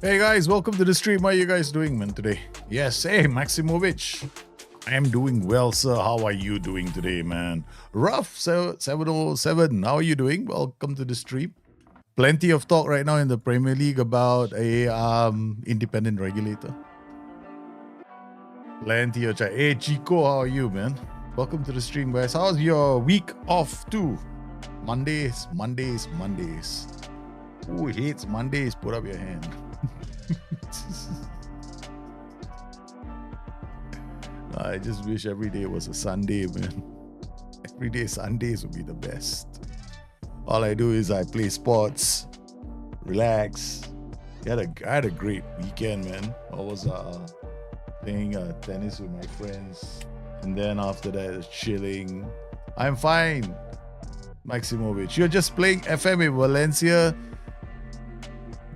Hey guys, welcome to the stream. How are you guys doing, man, today? Yes, hey, Maximovic. I am doing well, sir. How are you doing today, man? Rough 707. How are you doing? Welcome to the stream. Plenty of talk right now in the Premier League about a independent regulator. Plenty of chat. Hey Chico, how are you, man? Welcome to the stream, guys. How's your week off too? Mondays. Who hates Mondays? Put up your hand. I just wish every day was a Sunday, man. Every day Sundays would be the best. All I do is I play sports, relax. I had a great weekend, man. I was playing tennis with my friends, and then after that, chilling. I'm fine, Maximovic. You're just playing FM in Valencia.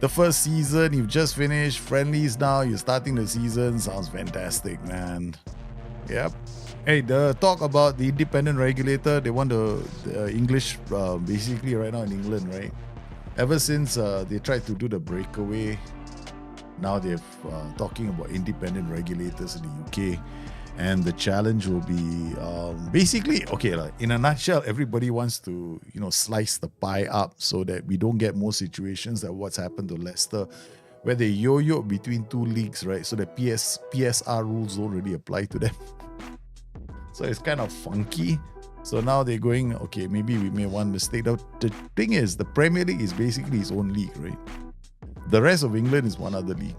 The first season, you've just finished friendlies now. You're starting the season. Sounds fantastic, man. Yep. Hey, the talk about the independent regulator, they want the English, basically right now in England, right? Ever since they tried to do the breakaway, now they're talking about independent regulators in the UK. And the challenge will be basically, okay, like in a nutshell, everybody wants to, slice the pie up so that we don't get more situations like what's happened to Leicester, where they yo-yo between two leagues, right? So the PSR rules don't really apply to them. So it's kind of funky. So now they're going, okay, maybe we may want to stay. The thing is, the Premier League is basically its own league, right? The rest of England is one other league.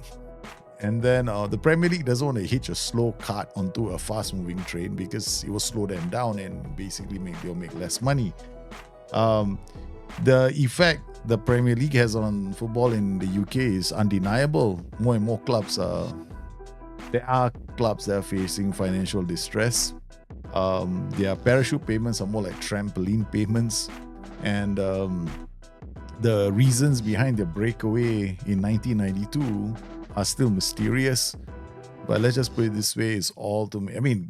And then the Premier League doesn't want to hitch a slow cart onto a fast-moving train because it will slow them down and basically they'll make less money. The effect the Premier League has on football in the UK is undeniable. More and more clubs there are clubs that are facing financial distress. Their parachute payments are more like trampoline payments. And the reasons behind the breakaway in 1992 are still mysterious, but let's just put it this way: it's all to me. I mean,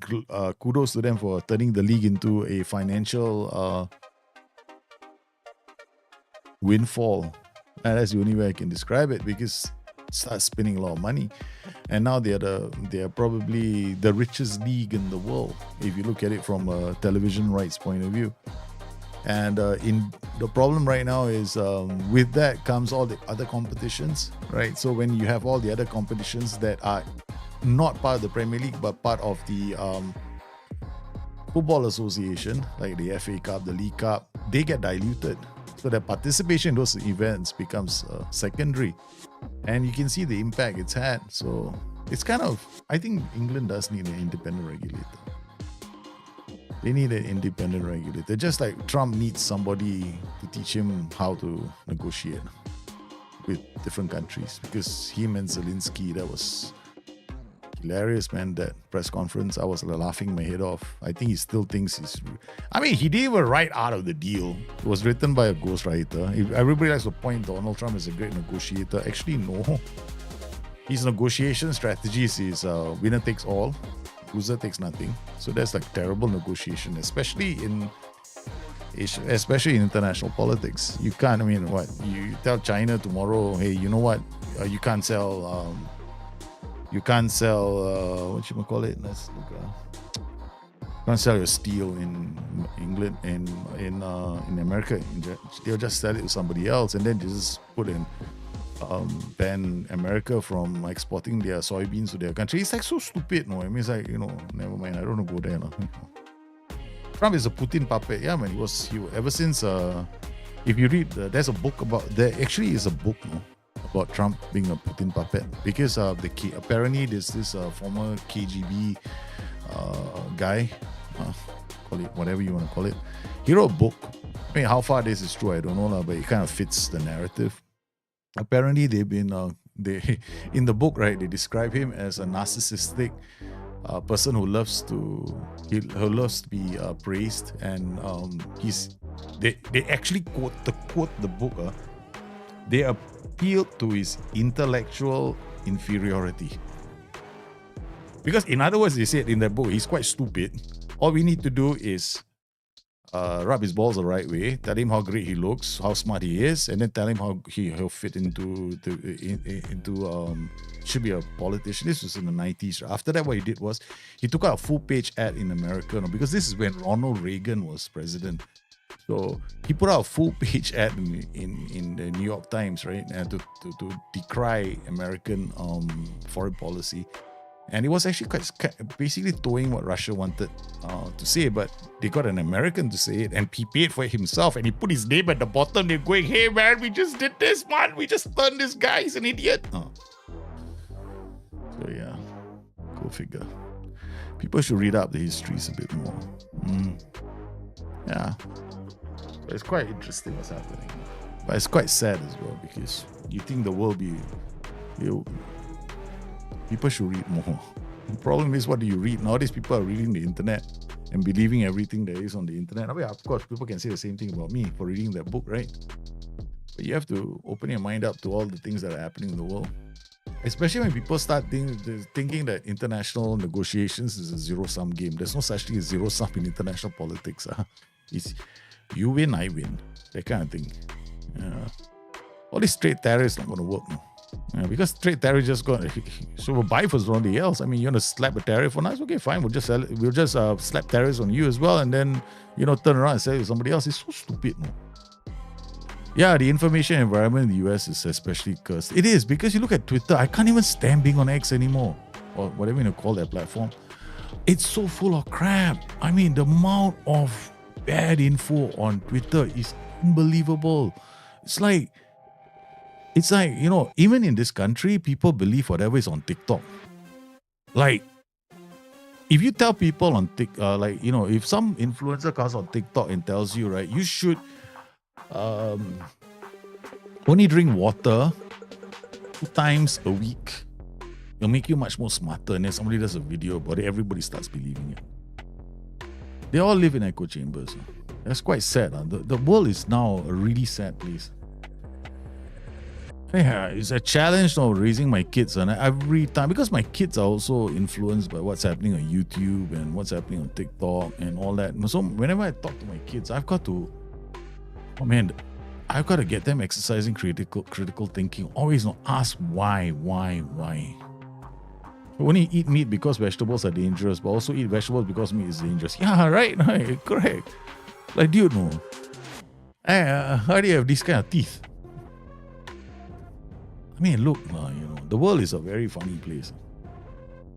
kudos to them for turning the league into a financial windfall, and that's the only way I can describe it, because it starts spending a lot of money, and now they are probably the richest league in the world if you look at it from a television rights point of view. And in the problem right now is with that comes all the other competitions, right? So when you have all the other competitions that are not part of the Premier League but part of the Football Association, like the FA Cup, the League Cup, they get diluted. So the participation in those events becomes secondary. And you can see the impact it's had. So it's kind of, I think England does need an independent regulator. They need an independent regulator. Just like Trump needs somebody to teach him how to negotiate with different countries. Because him and Zelensky, that was hilarious, man, that press conference. I was laughing my head off. I think he still thinks he didn't even write out of the deal. It was written by a ghostwriter. If everybody likes to point Donald Trump as a great negotiator, actually, no. His negotiation strategies is winner takes all, loser takes nothing. So that's like terrible negotiation, especially in international politics. You can't. You tell China tomorrow, hey, you know what? You can't sell. What you call it? Let's look. You can't sell your steel in England and in America. They'll just sell it to somebody else, and then just put in. Ban America from exporting their soybeans to their country. It's like so stupid, no? I mean, it's like, never mind, I don't want to go there. No? Trump is a Putin puppet. Yeah, man, he was ever since, if you read, there's a book there actually is a book, no, about Trump being a Putin puppet, because apparently there's this former KGB guy, call it whatever you want to call it. He wrote a book. I mean, how far this is true, I don't know, but it kind of fits the narrative. Apparently, they've been in the book, right? They describe him as a narcissistic person who loves to be praised, and they actually quote the book. They appeal to his intellectual inferiority, because in other words, they said in the book he's quite stupid. All we need to do is rub his balls the right way, tell him how great he looks, how smart he is, and then tell him how he'll fit into should be a politician. This was in the 90s. After that, what he did was he took out a full-page ad in America, because this is when Ronald Reagan was president. So he put out a full-page ad in the New York Times, right, to decry American foreign policy. And it was actually basically towing what Russia wanted to say, but they got an American to say it, and he paid for it himself, and he put his name at the bottom. They're going, "Hey man, we just did this, man. We just turned this guy. He's an idiot." So yeah, go figure. People should read up the histories a bit more. Yeah, but it's quite interesting what's happening, but it's quite sad as well, because you think the world people should read more. The problem is, what do you read? Nowadays, people are reading the internet and believing everything there is on the internet. I mean, of course, people can say the same thing about me for reading that book, right? But you have to open your mind up to all the things that are happening in the world. Especially when people start thinking that international negotiations is a zero-sum game. There's no such thing as zero-sum in international politics. It's you win, I win. That kind of thing. All this trade tariff is not going to work now. Because trade tariff just got, so we'll buy for somebody else. I mean, you want to slap a tariff on us? Okay, fine. We'll just sell it. We'll just slap tariffs on you as well, and then turn around and sell it to somebody else. It's so stupid, no? Yeah, the information environment in the US is especially cursed. It is, because you look at Twitter. I can't even stand being on X anymore, or whatever you call that platform. It's so full of crap. I mean, the amount of bad info on Twitter is unbelievable. It's like, even in this country, people believe whatever is on TikTok. Like, if you tell people on TikTok, if some influencer comes on TikTok and tells you, right, you should only drink water 2 times a week, it'll make you much more smarter. And then somebody does a video about it, everybody starts believing it. They all live in echo chambers. That's quite sad. The world is now a really sad place. Yeah, it's a challenge now raising my kids, and every time, because my kids are also influenced by what's happening on YouTube and what's happening on TikTok and all that. So whenever I talk to my kids, I've got to get them exercising critical thinking. Always ask why. We only eat meat because vegetables are dangerous, but also eat vegetables because meat is dangerous. Yeah, right, correct. Like, dude, no. How do you have this kind of teeth? I mean, look, the world is a very funny place.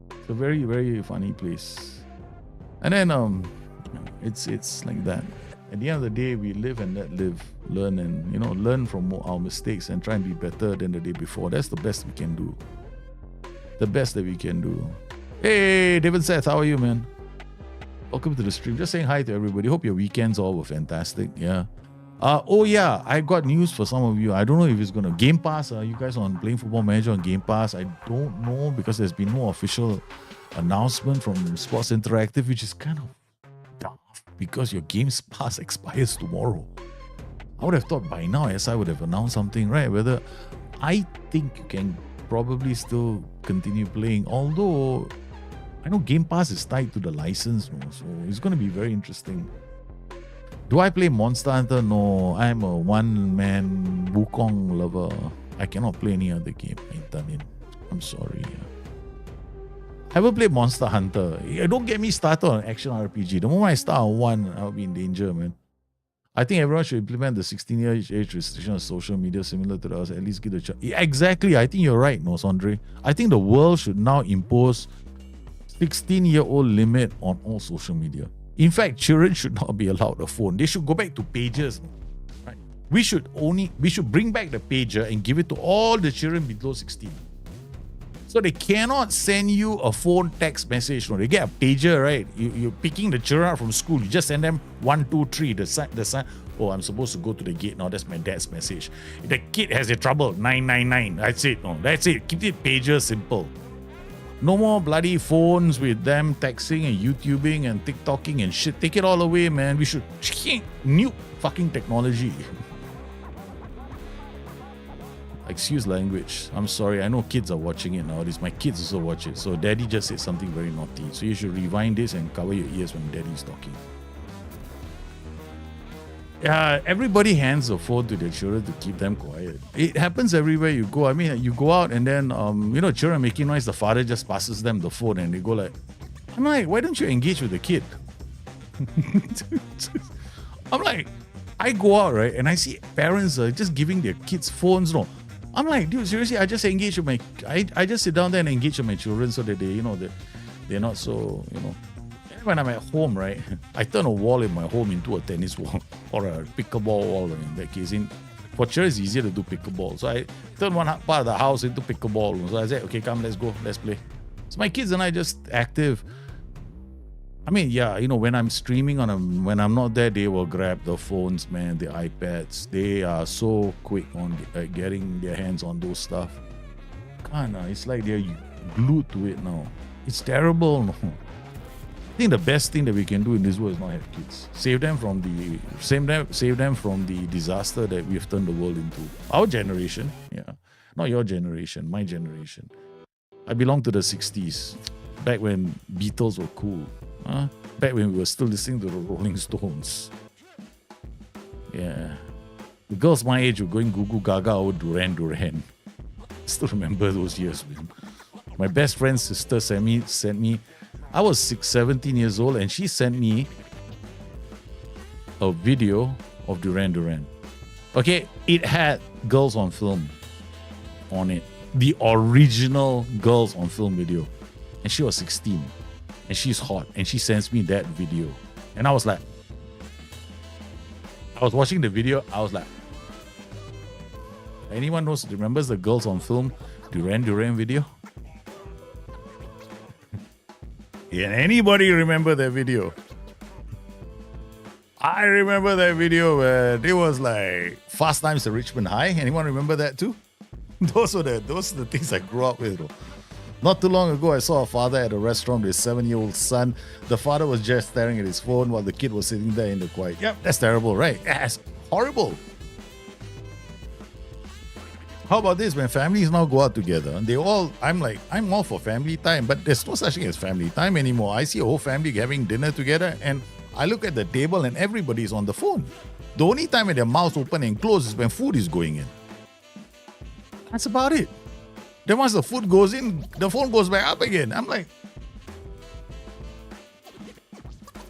It's a very, very funny place. And then it's like that. At the end of the day, we live and let live, learn, and learn from our mistakes and try and be better than the day before. That's the best we can do. The best that we can do. Hey, David Seth, how are you, man? Welcome to the stream. Just saying hi to everybody. Hope your weekends all were fantastic. Yeah. I got news for some of you. I don't know if it's going to Game Pass. Are you guys on playing Football Manager on Game Pass? I don't know, because there's been no official announcement from Sports Interactive, which is kind of daft, because your Game Pass expires tomorrow. I would have thought by now SI would have announced something, right? Whether I think you can probably still continue playing, although I know Game Pass is tied to the license, so it's going to be very interesting. Do I play Monster Hunter? No, I'm a one-man Wukong lover. I cannot play any other game. I'm sorry. I haven't played Monster Hunter. Don't get me started on action RPG. The moment I start on one, I'll be in danger, man. I think everyone should implement the 16-year age restriction on social media similar to ours. At least give the chance. Yeah, exactly. I think you're right, no, Sondre. I think the world should now impose 16-year-old limit on all social media. In fact, children should not be allowed a phone. They should go back to pagers. Right? We should bring back the pager and give it to all the children below 16. So they cannot send you a phone text message. No, they get a pager, right? You're picking the children up from school. You just send them 1, 2, 3. The son. Oh, I'm supposed to go to the gate now. That's my dad's message. If the kid has a trouble, 999. That's it. No, that's it. Keep it pager simple. No more bloody phones with them texting and YouTubing and TikToking and shit. Take it all away, man. We should nuke fucking technology. Excuse language. I'm sorry. I know kids are watching it nowadays. My kids also watch it. So daddy just said something very naughty. So you should rewind this and cover your ears when daddy's talking. everybody hands a phone to their children to keep them quiet. It happens everywhere you go. I mean, you go out and then, children making noise, the father just passes them the phone and they go like, I'm like, why don't you engage with the kid? I'm like, I go out, right, and I see parents just giving their kids phones. No, I'm like, dude, seriously, I just engage with I just sit down there and engage with my children so that they're not so, When I'm at home, right, I turn a wall in my home into a tennis wall or a pickleball wall. In that case, for children, it's easier to do pickleball. So I turn one part of the house into pickleball. So I said, okay, come, let's go, let's play. So my kids and I just active. I mean, when I'm streaming when I'm not there, they will grab the phones, man, the iPads. They are so quick on getting their hands on those stuff. It's like they're glued to it now. It's terrible. No. I think the best thing that we can do in this world is not have kids. Save them from the disaster that we've turned the world into. Our generation, not your generation, my generation. I belong to the 60s, back when Beatles were cool. Back when we were still listening to the Rolling Stones. Yeah. The girls my age were going Goo Goo Gaga or Duran Duran. Still remember those years, man. My best friend's sister sent me. I was 17 years old and she sent me a video of Duran Duran. Okay, it had Girls on Film on it. The original Girls on Film video. And she was 16. And she's hot. And she sends me that video. And I was like, I was watching the video. I was like, anyone remembers the Girls on Film Duran Duran video? Yeah, anybody remember that video? I remember that video where it was like Fast Times at Richmond High. Anyone remember that too? Those are the things I grew up with. Not too long ago, I saw a father at a restaurant with his 7-year-old son. The father was just staring at his phone while the kid was sitting there in the quiet. Yep, that's terrible, right? That's horrible. How about this? When families now go out together, I'm all for family time, but there's no such thing as family time anymore. I see a whole family having dinner together, and I look at the table and everybody's on the phone. The only time when their mouths open and close is when food is going in. That's about it. Then once the food goes in, the phone goes back up again. I'm like,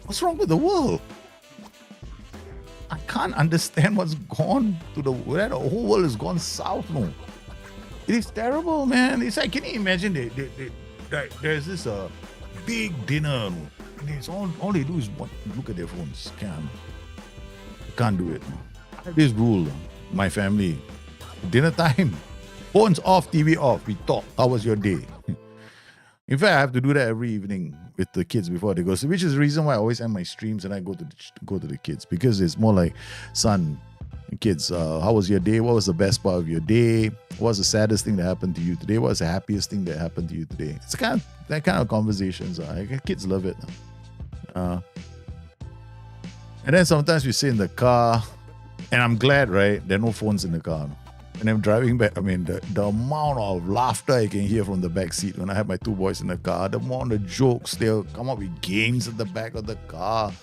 what's wrong with the world? I can't understand what's gone to the world. The whole world has gone south. No, it is terrible, man. It's like, can you imagine? There's this big dinner, and it's all they do is look at their phones. Can't do it. I have this rule, my family, dinner time, phones off, TV off. We talk. How was your day? In fact, I have to do that every evening with the kids before they go. So, which is the reason why I always end my streams and I go to the kids, because it's more like, son, kids, how was your day? What was the best part of your day? What was the saddest thing that happened to you today? What was the happiest thing that happened to you today? It's that kind of conversations. Kids love it. And then sometimes we sit in the car, and I'm glad, right? There are no phones in the car. And I'm driving back. I mean, the amount of laughter I can hear from the back seat when I have my two boys in the car, the amount of jokes, they'll come up with games at the back of the car.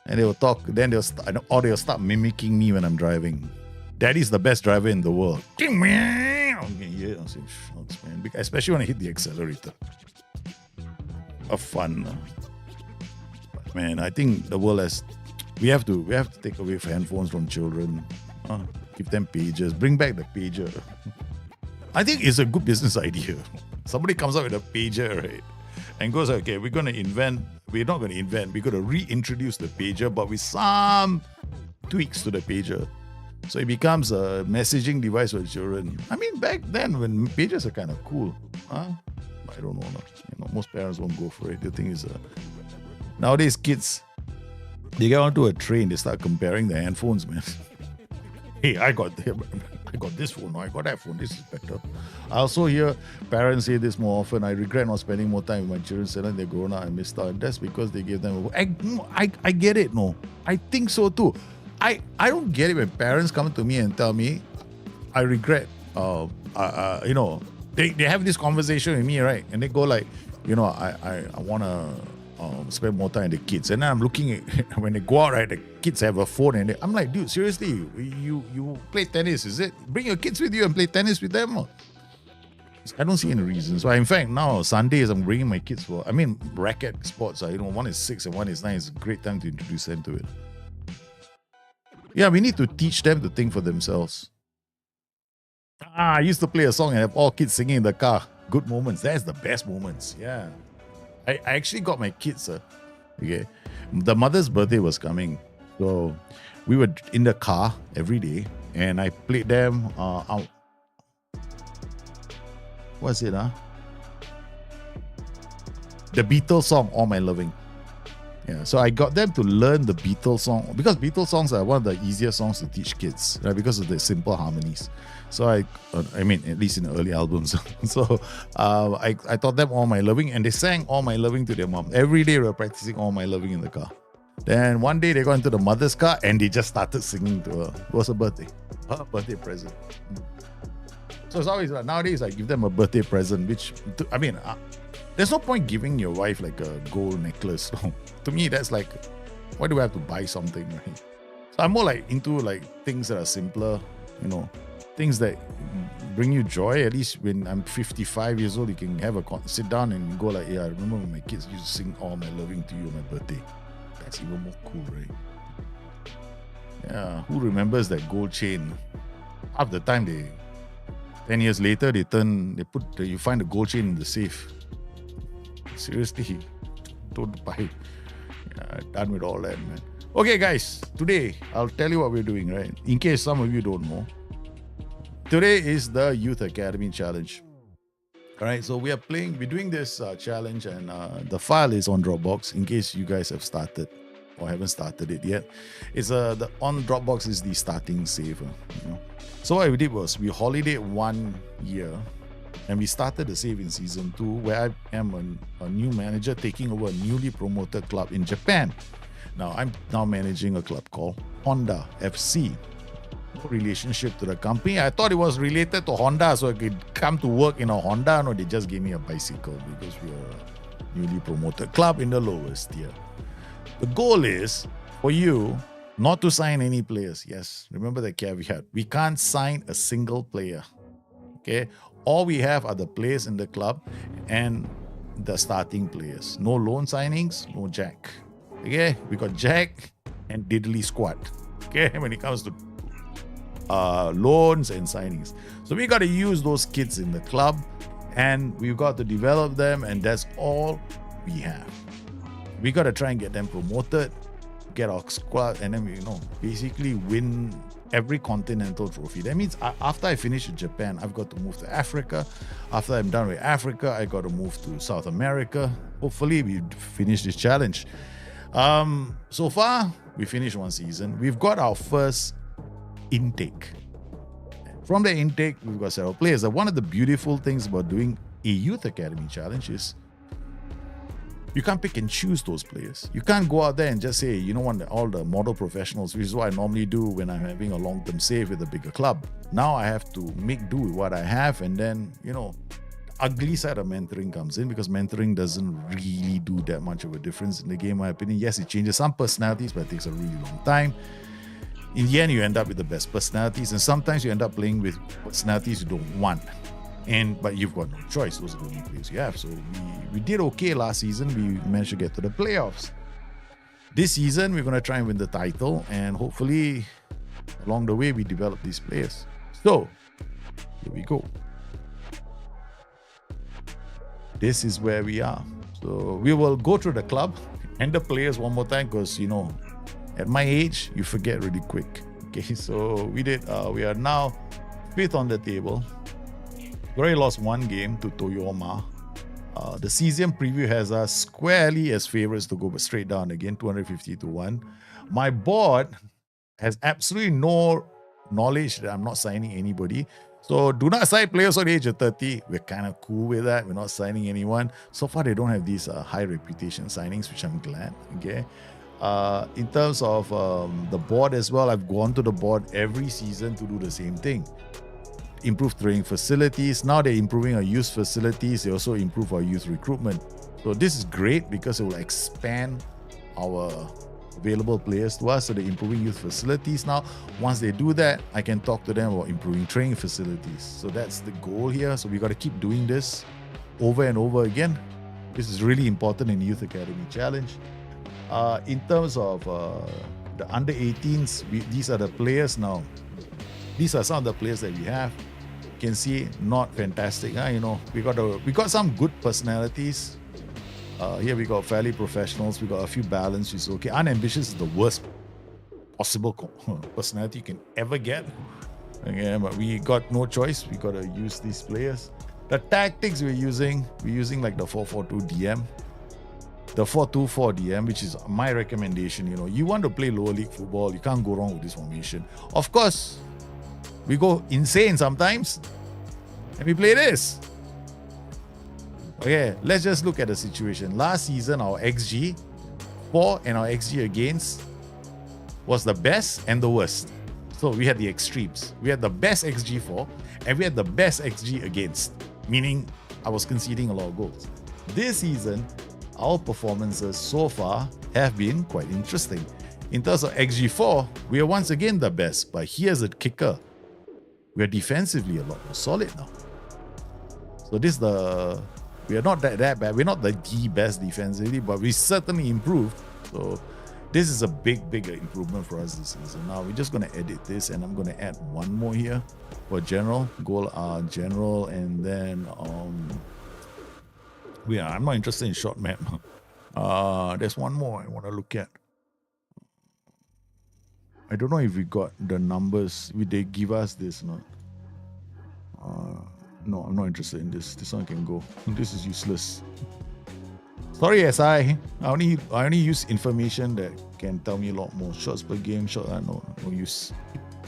And they'll talk, then they'll start mimicking me when I'm driving. Daddy's the best driver in the world. I can hear it. I say, shucks, man. Especially when I hit the accelerator. Fun. But man, I think the world we have to take away handphones from children. Give them pagers. Bring back the pager. I think it's a good business idea. Somebody comes up with a pager, right? And goes, okay, we're not going to invent, we're going to reintroduce the pager, but with some tweaks to the pager. So it becomes a messaging device for children. I mean, back then when pagers are kind of cool, I don't know. Most parents won't go for it. The thing is, nowadays kids, they get onto a train, they start comparing their handphones, man. Hey, I got this phone, I got that phone, this is better. I also hear parents say this more often, I regret not spending more time with my children, saying they're grown up and missed out. And that's because they gave them I get it, no. I think so too. I don't get it when parents come to me and tell me, I regret, they have this conversation with me, right? And they go like, I want to spend more time with the kids. And then I'm looking at when they go out, right, the kids have a phone, and I'm like, dude, seriously, you play tennis, is it? Bring your kids with you and play tennis with them. I don't see any reason. So in fact, now Sundays I'm bringing my kids for, racket sports. One is 6 and one is 9. It's a great time to introduce them to it. Yeah, we need to teach them to think for themselves. I used to play a song and have all kids singing in the car. Good moments. That's the best moments. Yeah. I actually got my kids. Okay. The mother's birthday was coming. So we were in the car every day and I played them out. What's it? The Beatles song, All My Loving. Yeah, so I got them to learn the Beatles song because Beatles songs are one of the easiest songs to teach kids, right? Because of the simple harmonies. So at least in the early albums. So I taught them All My Loving, and they sang All My Loving to their mom. Every day we were practicing All My Loving in the car. Then one day they got into the mother's car and they just started singing to her. It was her birthday present. So it's always nowadays I give them a birthday present, which there's no point giving your wife like a gold necklace. To me, that's like, why do I have to buy something, right? So I'm more like into like things that are simpler, things that bring you joy. At least when I'm 55 years old, you can have sit down and go like, yeah, I remember when my kids used to sing All My Loving to You on my birthday. That's even more cool, right? Yeah, who remembers that gold chain? Half the time 10 years later, you find the gold chain in the safe. Seriously, don't buy it. Yeah, done with all that, man. Okay, guys, today I'll tell you what we're doing, right? In case some of you don't know. Today is the Youth Academy Challenge. All right, so we're doing this challenge, and the file is on Dropbox in case you guys have started or haven't started it yet. It's on Dropbox is the starting save. So what we did was we holidayed 1 year and we started the save in season 2, where I am a new manager taking over a newly promoted club in Japan. Now I'm now managing a club called Honda FC. No relationship to the company. I thought it was related to Honda so I could come to work in a Honda. No, they just gave me a bicycle because we are a newly promoted club in the lowest tier. The goal is for you not to sign any players. Yes, remember the caveat. We can't sign a single player. Okay, all we have are the players in the club and the starting players. No loan signings, no jack. Okay, we got jack and diddly squat. Okay, when it comes to loans and signings. So we got to use those kids in the club and we've got to develop them, and that's all we have. We got to try and get them promoted, get our squad, and then basically win every continental trophy. That means after I finish in Japan, I've got to move to Africa. After I'm done with Africa, I got to move to South America. Hopefully we finish this challenge. So far, we finished 1 season. We've got our first intake. From the intake, we've got several players. One of the beautiful things about doing a Youth Academy Challenge is you can't pick and choose those players. You can't go out there and just say, all the model professionals, which is what I normally do when I'm having a long-term save with a bigger club. Now I have to make do with what I have, and then, ugly side of mentoring comes in, because mentoring doesn't really do that much of a difference in the game, in my opinion. Yes, it changes some personalities, but it takes a really long time. In the end, you end up with the best personalities, and sometimes you end up playing with personalities you don't want. But you've got no choice. Those are the only players you have. So we did okay last season. We managed to get to the playoffs. This season, we're going to try and win the title, and hopefully, along the way, we develop these players. So, here we go. This is where we are. So we will go through the club and the players one more time, because, at my age, you forget really quick. Okay, so we are now 5th on the table. We already lost 1 game to Toyoma. The season preview has us squarely as favorites to go straight down again, 250-1. My board has absolutely no knowledge that I'm not signing anybody. So do not sign players on the age of 30. We're kind of cool with that. We're not signing anyone. So far, they don't have these high reputation signings, which I'm glad. Okay. In terms of the board as well, I've gone to the board every season to do the same thing. Improve training facilities. Now they're improving our youth facilities. They also improve our youth recruitment. So this is great because it will expand our available players to us. So they're improving youth facilities now. Once they do that, I can talk to them about improving training facilities. So that's the goal here. So we got to keep doing this over and over again. This is really important in Youth Academy Challenge. In terms of the under 18s, these are the players now. These are some of the players that we have. You can see not fantastic. You know, we got some good personalities. Here we got fairly professionals. We got a few balanced, which is okay. Unambitious is the worst possible personality you can ever get. Okay, but we got no choice. We got to use these players. The tactics we're using like the 4-4-2 DM, the 4-2-4 DM, which is my recommendation. You know, you want to play lower league football, you can't go wrong with this formation. Of course, we go insane sometimes, and we play this. Okay, let's just look at the situation. Last season, our XG for and our XG against was the best and the worst. So we had the extremes. We had the best XG for and we had the best XG against, meaning I was conceding a lot of goals. This season, our performances so far have been quite interesting. In terms of XG4, we are once again the best, but here's the kicker. We are defensively a lot more solid now. So we are not that bad. We're not the best defensively, but we certainly improved. So this is a bigger improvement for us this season. Now we're just going to edit this, and I'm going to add one more here for general, goal general, and then I'm not interested in short map. There's one more I want to look at. I don't know if we got the numbers. They give us this, no? No, I'm not interested in this. This one can go. This is useless. Sorry, SI. I only use information that can tell me a lot more. Shots per game, no use.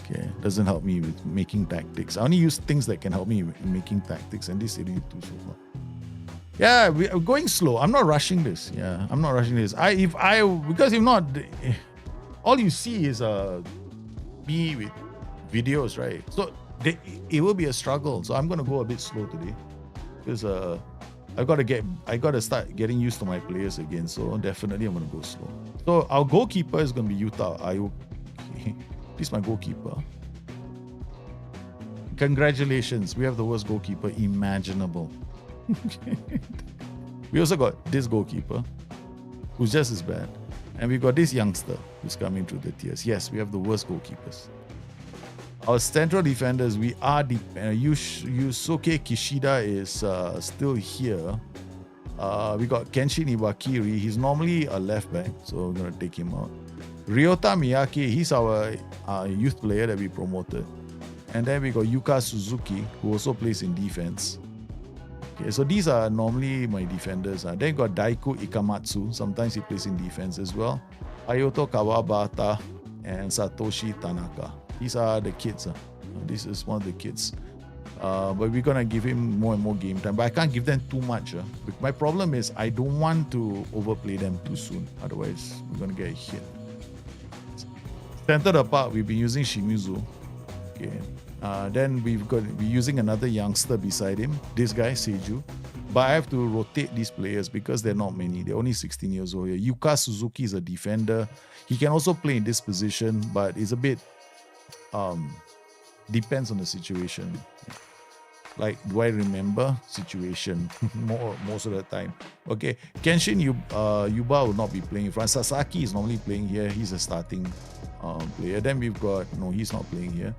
Okay, doesn't help me with making tactics. I only use things that can help me with making tactics, and this idiot too so far. Yeah, we are going slow. I'm not rushing this. Yeah, I'm not rushing this. Because if not, all you see is me with videos, right? So it will be a struggle. So I'm gonna go a bit slow today because I gotta start getting used to my players again. So definitely I'm gonna go slow. So our goalkeeper is gonna be Utah. This is my goalkeeper. Congratulations, we have the worst goalkeeper imaginable. We also got this goalkeeper who's just as bad. And we got this youngster who's coming through the tiers. Yes, we have the worst goalkeepers. Our central defenders, we are Yusuke Kishida is still here. We got Kenshin Iwakiri. He's normally a left back, so we're going to take him out. Ryota Miyake, he's our youth player that we promoted. And then we got Yuka Suzuki, who also plays in defense. Okay, so these are normally my defenders. Then you got Daiku Ikamatsu. Sometimes he plays in defense as well. Hayato Kawabata and Satoshi Tanaka. These are the kids. This is one of the kids. But we're going to give him more and more game time. But I can't give them too much. My problem is I don't want to overplay them too soon. Otherwise, we're going to get a hit. Centered apart, we've been using Shimizu. Okay. Then we're using another youngster beside him, this guy, Seiju. But I have to rotate these players because they're not many. They're only 16 years old here. Yuka Suzuki is a defender. He can also play in this position, but it's a bit depends on the situation. Like, do I remember situation most of the time? Okay, Kenshin Yuba will not be playing in front. Sasaki is normally playing here. He's a starting player. Then we've got, no, he's not playing here.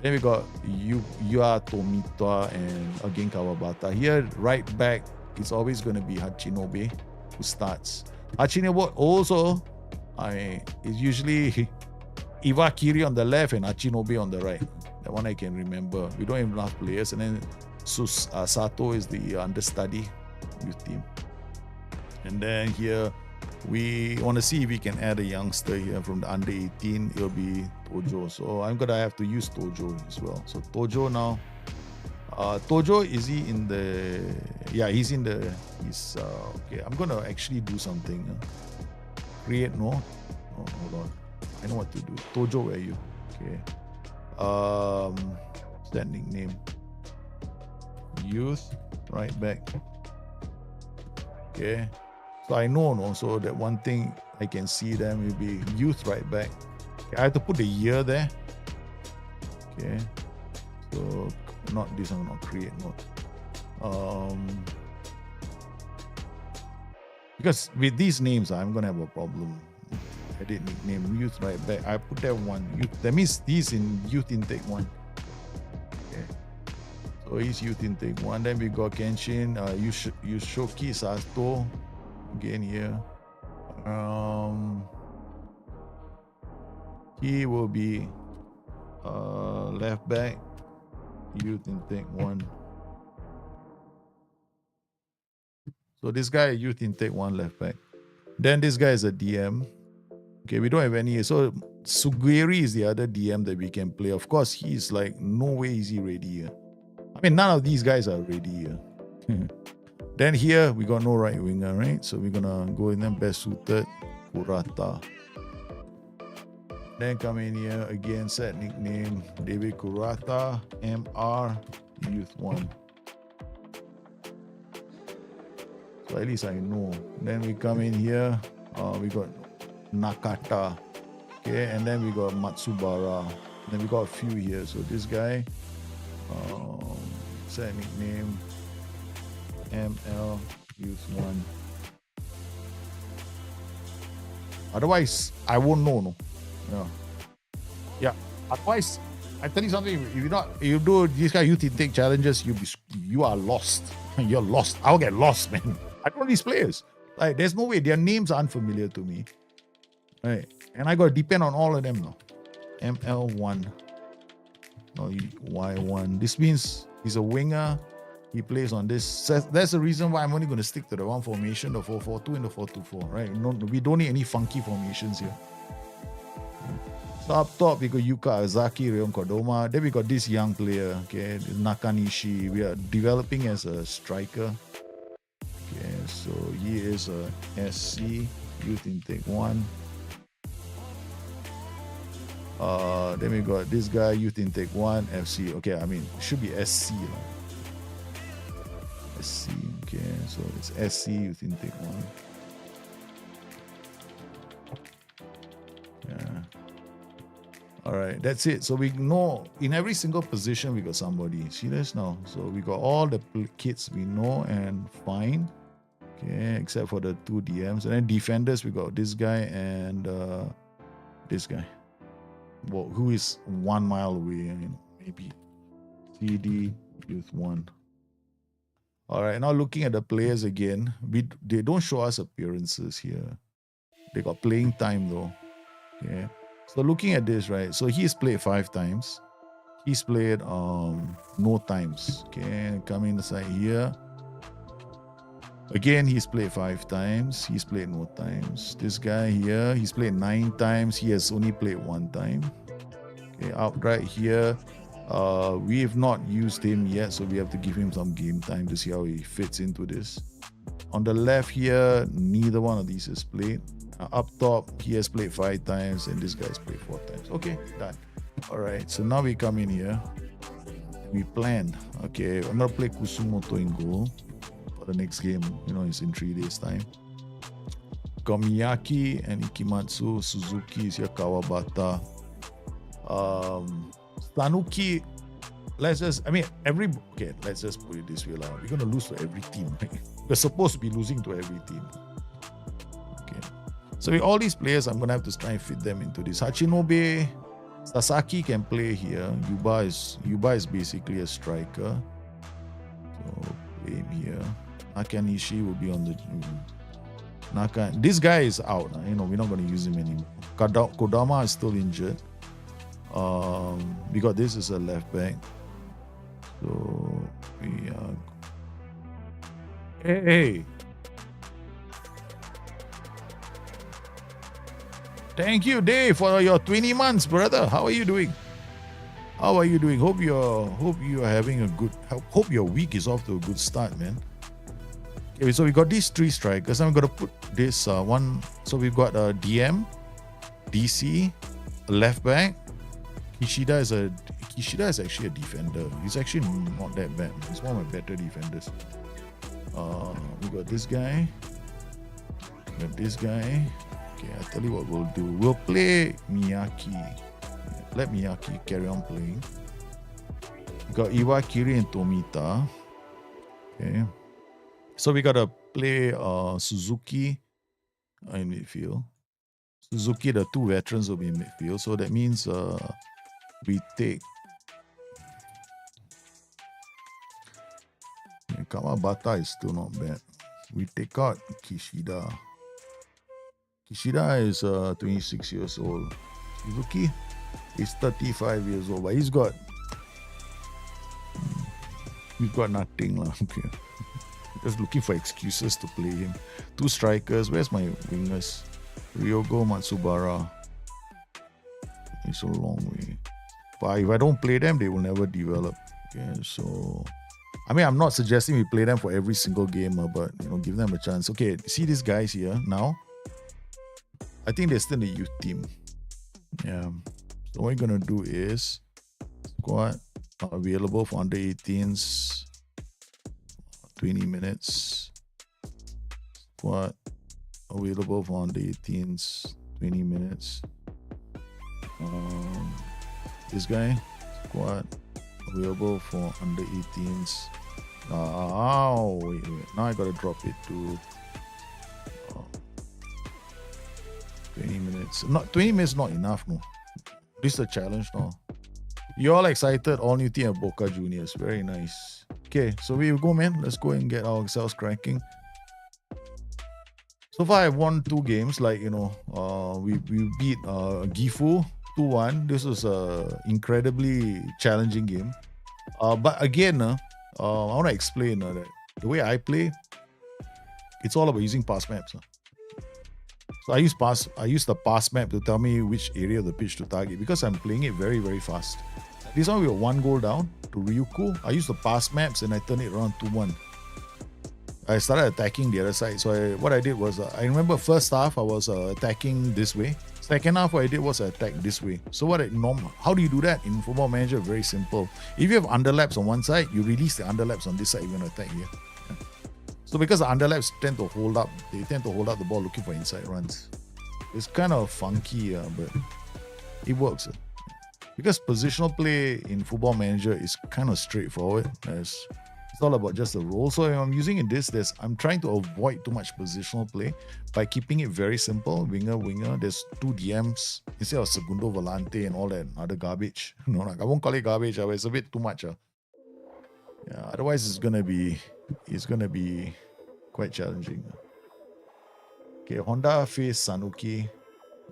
Then we got Yua Tomita and again Kawabata. Here, right back, it's always going to be Hachinobe who starts. Hachinobe also, is usually Iwakiri on the left and Hachinobe on the right. That one I can remember. We don't have enough players. And then Sato is the understudy youth team. And then here, we want to see if we can add a youngster here from the under 18. It'll be Tojo. So I'm going to have to use Tojo as well. So Tojo now. Tojo, is he in the... Yeah, he's in the... okay, I'm going to actually do something. Create, no? Oh, hold on. I know what to do. Tojo, where are you? Okay. That nickname. Youth, right back. Okay. So I know also that one thing I can see them will be youth right back. Okay, I have to put the year there. Okay. So not this one, not create mode. Because with these names, I'm gonna have a problem. Edit nickname youth right back. I put that one youth. That means he's in youth intake 1. Okay. So he's youth intake 1. Then we got Kenshin. Yushoki Sato. Again here. He will be left back. Youth intake 1. So this guy youth intake 1 left back. Then this guy is a DM. Okay, we don't have any. So Sugiri is the other DM that we can play. Of course, he's like, no way is he ready here. I mean, none of these guys are ready here. Then here, we got no right winger, right? So we're going to go in them best suited, Kurata. Then come in here, again, set nickname, David Kurata, MR, Youth 1. So at least I know. Then we come in here, we got Nakata, okay, and then we got Matsubara. Then we got a few here. So this guy, set nickname, ML, Youth 1. Otherwise, I won't know, no. Yeah. Otherwise, I tell you something. If you do these kind of youth intake challenges, you are lost. You're lost. I'll get lost, man. I don't know these players. Like, there's no way. Their names are unfamiliar to me. Right. And I got to depend on all of them now. ML1. No, Y1. This means he's a winger. He plays on this. That's the reason why I'm only going to stick to the one formation, the 4-4-2 and the 4-2-4. Right? No, we don't need any funky formations here. So up top, we got Yuka Azaki, Ryon Kodoma. Then we got this young player, okay, Nakanishi. We are developing as a striker. Okay, so he is a SC, Youth Intake 1. Then we got this guy, Youth Intake 1, FC. Okay, I mean, it should be SC. SC, okay, so it's SC, Youth Intake 1. Yeah. All right, that's it. So we know in every single position we got somebody. See this now? So we got all the kids we know and fine. Okay, except for the 2 DMs. And then defenders, we got this guy and this guy. Well, who is 1 mile away, maybe. CD Youth 1. All right, now looking at the players again, they don't show us appearances here. They got playing time though. Okay. So looking at this, right? So he's played 5 times. He's played no times. Okay, coming inside here. Again, he's played 5 times. He's played no times. This guy here, he's played 9 times. He has only played 1 time. Okay, out right here, we have not used him yet, so we have to give him some game time to see how he fits into this. On the left here, neither one of these is played. Up top, he has played 5 times, and this guy's played 4 times. Okay, done. All right, so now we come in here. We plan. Okay, I'm gonna play Kusumoto in goal for the next game. It's in 3 days' time. Got Miyaki and Ikimatsu. Suzuki is here. Kawabata. Tanuki. Let's just put it this way. We're gonna lose to every team. Right? We're supposed to be losing to every team. Okay. So with all these players, I'm gonna have to try and fit them into this. Hachinobe, Sasaki can play here. Yuba is basically a striker. So play him here. Nakanishi will be on the This guy is out. We're not gonna use him anymore. Kodama is still injured. Because this is a left back. So we are. Hey. Thank you, Dave, for your 20 months, brother. How are you doing? Hope you're having a good. Hope your week is off to a good start, man. Okay, so we got these 3 strikers. I'm gonna put this one. So we've got a DM, DC, a left back. Kishida is actually a defender. He's actually not that bad. He's one of my better defenders. We got this guy. Got this guy. Okay, I'll tell you what we'll do. We'll play Miyaki. Let Miyaki carry on playing. Got Iwakiri and Tomita. Okay. So we gotta play Suzuki in midfield. Suzuki, the two veterans will be in midfield. So that means we take Kawabata is still not bad. We take out Kishida. Kishida is 26 years old. Suzuki is 35 years old, but he's got nothing. Okay. Just looking for excuses to play him. Two strikers. Where's my wingers? Ryogo Matsubara. It's a long way. But if I don't play them, they will never develop. Okay, so I mean, I'm not suggesting we play them for every single game, but give them a chance. Okay, see these guys here now. I think they're still in the youth team. Yeah. So what we're gonna do is squad available for under 18s. 20 minutes. Squad available for under 18s. 20 minutes. This guy, squad available for under 18s. Wait. Now I gotta drop it to 20 minutes. 20 minutes not enough, no. This is a challenge now. You all excited? All new team at Boca Juniors. Very nice. Okay, so we go, man. Let's go and get ourselves cracking. So far, I've won 2 games. Like, we beat Gifu 2-1. This was an incredibly challenging game. But again, I want to explain that the way I play, it's all about using pass maps. So I use the pass map to tell me which area of the pitch to target because I'm playing it very, very fast. This one we were 1 goal down to Ryuku. I used the pass maps and I turned it around 2-1. I started attacking the other side. So what I did was, I remember first half I was attacking this way. Second half what I did was I attacked this way. So how do you do that in Football Manager? Very simple. If you have underlaps on one side, you release the underlaps on this side. You're going to attack here. Yeah. So because the underlaps tend to hold up, they tend to hold up the ball looking for inside runs. It's kind of funky, but it works. Because positional play in Football Manager is kind of straightforward. It's all about just the role. So if I'm using this, I'm trying to avoid too much positional play by keeping it very simple. Winger. There's 2 DMs instead of Segundo Volante and all that other garbage. I won't call it garbage. It's a bit too much. Yeah, otherwise it's gonna be quite challenging. Okay, Honda face Sanuki.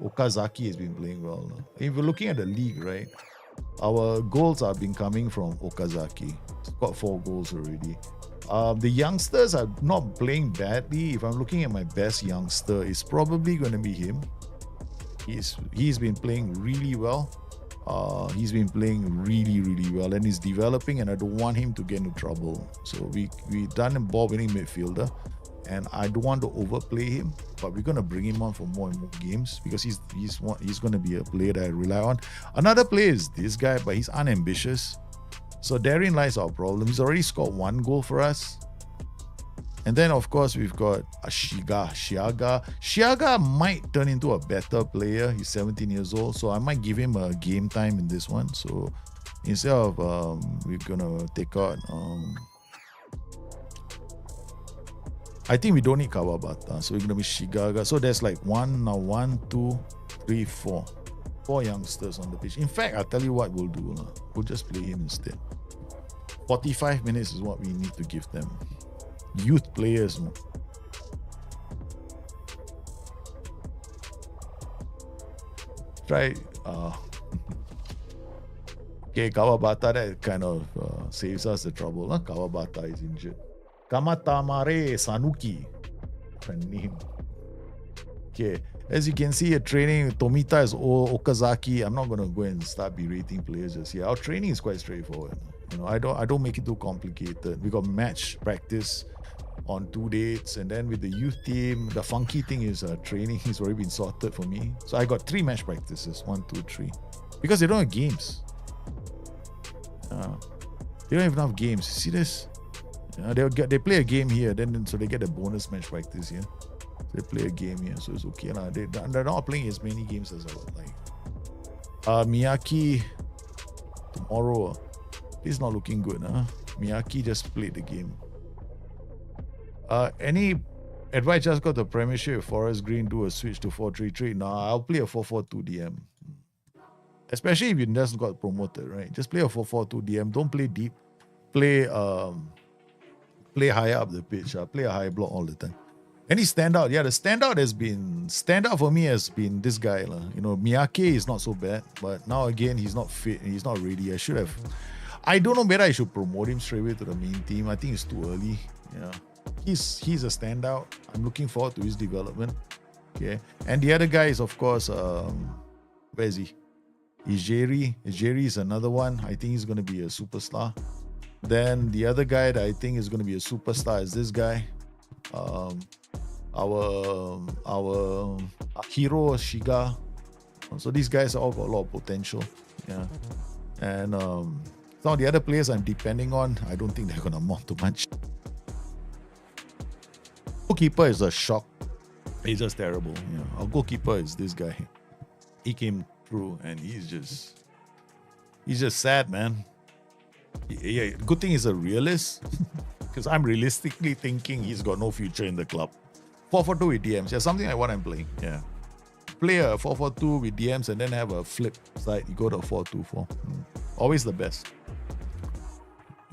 Okazaki has been playing well. If we're looking at the league, right, our goals have been coming from Okazaki. He's got 4 goals already. The youngsters are not playing badly. If I'm looking at my best youngster, it's probably going to be him. He's been playing really well. He's been playing really, really well, and he's developing, and I don't want him to get into trouble. So we done a ball-winning midfielder. And I don't want to overplay him, but we're going to bring him on for more and more games because he's going to be a player that I rely on. Another player is this guy, but he's unambitious. So therein lies our problem. He's already scored 1 goal for us. And then, of course, we've got Shiaga. Shiaga might turn into a better player. He's 17 years old, so I might give him a game time in this one. So instead of, we're going to take out... I think we don't need Kawabata, so we're going to be Shigaga. So there's like 1, 2, 3, 4. 4 youngsters on the pitch. In fact, I'll tell you what we'll do. We'll just play him instead. 45 minutes is what we need to give them. Youth players. Try. Okay, Kawabata, that kind of saves us the trouble. Kawabata is injured. Kamatamare Sanuki. What a name. Okay, as you can see, at training, Tomita is Okazaki. I'm not going to go and start berating players just here. Our training is quite straightforward. I don't make it too complicated. We got match practice on 2 dates, and then with the youth team, the funky thing is training has already been sorted for me. So I got 3 match practices, 1, 2, 3, because they don't have games. They don't have enough games. See this? They play a game here, then so they get a bonus match practice here. They play a game here, so it's okay. They're not playing as many games as I would like. Miyake tomorrow. It's not looking good, huh? Miyake just played the game. Any advice? Just got the Premiership Forest Green, do a switch to 4-3-3. Nah, I'll play a 4-4-2 DM. Especially if you just got promoted, right? Just play a 4-4-2 DM. Don't play deep. Play higher up the pitch. Play a high block all the time. Any standout? Yeah, the standout for me has been this guy. You know, Miyake is not so bad, but now again he's not fit. He's not ready. I don't know whether I should promote him straight away to the main team. I think it's too early. Yeah. He's a standout. I'm looking forward to his development. Okay. And the other guy is, of course, where is he? Ijeri. Ijeri is another one. I think he's going to be a superstar. Then the other guy that I think is going to be a superstar is this guy. Our hero Shiga. So these guys all got a lot of potential. Yeah. And some of the other players I'm depending on, I don't think they're going to amount to much. Goalkeeper is a shock. He's just terrible. Yeah. Our goalkeeper is this guy. He came through and he's just sad, man. Yeah, good thing he's a realist. Because I'm realistically thinking he's got no future in the club. 4-4-2 with DMs. Yeah, something like what I'm playing. Yeah. Play a 4-4-2 with DMs and then have a flip side. You go to a 4-2-4. Always the best.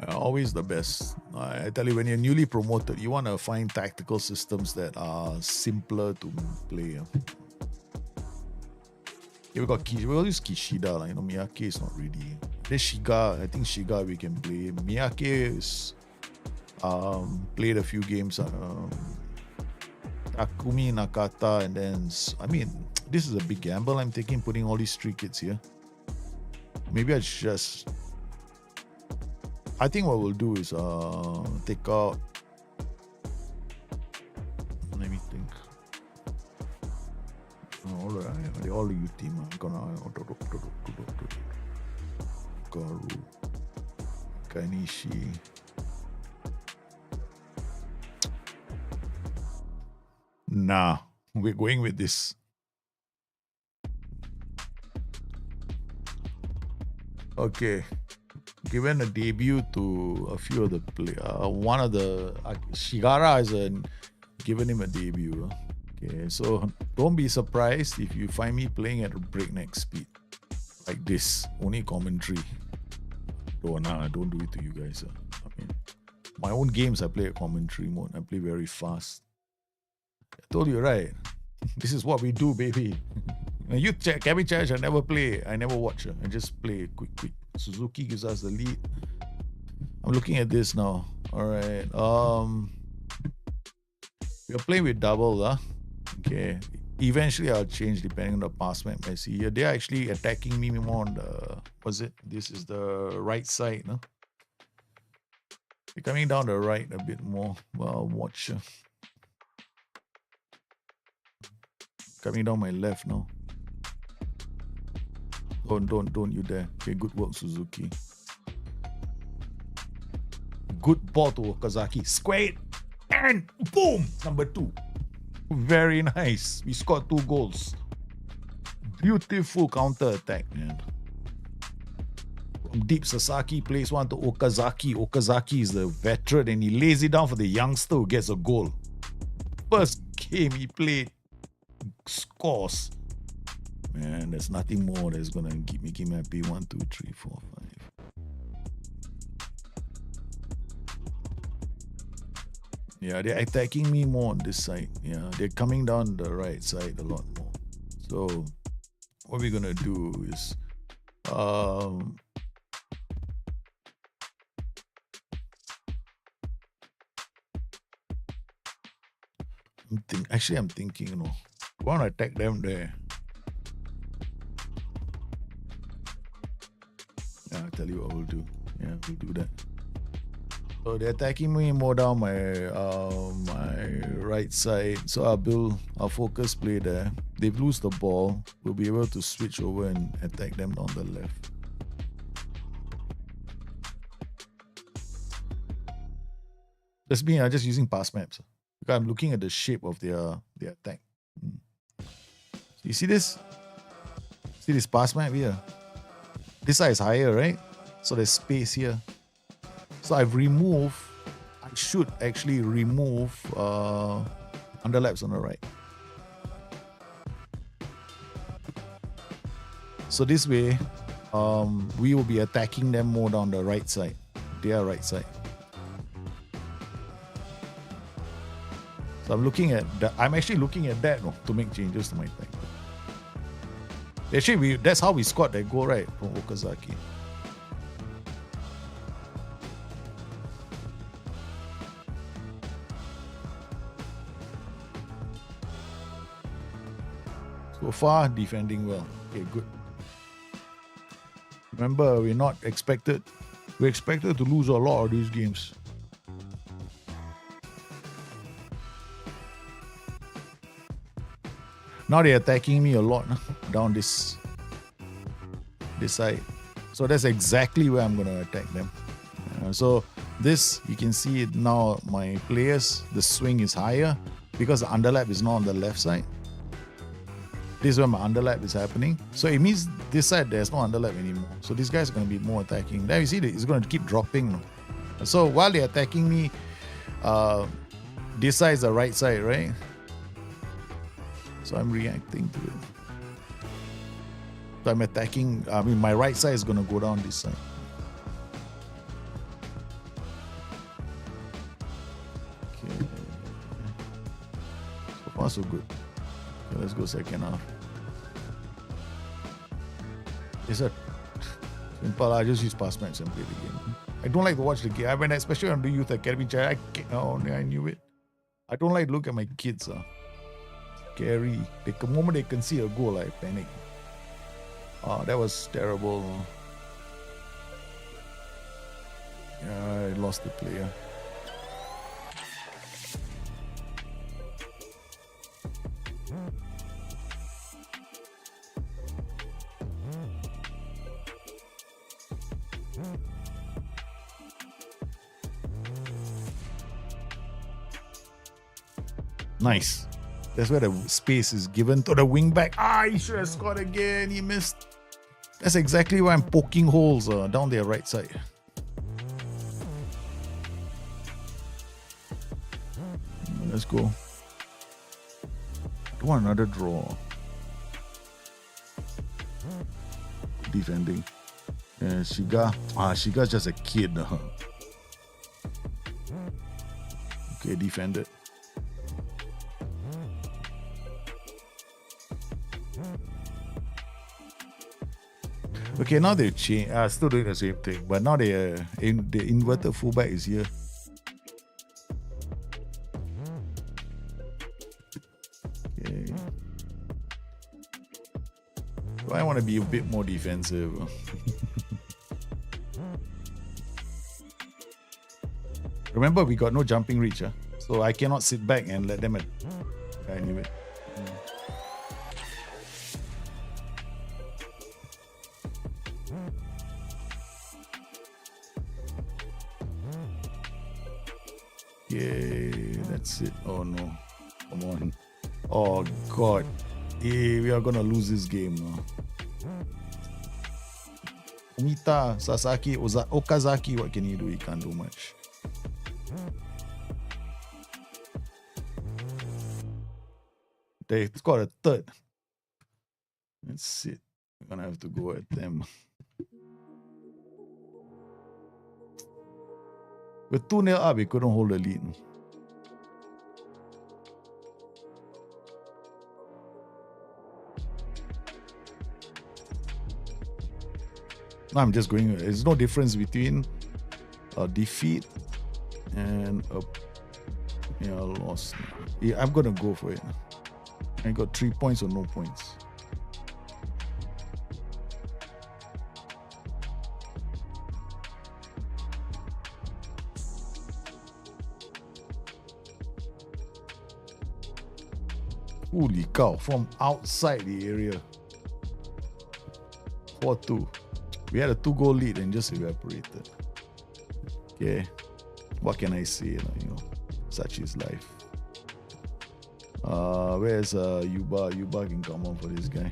Always the best. I tell you, when you're newly promoted, you want to find tactical systems that are simpler to play. Yeah, we will use Kishida. You know, Miyake is not ready. There's Shiga. I think Shiga we can play. Miyake is played a few games. Takumi, Nakata, and then this is a big gamble I'm taking, putting all these 3 kids here. Maybe I think what we'll do is take out. Let me think. Alright, they all you team. Garu, Kainishi. Nah, we're going with this. Okay. Given a debut to a few of the players. One of the Shigara has given him a debut. Okay, so don't be surprised if you find me playing at a breakneck speed like this. Only commentary. Don't do it to you guys. I mean, my own games I play at commentary mode. I play very fast. I told you, right? This is what we do, baby. You check every challenge. I never play. I never watch. I just play quick. Suzuki gives us the lead. I'm looking at this now. All right. We're playing with double, Okay. Eventually, I'll change depending on the pass map I see here. They're actually attacking me more on the. This is the right side, no? They're coming down the right a bit more. Well, watch. Coming down my left now. Don't you dare. Okay, good work, Suzuki. Good ball to Okazaki. Square it. And boom! Number 2. Very nice. We scored 2 goals. Beautiful counter attack, man. From deep, Sasaki plays one to Okazaki. Okazaki is the veteran and he lays it down for the youngster who gets a goal. First game he played, scores. Man, there's nothing more that's gonna make him happy. 1, 2, 3, 4, 5. Yeah, they're attacking me more on this side. Yeah, they're coming down the right side a lot more. So what we're gonna do is I'm thinking, you know, I want to attack them there. Yeah, I'll tell you what we'll do. Yeah, we'll do that. So they're attacking me more down my right side. So I'll focus play there. They've lose the ball. We'll be able to switch over and attack them on the left. That's me. I'm just using pass maps. Because I'm looking at the shape of their attack. You see this? See this pass map here? This side is higher, right? So there's space here. So I've removed, I should actually remove underlaps on the right. So this way, we will be attacking them more down the right side, their right side. So I'm looking at that. I'm actually looking at that to make changes to my thing. Actually, that's how we scored that goal, right, from Okazaki. So far, defending well. Okay, good. Remember, we're expected to lose a lot of these games. Now they're attacking me a lot down this side. So that's exactly where I'm going to attack them. So this, you can see it now, my players, the swing is higher because the underlap is not on the left side. This is where my underlap is happening. So it means this side, there's no underlap anymore. So these guys are going to be more attacking. There you see, it's going to keep dropping. So while they're attacking me, this side is the right side, right? So I'm reacting to it. So I'm attacking, my right side is going to go down this side. Okay. So far so good. Okay, let's go second half. It's a simple, I just use pass maps and play the game. I don't like to watch the game. Especially on the youth academy chat, I knew it. I don't like to look at my kids. Scary. The moment they can see a goal, I panic. That was terrible. Yeah, I lost the player. Nice. That's where the space is given to the wing back. He should have scored again. He missed. That's exactly why I'm poking holes down their right side. Let's go. I want another draw. Defending. And Shiga's just a kid. Okay, defended. Okay, now they've changed. Still doing the same thing, but now the inverted fullback is here. Okay. So I want to be a bit more defensive. Remember, we got no jumping reach, so I cannot sit back and let them. I knew it. Yeah, that's it. Oh no. Come on. Oh God. Yeah, we are gonna lose this game now. Umita, Sasaki, Okazaki, what can you do? He can't do much. They scored a third. That's it. We're gonna have to go at them. With 2-0 up, we couldn't hold the lead. Now I'm just going. There's no difference between a defeat and a loss. Yeah, I'm gonna go for it. I got 3 points or no points. Holy cow, from outside the area. 4-2. We had a 2-goal lead and just evaporated. Okay. What can I say? Such is life. Where's Yuba? Yuba can come on for this guy.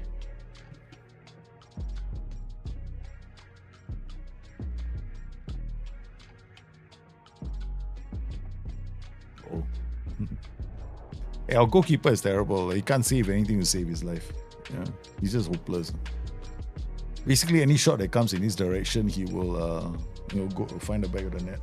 Oh. Hey, our goalkeeper is terrible. He can't save anything to save his life. Yeah, he's just hopeless. Basically, any shot that comes in his direction, he will, go find the back of the net.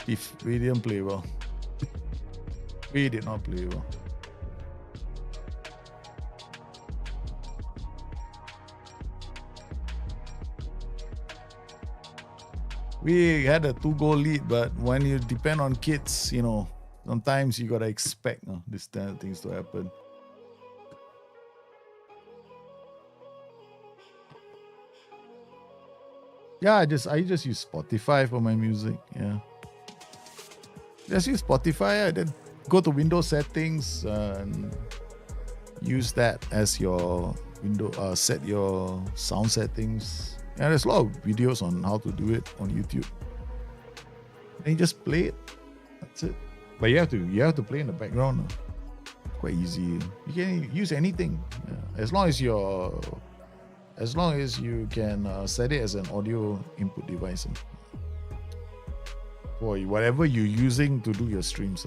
If we didn't play well. We did not play well. We had a 2-goal lead, but when you depend on kids, sometimes you gotta expect these kind of things to happen. Yeah, I just use Spotify for my music. Yeah, just use Spotify. Then go to Windows settings and use that as your window. Set your sound settings. And there's a lot of videos on how to do it on YouTube. Then you just play it. That's it. But you have to play in the background. Quite easy. You can use anything. Yeah. As long as you can set it as an audio input device for whatever you're using to do your streams.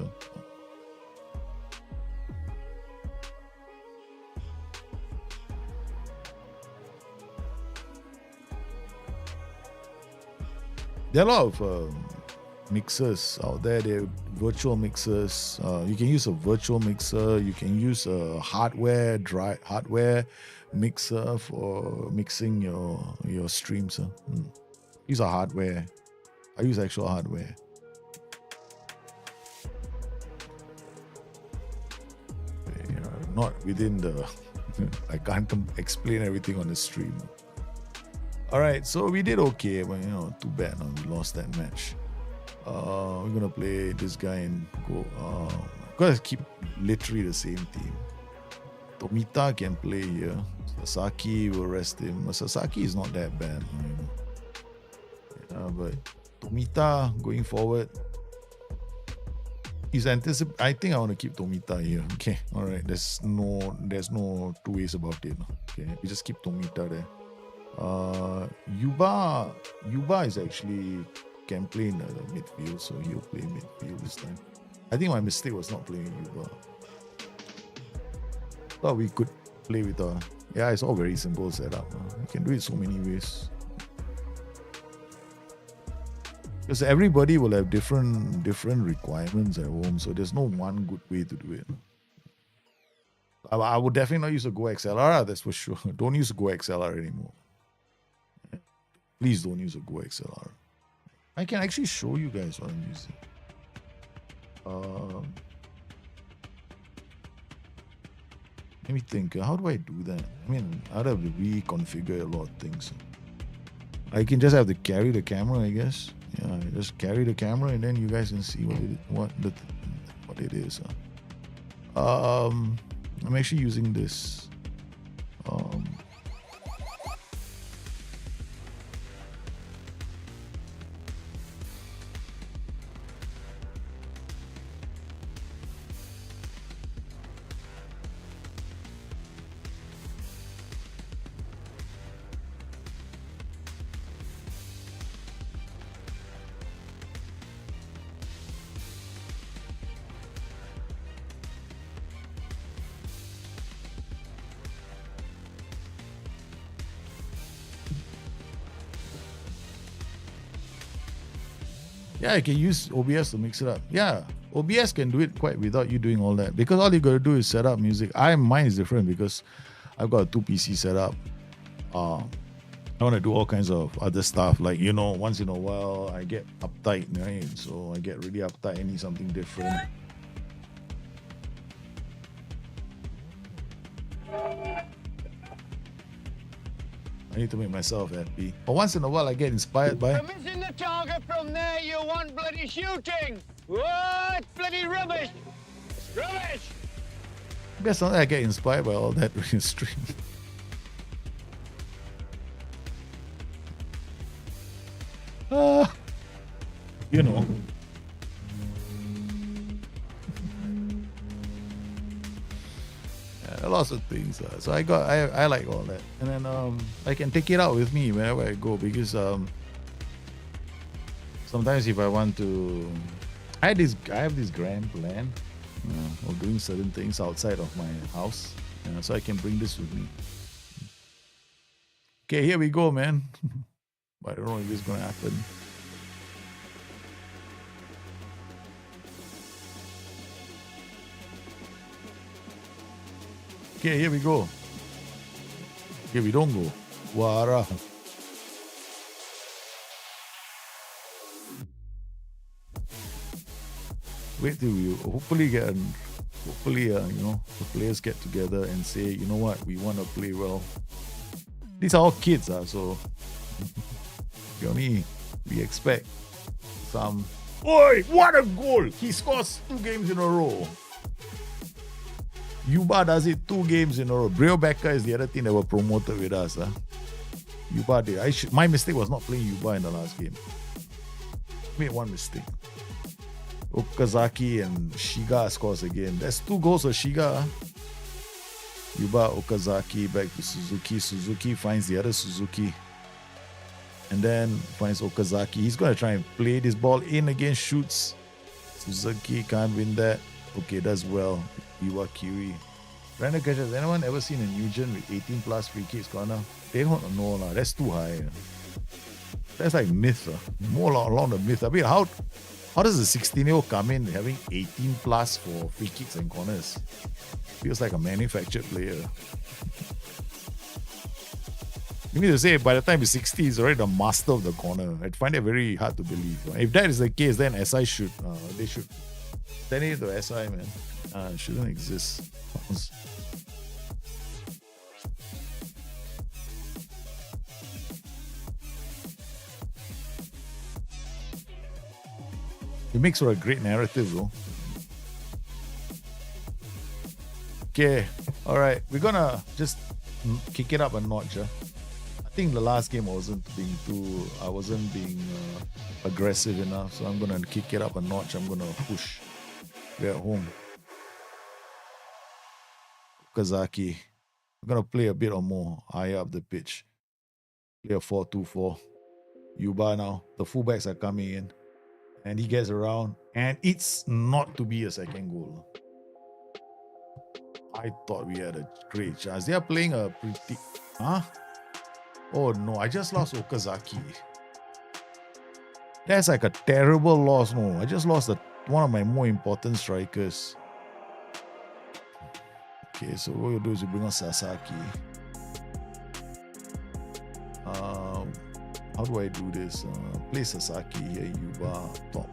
There are a lot of mixers out there. They're virtual mixers. You can use a virtual mixer. You can use a hardware mixer for mixing your streams. Use a hardware. I use actual hardware. Not within the. I can't explain everything on the stream. All right, so we did okay, but too bad. We lost that match. We're gonna play this guy and go. Gotta keep literally the same team. Tomita can play here. Sasaki will rest him. Sasaki is not that bad, but Tomita going forward. I think I want to keep Tomita here. Okay, all right. There's no two ways about it. Okay, we just keep Tomita there. Yuba is actually can play in the midfield, so he'll play midfield this time. I think my mistake was not playing Yuba. Thought we could play with it's all very simple setup. You can do it so many ways. Because everybody will have different requirements at home, so there's no one good way to do it. I would definitely not use a Go XLR, that's for sure. Don't use a Go XLR anymore. Please don't use a Go XLR. I can actually show you guys what I'm using. Let me think. How do I do that? I mean, I'd have to reconfigure a lot of things. I can just have to carry the camera, I guess. Yeah, just carry the camera and then you guys can see what it is. I'm actually using this. Yeah, I can use OBS to mix it up. Yeah, OBS can do it quite without you doing all that, because all you gotta do is set up music. Mine is different because I've got a 2 PC setup. I want to do all kinds of other stuff, like, once in a while I get uptight, right? So I get really uptight. I need something different. I need to make myself happy. But once in a while I get inspired by... You're missing the target from there. You want bloody shooting. What? Bloody rubbish. Rubbish. Guess I get inspired by all that in stream. You know. Lots of things. So I like all that, and then I can take it out with me wherever I go, because sometimes if I want to, I have this grand plan of doing certain things outside of my house, so I can bring this with me. Okay, here we go, man. But I don't know if it's gonna happen. Okay, here we go. Okay, we don't go. Wara. Wait till we hopefully the players get together and say, you know what, we want to play well. These are all kids, so we expect some. Oi, what a goal! He scores 2 games in a row. Yuba does it 2 games in a row. Brio Becker is the other team that were promoted with us. Yuba did. My mistake was not playing Yuba in the last game. Made one mistake. Okazaki and Shiga scores again. That's 2 goals for Shiga. Yuba, Okazaki, back to Suzuki. Suzuki finds the other Suzuki. And then finds Okazaki. He's going to try and play this ball in again. Shoots. Suzuki can't win that. Okay, does well. Iwakiri. Random question. Has anyone ever seen a Nugent with 18 plus free kicks corner? They don't know. That's too high. That's like myth. More along the myth. I mean, how does a 16-year-old come in having 18 plus for free kicks and corners? Feels like a manufactured player. You mean to say by the time he's 60, he's already the master of the corner? I'd find it very hard to believe. If that is the case, then SI should send it to SI, man. It shouldn't exist. It makes for a great narrative, though. Okay, all right. We're gonna just kick it up a notch. I think the last game I wasn't being aggressive enough, so I'm gonna kick it up a notch. I'm gonna push. We're at home. Okazaki. I'm gonna play a bit or more higher up the pitch. Play a 4-2-4. Yuba now. The fullbacks are coming in. And he gets around. And it's not to be a second goal. I thought we had a great chance. They are playing a pretty... Huh? Oh no, I just lost Okazaki. That's like a terrible loss. No, I just lost one of my more important strikers. Okay, so what you do is you bring on Sasaki. How do I do this? Play Sasaki here, Yuba, top.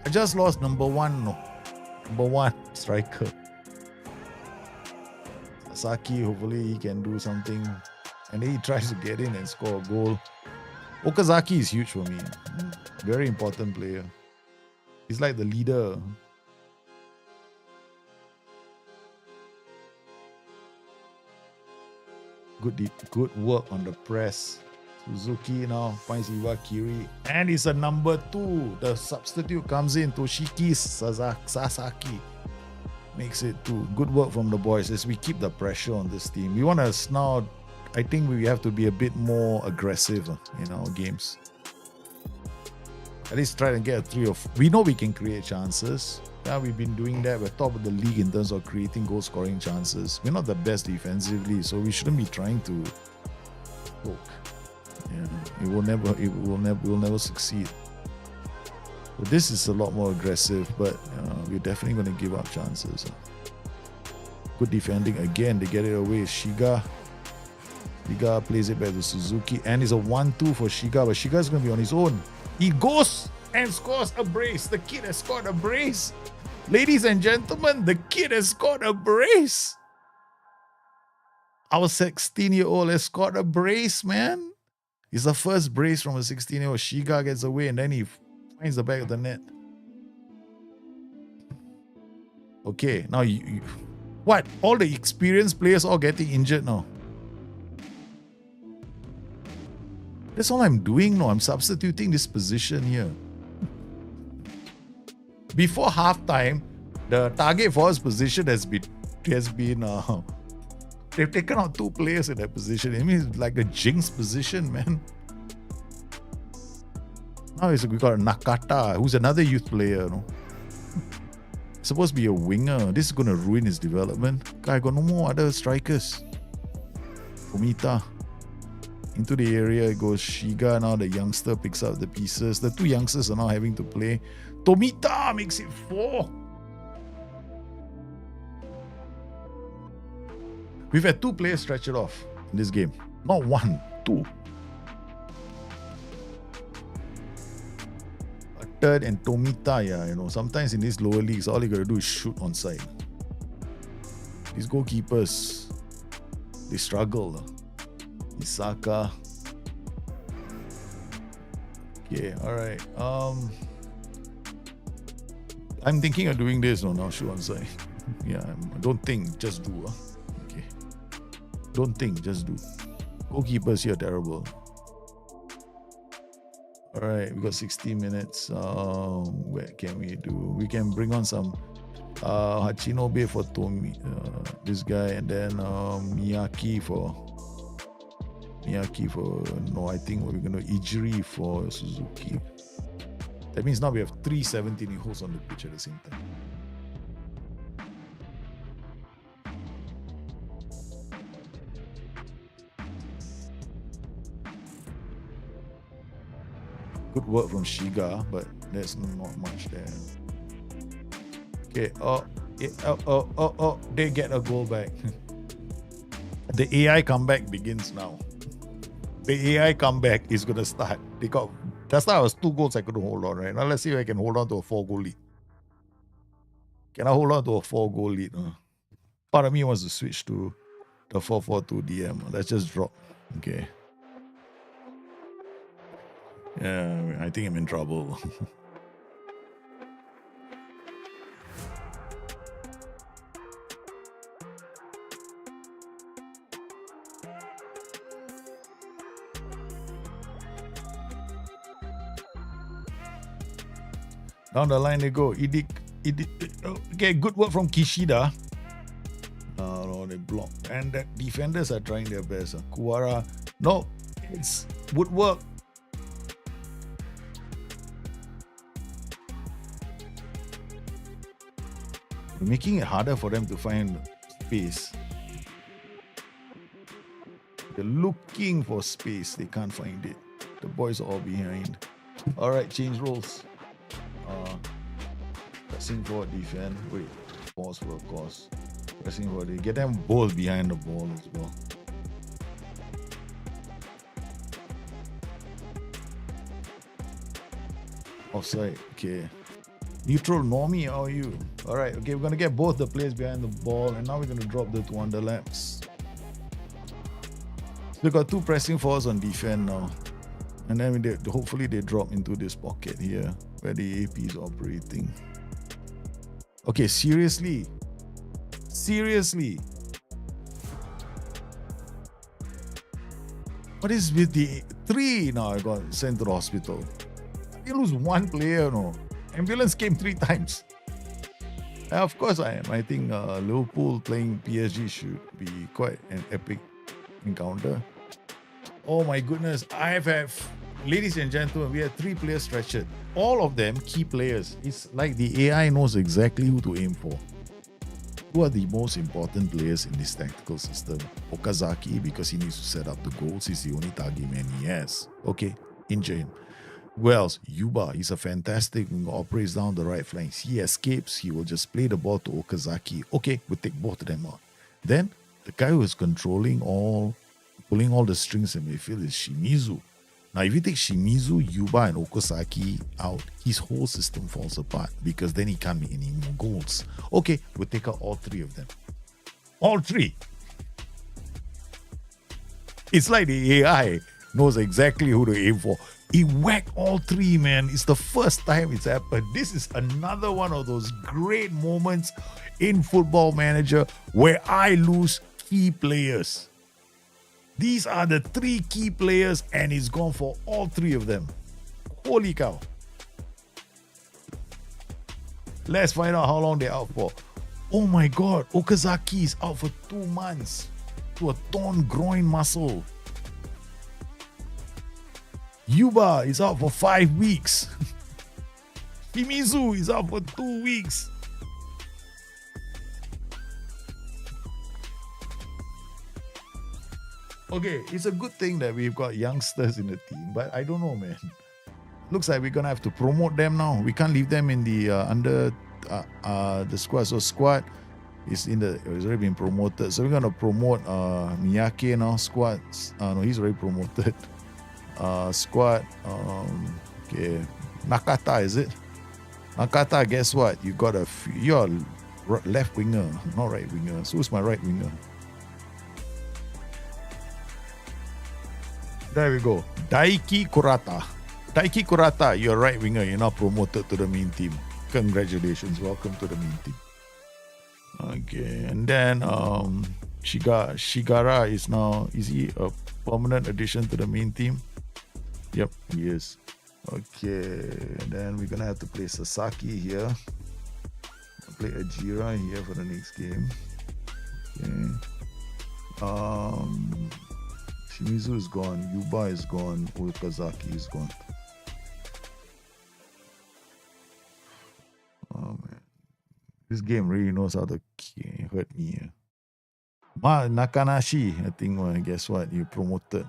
I just lost number one striker. Sasaki, hopefully he can do something. And then he tries to get in and score a goal. Okazaki is huge for me. Very important player. He's like the leader. Good work on the press. Suzuki now finds Iwakiri. And it's a number 2. The substitute comes in. Toshiki Sasaki. Makes it 2. Good work from the boys as we keep the pressure on this team. We want to now... I think we have to be a bit more aggressive in our games. At least try to get a 3 or 4. We know we can create chances. Yeah, we've been doing that. We're top of the league in terms of creating goal scoring chances. We're not the best defensively, so we shouldn't be trying to poke. Yeah, it will never succeed. So this is a lot more aggressive, but we're definitely going to give up chances. Good defending again. They get it away. Shiga plays it back to Suzuki, and it's a 1-2 for Shiga, but Shiga's going to be on his own. He goes and scores a brace. The kid has scored a brace. Ladies and gentlemen, the kid has scored a brace. Our 16-year-old has scored a brace, man. It's the first brace from a 16-year-old. Shiga gets away, and then he finds the back of the net. Okay, now you what? All the experienced players all getting injured now. That's all I'm doing now. I'm substituting this position here. Before halftime, the target for his position has been they've taken out 2 players in that position. I mean, it's like a jinx position, man. Now we got Nakata, who's another youth player, you know. Supposed to be a winger. This is going to ruin his development. Guy got no more other strikers. Komita. Into the area it goes Shiga. Now the youngster picks up the pieces. The 2 youngsters are now having to play. Tomita makes it 4. We've had 2 players stretch it off in this game. Not 1, 2. A third and Tomita, yeah, you know, sometimes in these lower leagues, all you gotta do is shoot on side. These goalkeepers, they struggle. Isaka. Okay, alright. I'm thinking of doing this. No, now shoot on side. Yeah, don't think, just do. Okay. Don't think, just do. Goalkeepers here terrible. Alright, we got 16 minutes. Where can we do? We can bring on some Hachinobe for Tomi, this guy, and then Miyaki for no, I think we're going to Ijiri for Suzuki. That means now we have 3 17-year-olds on the pitch at the same time. Good work from Shiga, but there's not much there. Okay, they get a goal back. The AI comeback begins now. The AI comeback is going to start. That's why I was 2 goals I couldn't hold on, right? Now let's see if I can hold on to a 4-goal lead. Can I hold on to a 4-goal lead? Part of me wants to switch to the 4-4-2 DM. Let's just drop. Okay. Yeah, I think I'm in trouble. Down the line they go. Okay, good work from Kishida. No, they block. And the defenders are trying their best. Kuwara. No, it's woodwork. We're making it harder for them to find space. They're looking for space. They can't find it. The boys are all behind. All right, change roles. Pressing forward, defend. Wait, pause for a course. Pressing forward. Get them both behind the ball as well. Offside. Okay. Neutral Normie, how are you? Alright, okay, we're going to get both the players behind the ball, and now we're going to drop the 2 underlaps. We've got 2 pressing forwards on defense now. And then hopefully they drop into this pocket here where the AP is operating. Okay, seriously. What is with the 3 now? I got sent to the hospital. You lose 1 player, no. Ambulance came 3 times. Of course I am. I think Liverpool playing PSG should be quite an epic encounter. Oh my goodness. Ladies and gentlemen, we have 3 players stretched. All of them key players. It's like the AI knows exactly who to aim for. Who are the most important players in this tactical system? Okazaki, because he needs to set up the goals. He's the only target man he has. Okay, injure him. Who else? Yuba. He's a fantastic, operates down the right flanks. He escapes. He will just play the ball to Okazaki. Okay, we'll take both of them out. Then the guy who is pulling all the strings in midfield is Shimizu. Now, if you take Shimizu, Yuba, and Okazaki out, his whole system falls apart because then he can't make any more goals. Okay, we'll take out all three of them. All three. It's like the AI knows exactly who to aim for. He whacked all three, man. It's the first time it's happened. This is another one of those great moments in Football Manager where I lose key players. These are the three key players and he's gone for all three of them. Holy cow. Let's find out how long they're out for. Oh my God, Okazaki is out for 2 months to a torn groin muscle. Yuba is out for 5 weeks. Shimizu is out for 2 weeks. Okay, it's a good thing that we've got youngsters in the team, but I don't know, man. Looks like we're gonna have to promote them now. We can't leave them in the under the squad. So squad is it's already been promoted. So we're gonna promote Miyake now. Squad. No, he's already promoted. Squad. Okay, Nakata, is it? Nakata, guess what? You're left winger, not right winger. So who's my right winger? There we go. Daiki Kurata. Daiki Kurata, you're right winger. You're now promoted to the main team. Congratulations. Welcome to the main team. Okay, and then Shigara is he a permanent addition to the main team? Yep, he is. Okay, and then we're gonna have to play Sasaki here. Play Ajira here for the next game. Okay. Shimizu is gone, Yuba is gone, Okazaki is gone. Oh man. This game really knows how to hurt me. Nakanashi, I think, guess what? You promoted.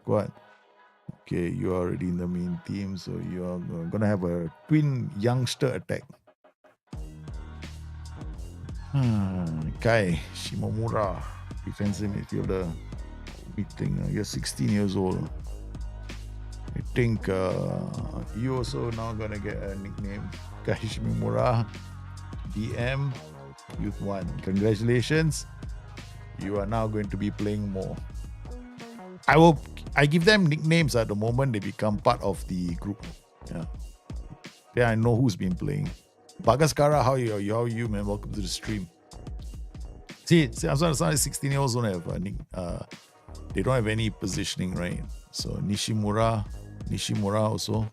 Squad. Okay, you're already in the main team, so you're gonna have a twin youngster attack. Kai Shimomura, defensive midfielder. I guess 16 years old. I think you also now gonna get a nickname. Kai Shimomura, DM, Youth 1. Congratulations. You are now going to be playing more. I give them nicknames at the moment they become part of the group. Yeah. Yeah, I know who's been playing. Bagaskara, how are you, man? Welcome to the stream. See, I'm sorry, 16-year-olds don't have they don't have any positioning, right? So Nishimura also.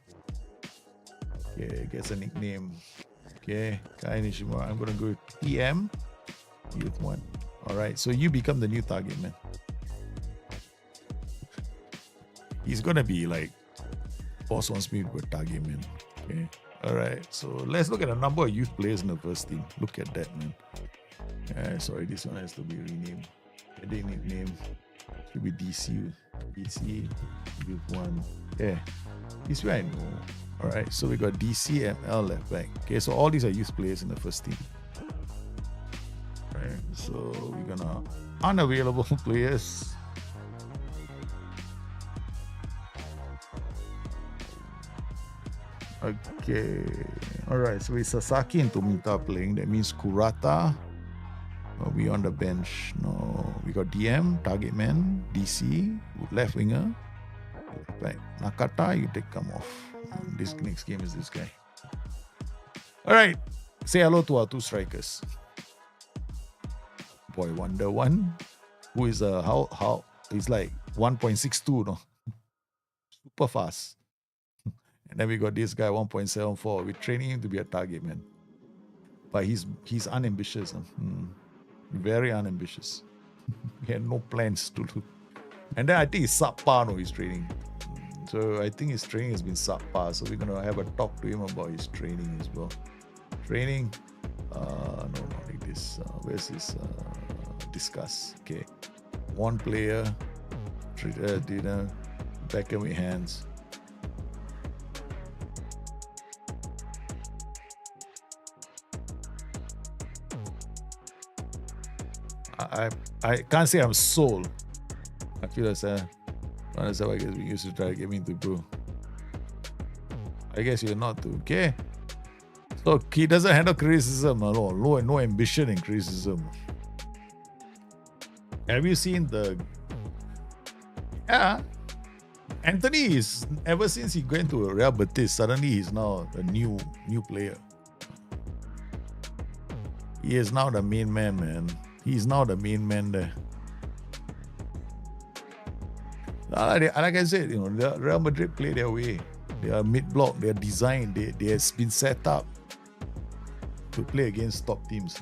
Okay, gets a nickname. Okay, Kai Nishimura. I'm gonna go with PM Youth 1. Alright, so you become the new target man. He's gonna be like, boss wants me to be a target man. Okay. Alright, so let's look at the number of youth players in the first team. Look at that, man. Sorry, this one has to be renamed. Heading nickname should be DC Youth 1. Yeah, this way I know. Alright, so we got DC ML left back. Okay, so all these are youth players in the first team. Alright, so we're gonna unavailable players. Okay, alright, so with Sasaki and Tomita playing, that means Kurata will be on the bench. No, we got DM, target man, DC, left winger, left back. Nakata, you take come off. This next game is this guy. Alright, say hello to our two strikers. Boy Wonder 1, who is he's like 1.62, no? Super fast. And then we got this guy 1.74. We're training him to be a target man. But he's unambitious. Very unambitious. He had no plans to do. And then I think he's subpar, no, his training. So I think his training has been subpar. So we're going to have a talk to him about his training as well. Training, no, not like this. where's this discuss? Okay, one player, dinner, Beckham with hands. I can't say I'm sold. I feel like I guess we used to try to get me to go. I guess you're not too. Okay. So he doesn't handle criticism at all. No ambition in criticism. Have you seen the? Yeah. Anthony is ever since he went to Real Betis, suddenly he's now a new player. He is now the main man. He's now the main man there. Like I said, Real Madrid play their way. They are mid-block. They are designed. They have been set up to play against top teams.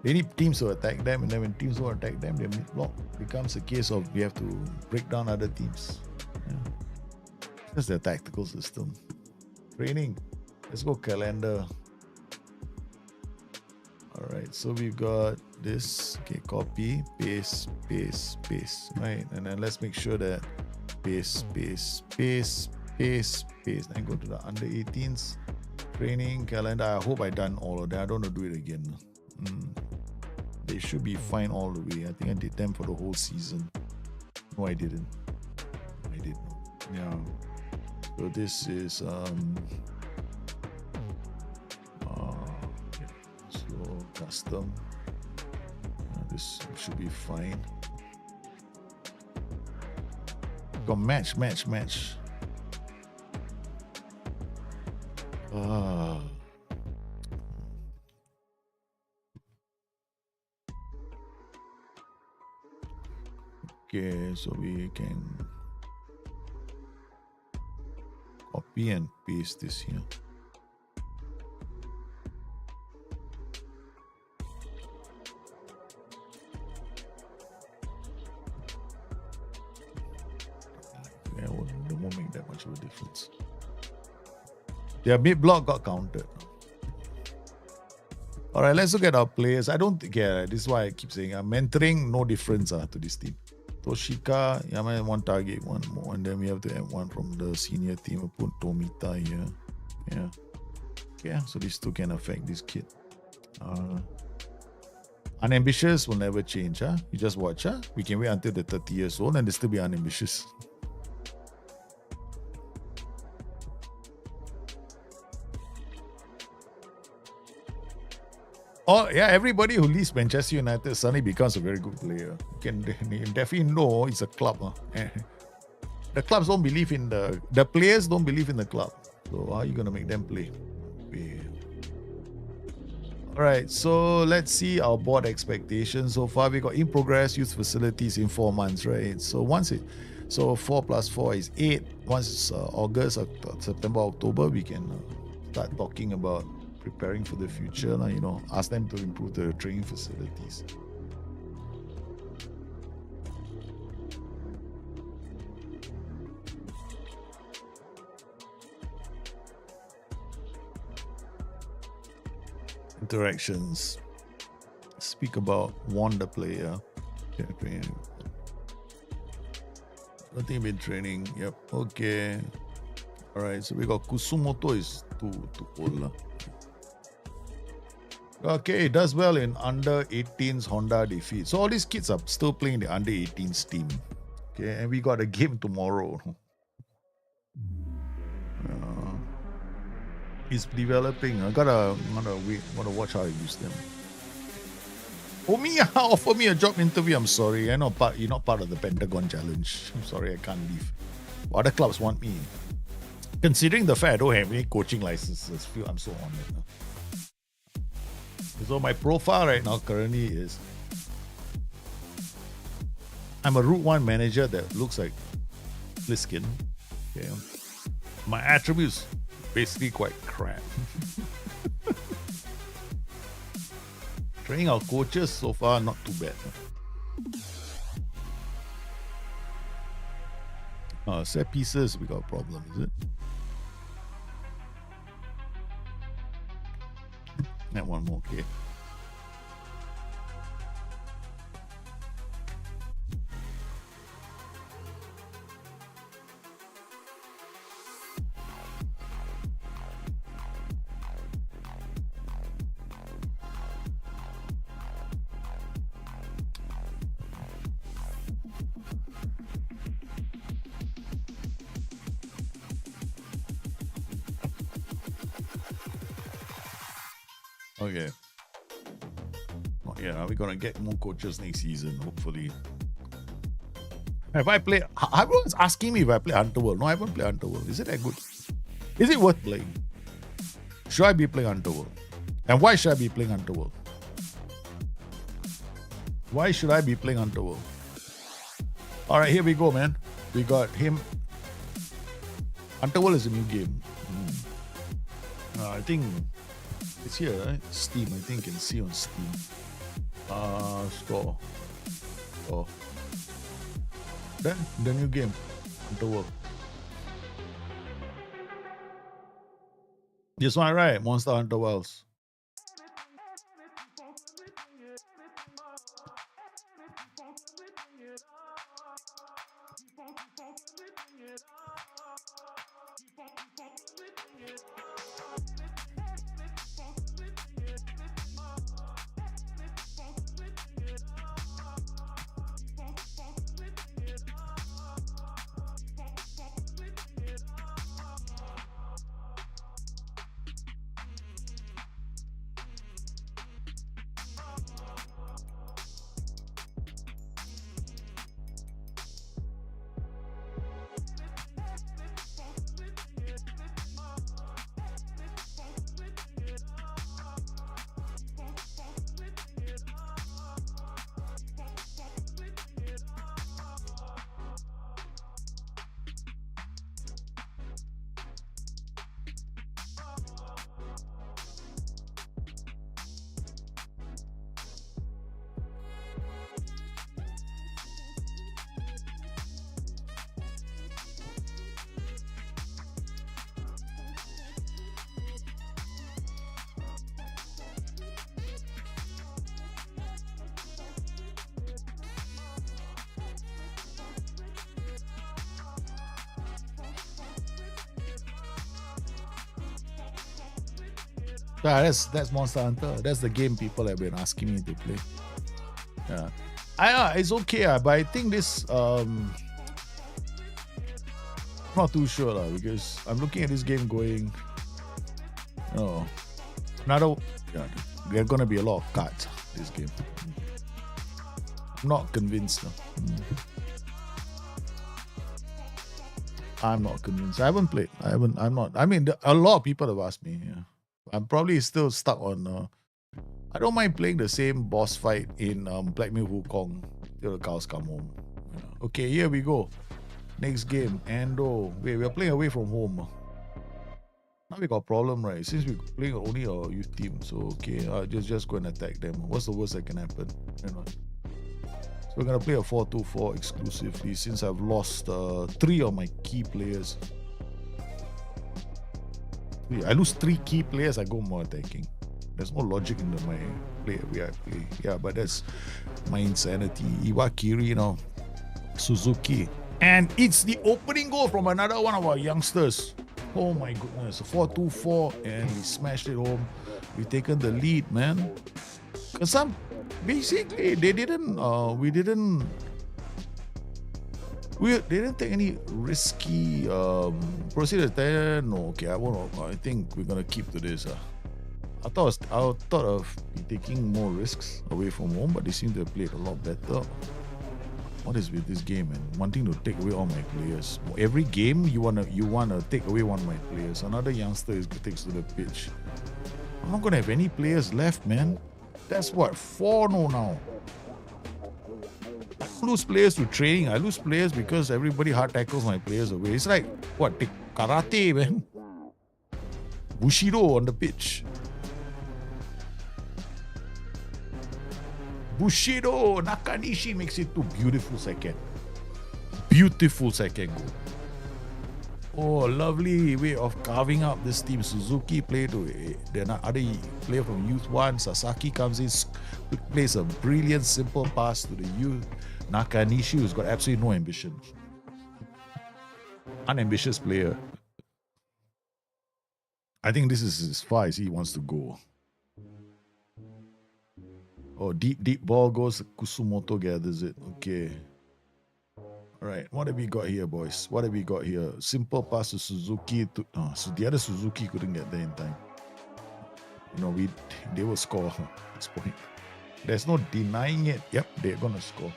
They need teams to attack them, and then when teams don't attack them, they're mid-block. It becomes a case of we have to break down other teams. Yeah. That's their tactical system. Training. Let's go calendar. All right, so we've got this. Okay, copy, paste. Right, and then let's make sure that paste. Then go to the under 18s training calendar. I hope I done all of that. I don't want to do it again. They should be fine all the way. I think I did them for the whole season. No, I didn't. I did. Yeah. So this is custom. This should be fine. Got match. Okay, so we can copy and paste this here. It won't make that much of a difference. Their mid-block got counted. All right, let's look at our players. I don't think, this is why I keep saying mentoring, no difference to this team. Toshika, Yaman, one target, one more, and then we have to add one from the senior team. We'll put Tomita here. Yeah. Okay, so these two can affect this kid. Unambitious will never change. You just watch. We can wait until they're 30 years old and they still be unambitious. Oh, yeah, everybody who leaves Manchester United suddenly becomes a very good player. You can definitely know it's a club. The clubs don't believe in the players don't believe in the club. So how are you going to make them play? All right, so let's see our board expectations. So far, we got in progress youth facilities in 4 months, right? So 4 plus 4 is 8. Once it's August, September, October, we can start talking about preparing for the future, ask them to improve the training facilities. Interactions. Speak about the player. Nothing been training. Yep. Okay. All right. So we got Kusumoto is too old. Okay, it does well in under 18s Honda defeat. So all these kids are still playing the under 18s team. Okay, and we got a game tomorrow. He's developing. I gotta watch how I use them. Offer me a job interview. I'm sorry. You're not part of the Pentagon challenge. I'm sorry, I can't leave. Other clubs want me. Considering the fact I don't have any coaching licenses, I'm so honored. So my profile right now currently is I'm a Route 1 manager that looks like Pliskin. Okay. My attributes basically quite crap. Training our coaches so far not too bad. Set pieces we got a problem, is it? That one more, okay. Okay. Not yet. Are we gonna get more coaches next season? Hopefully. Have I played? Everyone's asking me if I play Underworld. No, I haven't played Underworld. Is it that good? Is it worth playing? Should I be playing Underworld? And why should I be playing Underworld? Why should I be playing Underworld? All right, here we go, man. We got him. Underworld is a new game. I think it's here, right? Steam. I think you can see on Steam. Store. Oh. Then the new game. Underworld. This one, right? Monster Hunter Wilds. Yeah, that's Monster Hunter. That's the game people have been asking me to play. Yeah, it's okay, but I think this not too sure because I'm looking at this game going. Oh, another. Yeah, there are gonna be a lot of cards. This game. I'm not convinced. I'm not convinced. I haven't played. I'm not. I mean, a lot of people have asked me. Yeah. I'm probably still stuck on. I don't mind playing the same boss fight in Black Myth Wukong till the cows come home. Okay, here we go. Next game, Ando. Wait, we're playing away from home. Now we got a problem, right? Since we're playing only our youth team, so okay, I'll just go and attack them. What's the worst that can happen? So we're gonna play a 4-2-4 exclusively since I've lost 3 of my key players. I lose 3 key players, I go more attacking. There's no logic in my way I play. Yeah, but that's my insanity. Iwakiri, Suzuki. And it's the opening goal from another one of our youngsters. Oh my goodness. 4-2-4 and we smashed it home. We've taken the lead, man. Because basically they didn't take any risky procedure. No, okay, I think we're gonna keep to this. I thought of taking more risks away from home, but they seem to have played a lot better. What is with this game, man? Wanting to take away all my players. Every game you wanna take away one of my players. Another youngster takes to the pitch. I'm not gonna have any players left, man. That's what, 4-0 now. I don't lose players to training. I lose players because everybody hard tackles my players away. It's like, what, take karate, man. Bushido on the pitch. Bushido, Nakanishi makes it to beautiful second. Beautiful second goal. Oh, lovely way of carving up this team. Suzuki play to the other player from Youth 1. Sasaki comes in, plays a brilliant, simple pass to the youth. Nakanishi, who's got absolutely no ambition. Unambitious player. I think this is as far as he wants to go. Oh, deep ball goes. Kusumoto gathers it. Okay. All right. What have we got here, boys? What have we got here? Simple pass to Suzuki. So the other Suzuki couldn't get there in time. They will score at this point. There's no denying it. Yep, they're gonna score.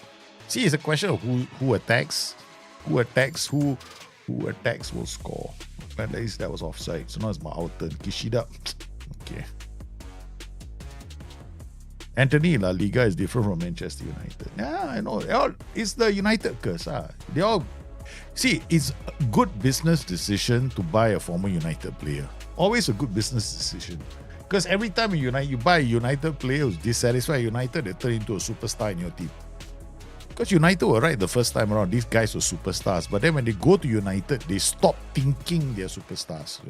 See, it's a question of who attacks. Who attacks will score. At least that was offside. So now it's my turn. Kishida. Okay. Anthony, La Liga is different from Manchester United. Yeah, I know. It's the United curse. They all see. It's a good business decision to buy a former United player. Always a good business decision. Because every time you buy a United player who's dissatisfied United, they turn into a superstar in your team. Because United were right the first time around, these guys were superstars. But then when they go to United, they stop thinking they're superstars.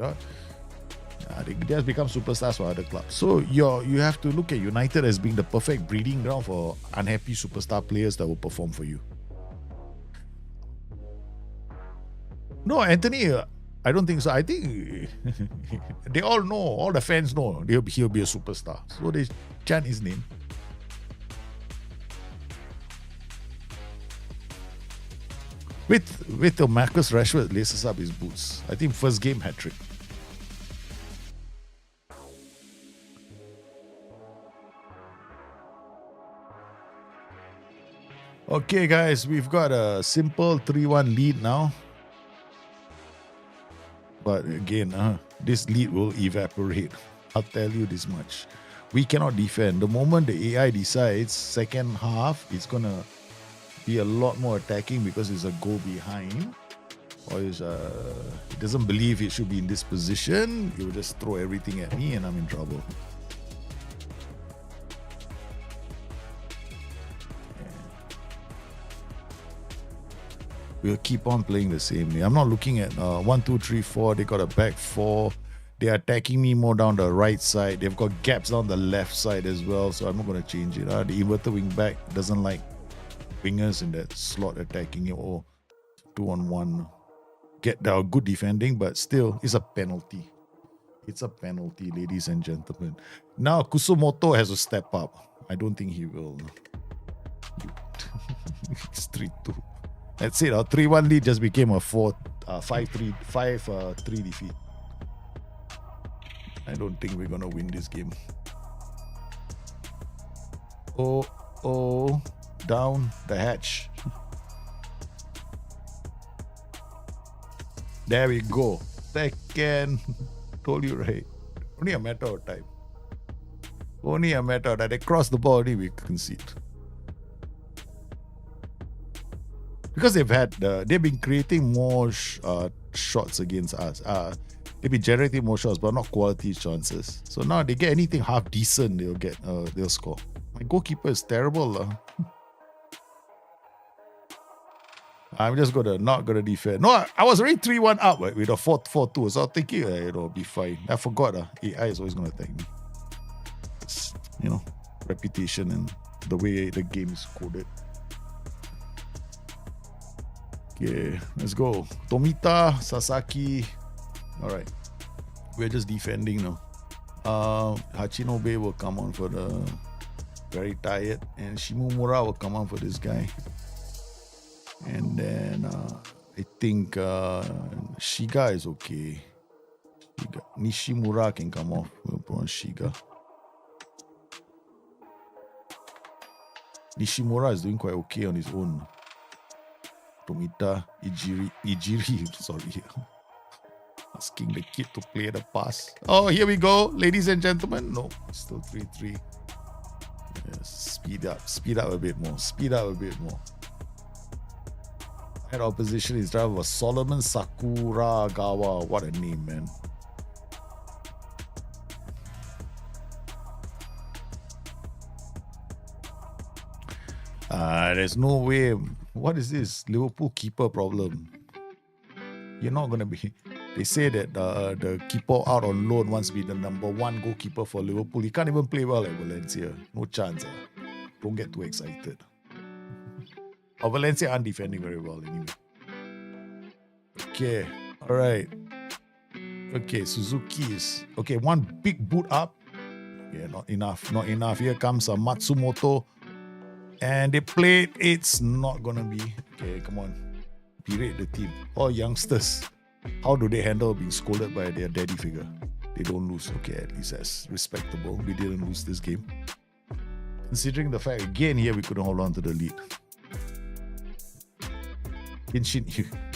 They just become superstars for other clubs. So you have to look at United as being the perfect breeding ground for unhappy superstar players that will perform for you. No, Anthony, I don't think so. I think they all know, all the fans know he'll be a superstar. So they chant his name. With the Marcus Rashford laces up his boots. I think first game hat-trick. Okay, guys, we've got a simple 3-1 lead now. But again, this lead will evaporate. I'll tell you this much. We cannot defend. The moment the AI decides second half, it's going to be a lot more attacking because it's a goal behind. Or it doesn't believe it should be in this position. It will just throw everything at me and I'm in trouble. We'll keep on playing the same way. I'm not looking at 1, 2, 3, 4. They got a back 4. They are attacking me more down the right side. They've got gaps down the left side as well. So I'm not going to change it. The inverted wing back doesn't like wingers in that slot attacking it. Or 2-on-1. Get good defending, but still, it's a penalty. It's a penalty, ladies and gentlemen. Now, Kusumoto has to step up. I don't think he will. It's 3-2. That's it. Our 3-1 lead just became a 5-3 defeat. I don't think we're gonna win this game. Oh, down the hatch. There we go. Second. Told you right. Only a matter of time. Only a matter of that. They cross the ball, only we concede. Because they've been creating more shots against us. They've been generating more shots, but not quality chances. So now they get anything half decent, they'll score. My goalkeeper is terrible. I'm just not gonna defend. No, I was already 3-1 up with a 4-4-2. So I was thinking, it'll be fine. I forgot. AI is always gonna attack me. It's, reputation and the way the game is coded. Okay, let's go. Tomita, Sasaki. All right. We're just defending now. Hachinobe will come on for the very tired. And Shimomura will come on for this guy. And then I think Shiga is okay. Nishimura can come off. We'll put on Shiga. Nishimura is doing quite okay on his own. Tomita, Ijiri, sorry. Asking the kid to play the pass. Oh, here we go, ladies and gentlemen. No, still 3-3. Yes, speed up a bit more. That opposition is driver was Solomon Sakuragawa. What a name, man. There's no way. What is this? Liverpool keeper problem. You're not going to be. They say that the keeper out on loan wants to be the number one goalkeeper for Liverpool. He can't even play well at Valencia. No chance. Don't get too excited. Valencia aren't defending very well anyway. Okay. All right. Okay. Suzuki is. Okay. One big boot up. Yeah, not enough. Not enough. Here comes Matsumoto. And they played. It's not going to be. Okay. Come on. Berate the team. All youngsters. How do they handle being scolded by their daddy figure? They don't lose. Okay, at least that's respectable. We didn't lose this game. Considering the fact, again, here we couldn't hold on to the lead. Kinshin,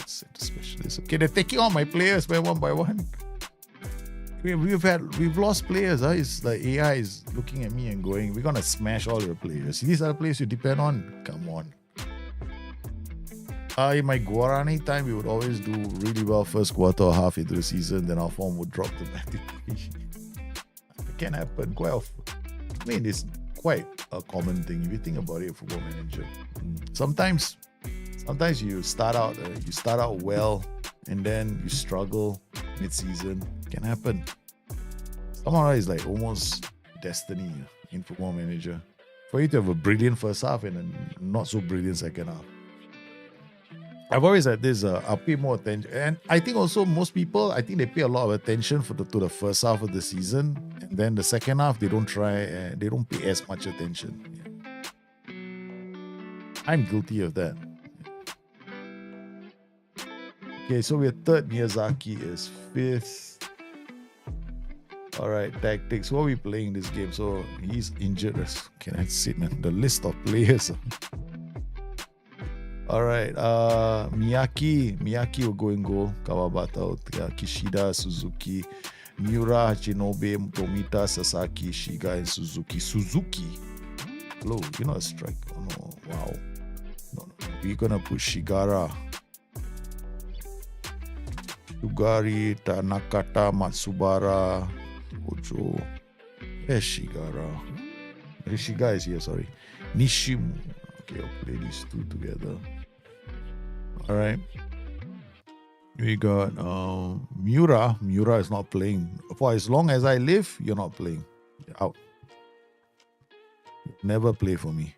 specialist. Okay, they're taking on my players by one. We've lost players. It's like AI is looking at me and going, we're gonna smash all your players. These are the players you depend on. Come on. In my Guarani time, we would always do really well first quarter or half into the season, then our form would drop dramatically. It can happen quite often. I mean, it's quite a common thing if you think about it, Football Manager. Sometimes you start out well, and then you struggle mid-season. It can happen. Somehow it's like almost destiny in Football Manager for you to have a brilliant first half and a not so brilliant second half. I've always had this, I'll pay more attention. And I think also most people, I think they pay a lot of attention to the first half of the season. And then the second half, they don't pay as much attention. Yeah. I'm guilty of that. Okay, so we're third. Miyazaki is fifth. All right, tactics. What are we playing this game? So he's injured. Okay, that's it, man. The list of players. All right, Miyaki will go in goal. Kawabata, Kishida, Suzuki, Miura, Hachinobe, Tomita, Sasaki, Shiga, and Suzuki. Suzuki? Hello, you're not a striker. Oh, no, wow. No. We're going to put Shigara. Sugari, Tanakata, Matsubara, Ojo. Where's Shigara? Shiga is here, sorry. Nishimu. Okay, I'll play these two together. All right. We got Miura. Miura is not playing. For as long as I live, you're not playing. You're out. Never play for me.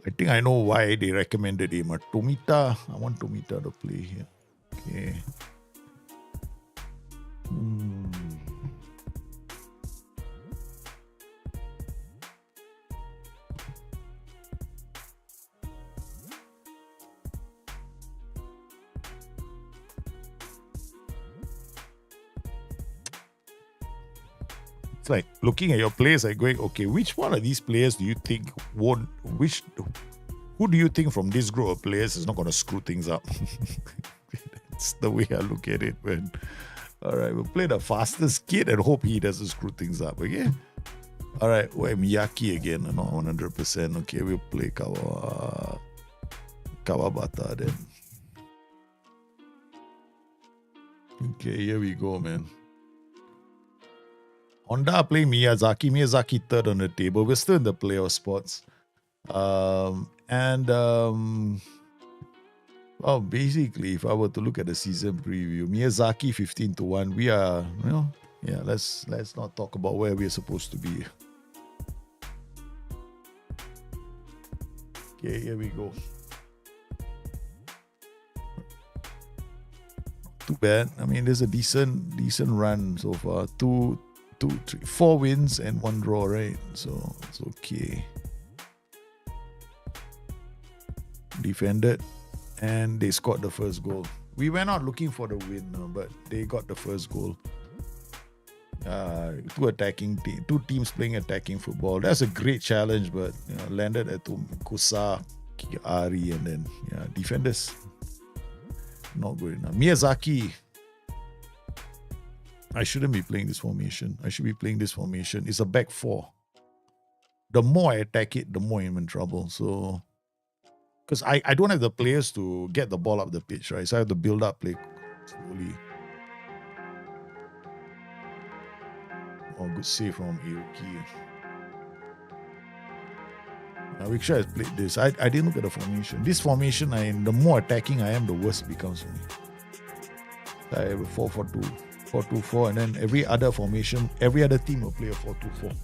I think I know why they recommended him. Tomita. I want Tomita to play here. Okay. It's like looking at your players and going, okay, which one of these players do you think won't, who do you think from this group of players is not going to screw things up? That's the way I look at it, man. All right, we'll play the fastest kid and hope he doesn't screw things up, okay? All right, Miyaki again, not 100%. Okay, we'll play Kawabata then. Okay, here we go, man. Honda playing Miyazaki. Miyazaki third on the table. We're still in the playoff spots. Well, basically, if I were to look at the season preview, Miyazaki 15-1. We are, let's not talk about where we're supposed to be. Okay, here we go. Too bad. I mean, there's a decent run so far. 4 wins and 1 draw, right? So it's okay. Defended, and they scored the first goal. We went out looking for the win, but they got the first goal. Two teams playing attacking football. That's a great challenge, but landed at Kusa, Ari, and then defenders not good enough. Miyazaki. I shouldn't be playing this formation. I should be playing this formation. It's a back 4. The more I attack it, the more I'm in trouble. So, because I don't have the players to get the ball up the pitch, right? So I have to build up play slowly. Oh, good save from Aoki. Wiksha has played this. I didn't look at the formation. This formation, the more attacking I am, the worse it becomes for me. I have a 4-4-2, 4-2-4, and then every other formation, every other team will play a 4-2-4.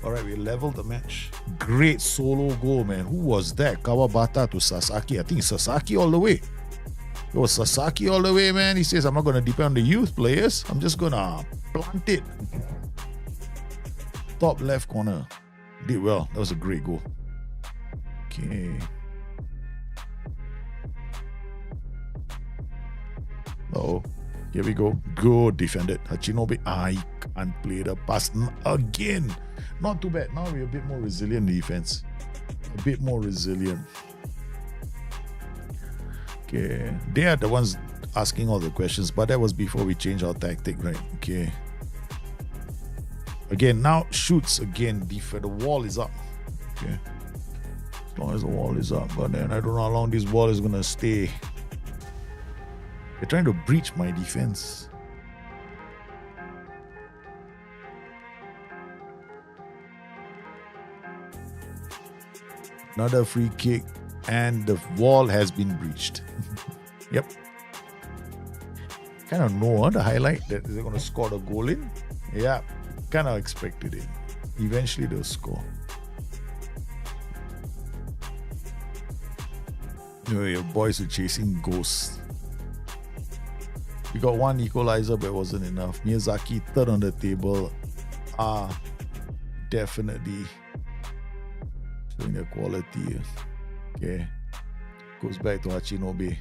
All right, we leveled the match. Great solo goal, man. Who was that? Kawabata to Sasaki. I think Sasaki all the way. It was Sasaki all the way, man. He says, I'm not going to depend on the youth players. I'm just going to plant it. Top left corner. Did well. That was a great goal. Okay. Uh-oh. Here we go. Good defended. Hachinobe. He can't play the pass again. Not too bad. Now we're a bit more resilient defense. A bit more resilient. Okay. They are the ones asking all the questions, but that was before we changed our tactic, right? Okay. Again, now shoots again. The wall is up. Okay. As long as the wall is up. But then I don't know how long this wall is going to stay. They're trying to breach my defense. Another free kick. And the wall has been breached. Yep. Kind of know the highlight that they're going to score the goal in. Yeah. Kind of expected it. Eventually they'll score. Your boys are chasing ghosts. We got one equalizer, but it wasn't enough. Miyazaki, third on the table. Definitely showing the quality. Okay. Goes back to Hachinobe.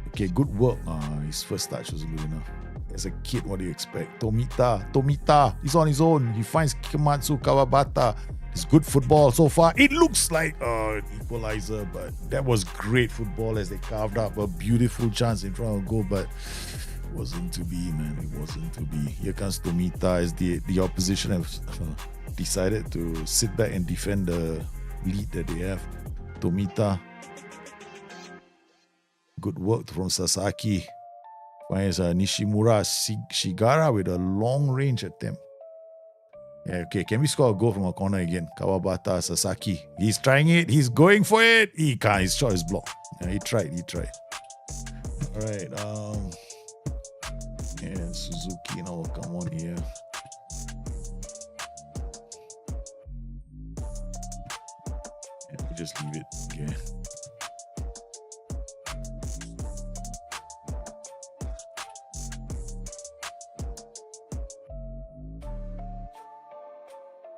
Okay, good work. His first touch wasn't good enough. As a kid, what do you expect? Tomita, he's on his own. He finds Kimatsu Kawabata. It's good football so far. It looks like an equalizer, but that was great football as they carved up a beautiful chance in front of goal, but it wasn't to be, man. It wasn't to be. Here comes Tomita as the opposition have decided to sit back and defend the lead that they have. Tomita. Good work from Sasaki. Finds Nishimura Shigara with a long range attempt. Yeah, okay, can we score a goal from a corner again? Kawabata, Sasaki. He's trying it. He's going for it. He can't. His shot is blocked. Yeah, he tried. All right. And Suzuki now will come on here. And we just leave it. Okay.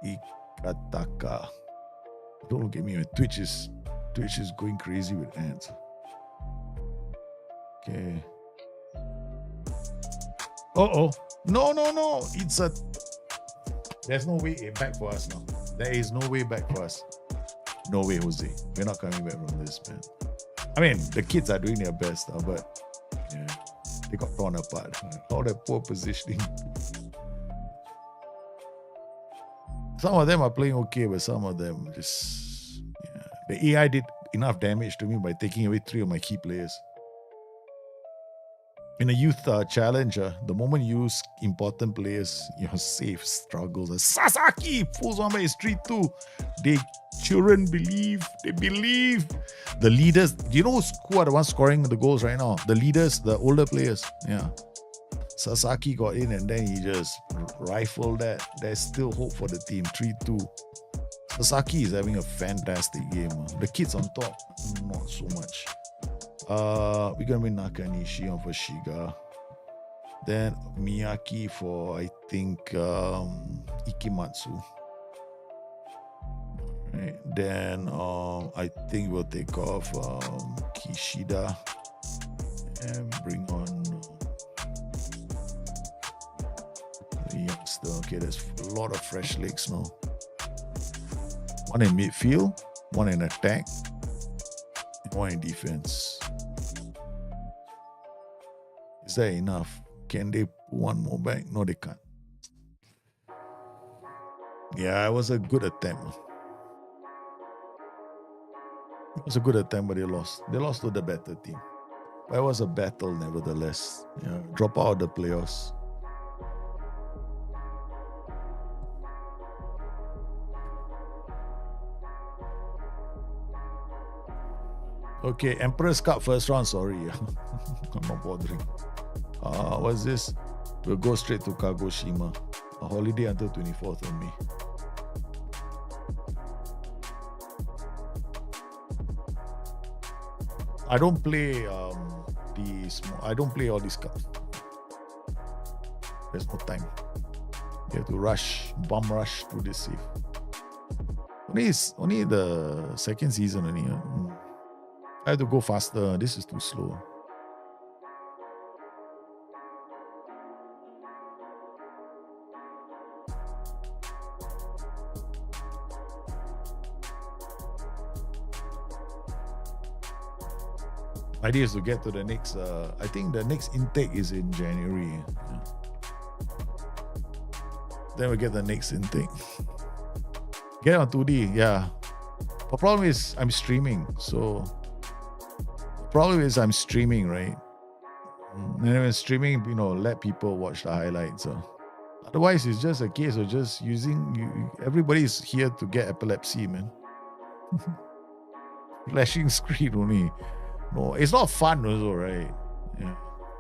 Ikataka. Don't look at me. Twitch is going crazy with ads. Okay. No. There's no way back for us now. There is no way back for us. No way, Jose. We're not coming back from this, man. I mean, the kids are doing their best, but yeah, they got torn apart. All that poor positioning. Some of them are playing okay, but some of them just... Yeah. The AI did enough damage to me by taking away 3 of my key players. In a youth challenger, the moment you use important players, your safe struggles. Sasaki pulls one by his 3-2. Children believe. They believe. The leaders, do you know who are the ones scoring the goals right now? The leaders, the older players. Yeah. Sasaki got in and then he just rifled that. There's still hope for the team. 3-2. Sasaki is having a fantastic game. The kids on top, not so much. We're going to win Nakanishi on for Shiga. Then Miyaki for, I think, Ikimatsu. Right. Then I think we'll take off Kishida and bring on the youngster. Okay, there's a lot of fresh legs now. One in midfield, one in attack, and one in defense. Is that enough? Can they put one more back? No, they can't. Yeah, it was a good attempt. It was a good attempt, but they lost. They lost to the better team. But it was a battle nevertheless. Yeah, drop out of the playoffs. Okay, Emperor's Cup first round, sorry. I'm not bothering. What's this? We'll go straight to Kagoshima. A holiday until 24th of May. I don't play I don't play all these cards. There's no time. You have to rush, bum rush through this save. Only the second season only. I have to go faster. This is too slow. Idea is to get to the next, I think the next intake is in January. Yeah. Then we get the next intake. Get on 2D, yeah. The problem is I'm streaming, so right? And when streaming, let people watch the highlights. Otherwise, it's just a case of just using, everybody's here to get epilepsy, man. Flashing screen only. No, it's not fun also, right? Yeah.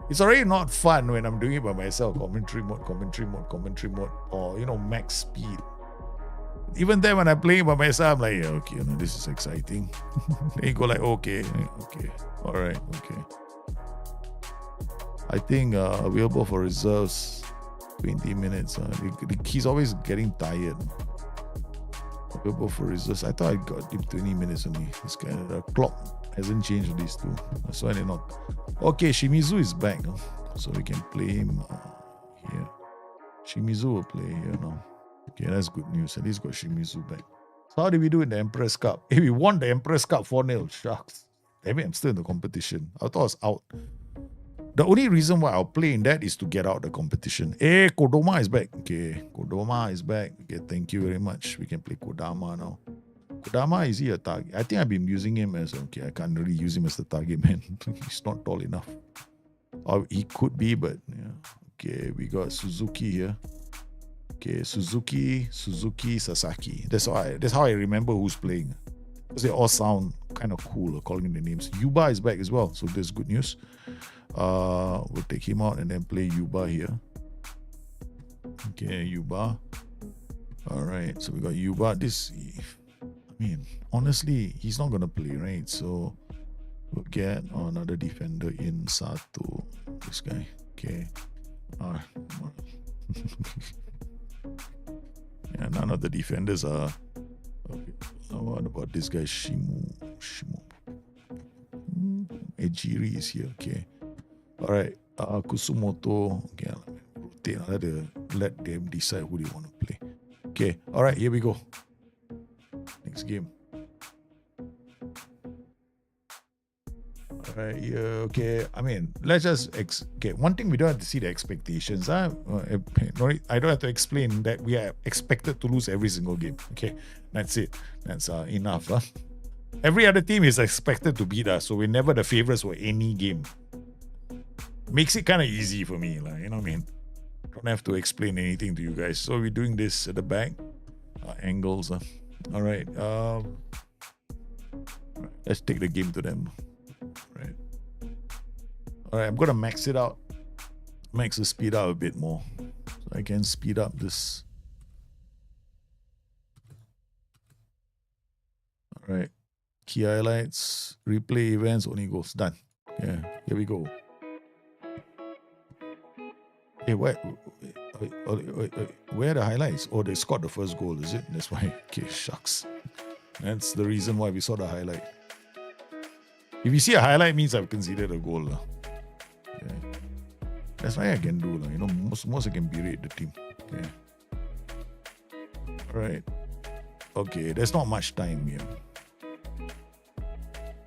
It's already not fun when I'm doing it by myself. Commentary mode, or, max speed. Even then, when I'm playing by myself, I'm like, yeah, okay, this is exciting. Then you go like, okay, all right, okay. I think available for reserves, 20 minutes. He's always getting tired. Available for reserves. I thought I got him 20 minutes only. This guy, the clock hasn't changed for these two. That's why they're not. Okay, Shimizu is back. So we can play him here. Shimizu will play here now. Okay, that's good news. At least got Shimizu back. So how did we do in the Empress Cup? Hey, we won the Empress Cup 4-0. Shucks. Damn it, I'm still in the competition. I thought I was out. The only reason why I'll play in that is to get out the competition. Hey, Kodama is back. Okay, Kodama is back. Okay, thank you very much. We can play Kodama now. Kodama, is he a target? I think I've been using him as, okay, I can't really use him as the target man. He's not tall enough. Or he could be, but yeah. Okay, we got Suzuki here. Okay, Suzuki, Sasaki. That's how I remember who's playing. Because they all sound kind of cool calling the names. Yuba is back as well, so that's good news. We'll take him out and then play Yuba here. Okay, Yuba. Alright, so we got Yuba. Honestly, he's not going to play, right? So we'll get another defender in Sato. This guy. Okay. Yeah, none of the defenders are. Okay. What about this guy? Shimu. Ejiri is here. Okay. Alright. Kusumoto. Okay. Let them decide who they want to play. Okay. Alright, here we go. Next game. Alright, yeah, okay. Let's just one thing we don't have to see the expectations. I don't have to explain that we are expected to lose every single game. Okay, that's it. That's enough. Every other team is expected to beat us, so we're never the favorites for any game. Makes it kind of easy for me, like, Don't have to explain anything to you guys. So we're doing this at the back. Angles. All right. Let's take the game to them. Right. All right. I'm gonna max it out. Max the speed out a bit more, so I can speed up this. All right. Key highlights. Replay events. Only goals. Done. Yeah. Here we go. Hey, what? Where are the highlights? Oh, they scored the first goal, is it? That's why. Okay, shucks. That's the reason why we saw the highlight. If you see a highlight, means I've considered a goal. Okay. That's why I can do. Most I can berate the team. Okay. Alright. Okay, there's not much time here.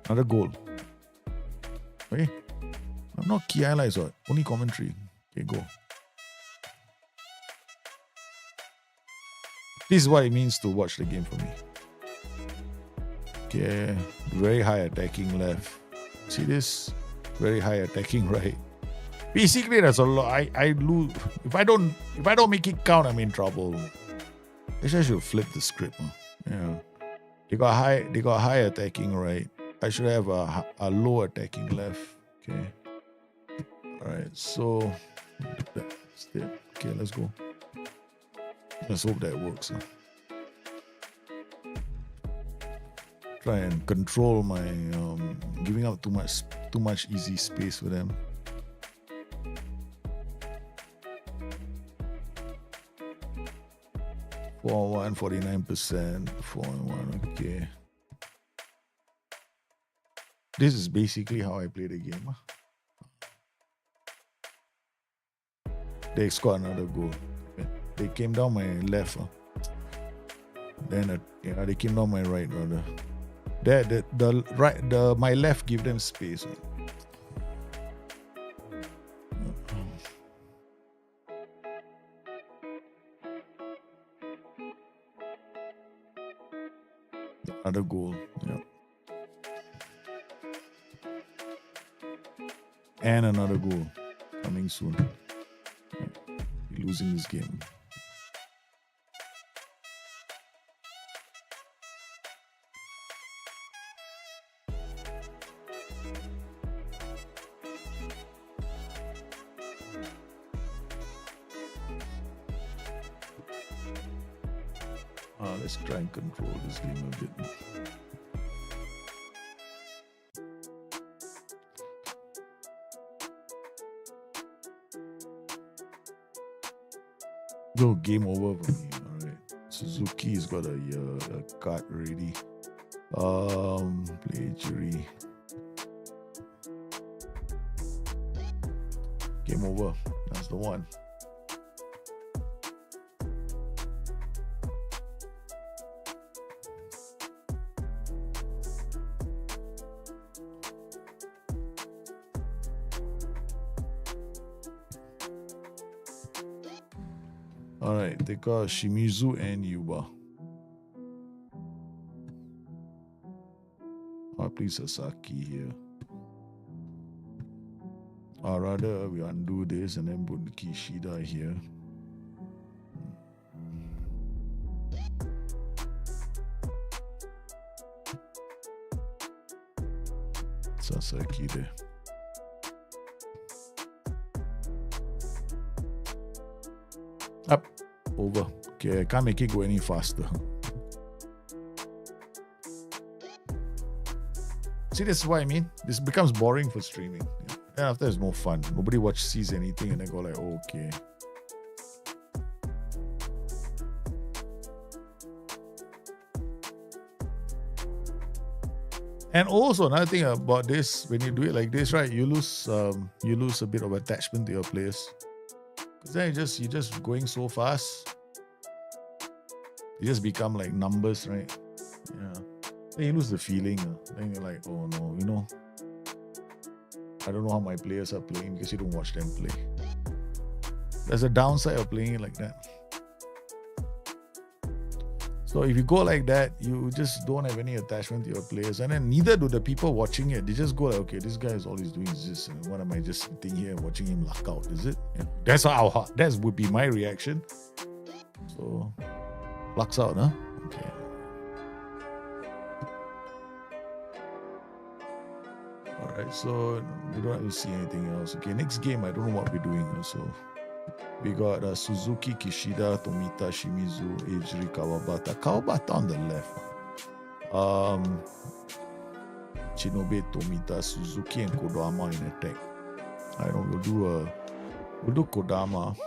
Another goal. Okay. I'm not key highlights, or only commentary. Okay, go. This is what it means to watch the game for me. Okay, very high attacking left. See this? Very high attacking right. Basically, that's a lot. I lose if I don't make it count. I'm in trouble. Actually, I should flip the script. Yeah, they got high attacking right. I should have a low attacking left. Okay. All right. So okay, let's go. Let's hope that works. Try and control my giving up too much easy space for them. (4-1), 49%, 4-1, okay. This is basically how I play the game. They scored another goal. They came down my left. Then they came down my right rather. My left give them space. Another goal. Yeah. And another goal coming soon. We're losing this game. Let's try and control this game a bit. No, game over for me. Alright. Suzuki's got a card ready. Play jury. Game over. That's the one. Alright, they got Shimizu and Yuba. I'll play Sasaki here. Or rather, we undo this and then put Kishida here. Sasaki there. Up. Over. Okay, I can't make it go any faster. See, this is what I mean. This becomes boring for streaming. Yeah. And after, there's no fun. Nobody sees anything and they go like, oh, okay. And also another thing about this, when you do it like this, right, you lose a bit of attachment to your players. Because then you just going so fast. You just become like numbers, right? Yeah. Then you lose the feeling. Then you're like, oh no, I don't know how my players are playing because you don't watch them play. There's a downside of playing it like that. So if you go like that, you just don't have any attachment to your players, and then neither do the people watching it. They just go like, okay, this guy is all he's doing is this. And what am I just sitting here watching him luck out? Is it? Yeah. That would be my reaction. So, lucks out, huh? Okay. Alright, so we don't have to see anything else. Okay, next game, I don't know what we're doing also. We got Suzuki, Kishida, Tomita, Shimizu, Ejiri, Kawabata. Kawabata on the left. Shinobe, Tomita, Suzuki, and Kodama in attack. I don't know, we'll do Kodama,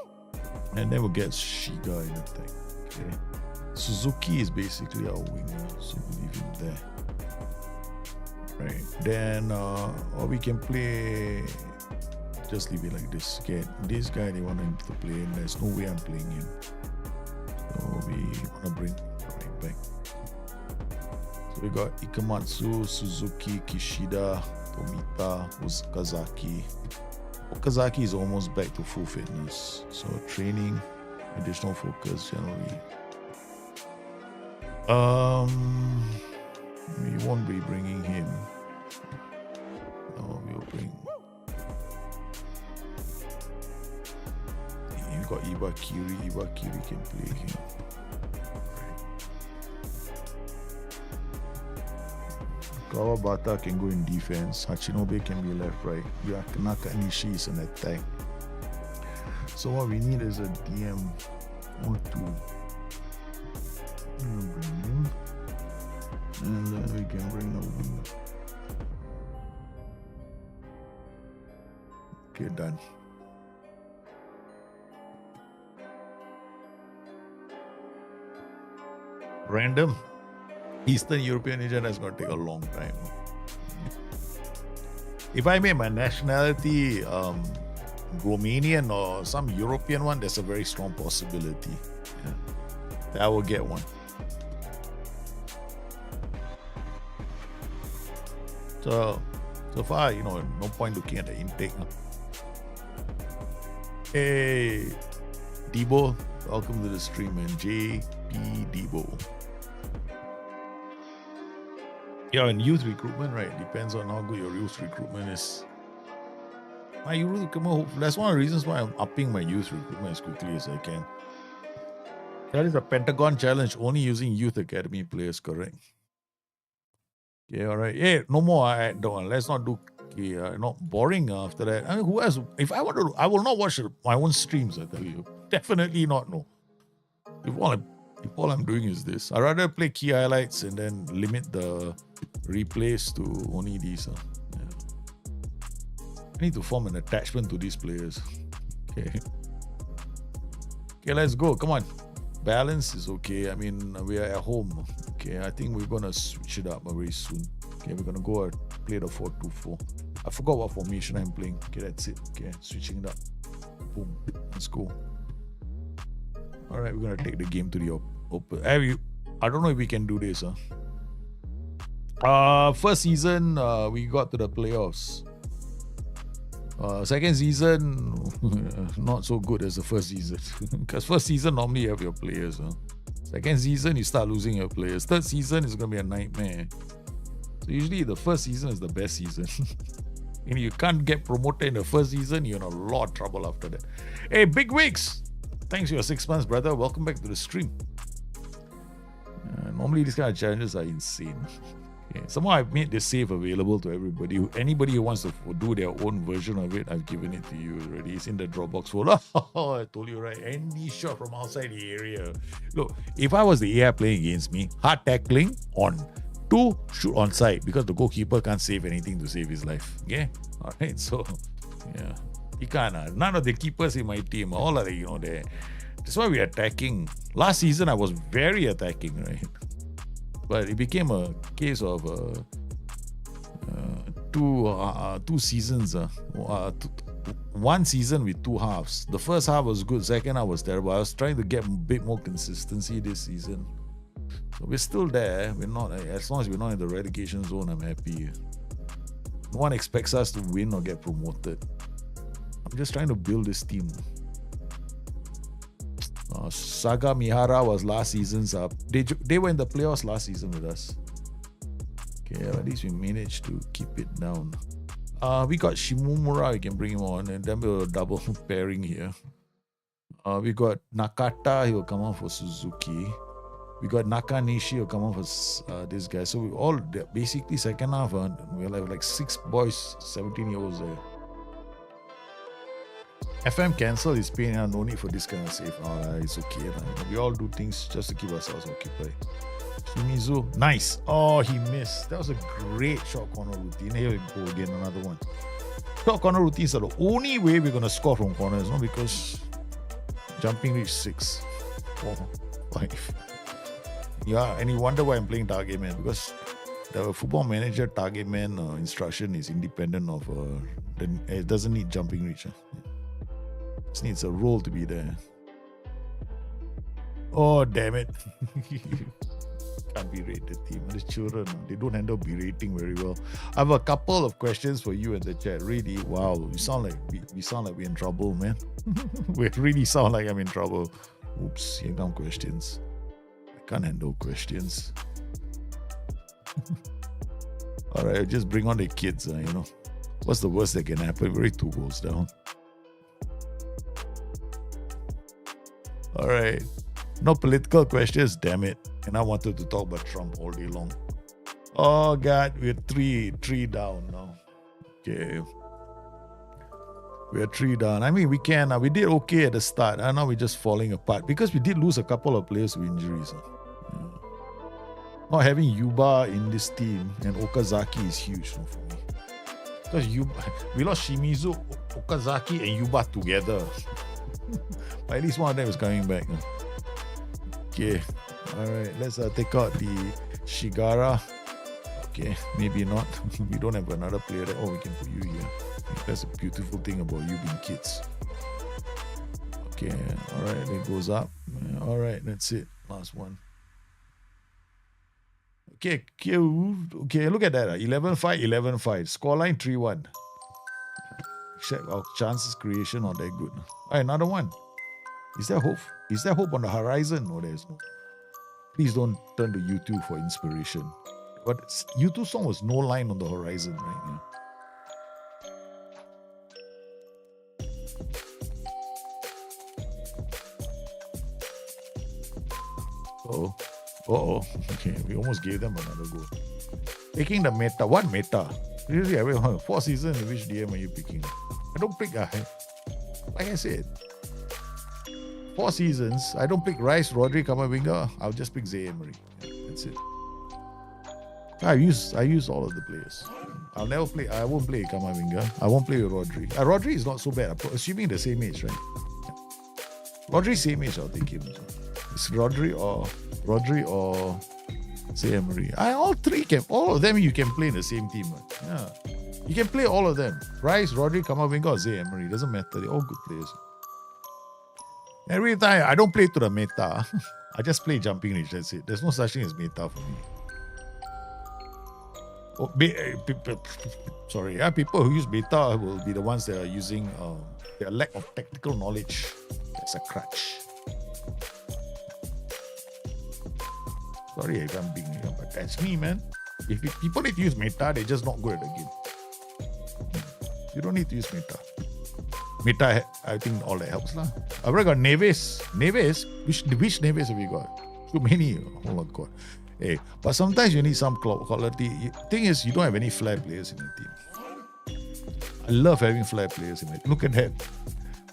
and then we'll get Shiga in attack. Okay. Suzuki is basically our winger, so we'll leave him there. Right. Then or we can play, just leave it like this. Okay, this guy, they want him to play, and there's no way I'm playing him. So we want to bring right back. So we got Ikamatsu, Suzuki, Kishida, Tomita, Okazaki. Okazaki is almost back to full fitness. So training, additional focus generally. We won't be bringing him. No, we'll bring. You got Ibakiri. Ibakiri can play him. Kawabata can go in defense. Hachinobe can be left, right. Nakanishi is an attack. So what we need is a DM or two. Bring him. And then we can bring a winger. Okay, done. Random Eastern European agent is going to take a long time. If I made my nationality Romanian or some European one, there's a very strong possibility that I will get one. So far, no point looking at the intake. Hey, Debo, welcome to the stream, man. JP Debo. Yeah, and youth recruitment, right? Depends on how good your youth recruitment is. My youth recruitment, that's one of the reasons why I'm upping my youth recruitment as quickly as I can. That is a Pentagon challenge, only using youth academy players, correct? Okay, all right. Yeah, no more. Let's not do. Not boring after that. I mean, who else? If I want to, I will not watch my own streams. I tell you, definitely not. No. If all I'm doing is this, I'd rather play key highlights and then limit the replays to only these. Yeah. I need to form an attachment to these players. Okay. Okay, let's go. Come on. Balance is okay. I mean, we are at home. Okay, I think we're gonna switch it up very soon. Okay, we're gonna go and play the 4-2-4. I forgot what formation I'm playing. Okay, that's it. Okay, switching it up. Boom. Let's go. All right, we're gonna take the game to the open. I don't know if we can do this. First season, we got to the playoffs. Second season, not so good as the first season. Because first season, normally you have your players. Second season, you start losing your players. Third season is going to be a nightmare. So usually the first season is the best season. And you can't get promoted in the first season, you're in a lot of trouble after that. Hey, Big Wigs! Thanks for your 6 months, brother. Welcome back to the stream. Normally these kind of challenges are insane. Okay. Somehow I've made the save available to everybody. Anybody who wants to do their own version of it, I've given it to you already. It's in the Dropbox folder. Oh, I told you, right? Any shot from outside the area. Look, if I was the AI playing against me, hard tackling on. 2, shoot on side, because the goalkeeper can't save anything to save his life. Yeah? Alright, so, yeah. He can't. None of the keepers in my team, all are, there. That's why we're attacking. Last season, I was very attacking, right? But it became a case of two seasons. One season with 2 halves. The first half was good, second half was terrible. I was trying to get a bit more consistency this season. So we're still there. We're not, as long as we're not in the relegation zone, I'm happy. No one expects us to win or get promoted. I'm just trying to build this team. Saga Mihara was last season's up. They were in the playoffs last season with us. Okay, at least we managed to keep it down. We got Shimomura, we can bring him on, and then we'll double pairing here. We got Nakata, he will come on for Suzuki. We got Nakanishi, he'll come on for this guy. So we all, basically second half, we'll have like 6 boys, 17-year-olds there. FM cancel is pain, no need for this kind of save. It's okay. We all do things just to keep ourselves occupied. Shimizu, nice. Oh, he missed. That was a great short corner routine. Here we go again, another one. Short corner routines are the only way we're going to score from corners, no? Because jumping reach 6, 4, 5. Yeah, and you wonder why I'm playing target man, because the football manager target man instruction is independent of, it doesn't need jumping reach. Just needs a role to be there. Oh, damn it. Can't berate the team. The children, they don't handle berating very well. I have a couple of questions for you in the chat. Really, wow, we sound like we're in trouble, man. We really sound like I'm in trouble. Oops, here come questions. I can't handle questions. Alright, just bring on the kids, What's the worst that can happen? We're 2 goals down. Alright. No political questions, damn it. And I wanted to talk about Trump all day long. Oh God, we're three down now. Okay. We're 3 down. I mean, we did okay at the start. Now we're just falling apart because we did lose a couple of players with injuries. Yeah. Not having Yuba in this team and Okazaki is huge for me. Because we lost Shimizu, Okazaki, and Yuba together. But at least one of them is coming back. Okay. Alright, let's take out the Shigara. Okay, maybe not. We don't have another player that, we can put you here. That's a beautiful thing about you being kids. Okay, alright, it goes up. Alright, that's it. Last one. Okay, look at that. 11-5, 11-5. Scoreline 3-1. Except our chances creation not that good. Alright, another one. Is there hope? Is there hope on the horizon? No, there's no. Please don't turn to YouTube for inspiration. But U2 song was No Line on the Horizon, right? Yeah. Okay, we almost gave them another go. Taking the meta. What meta? Really, 4 seasons, which DM are you picking? I don't pick, like I said, 4 seasons, I don't pick Rice, Rodri, Kamavinga. I'll just pick Zay Emery. That's it. I use all of the players. I won't play Kamavinga. I won't play with Rodri. Rodri is not so bad, assuming the same age, right? Rodri same age, I'll take him. It's Rodri or Zay Emery. All of them you can play in the same team. Right? Yeah. You can play all of them. Rice, Rodri, Kamavinga, or Zay Emery. Doesn't matter. They're all good players. Every time I don't play to the meta. I just play jumping range. That's it. There's no such thing as meta for me. People who use beta will be the ones that are using their lack of tactical knowledge as a crutch. Sorry if I'm being, but that's me, man. If people need to use meta, they're just not good at the game. You don't need to use meta. Meta, I think all that helps. I've already got Neves. Which Neves have you got? Too many. Oh my God. Hey, but sometimes you need some quality. Thing is, you don't have any flair players in your team. I love having flair players in my team. Look at that.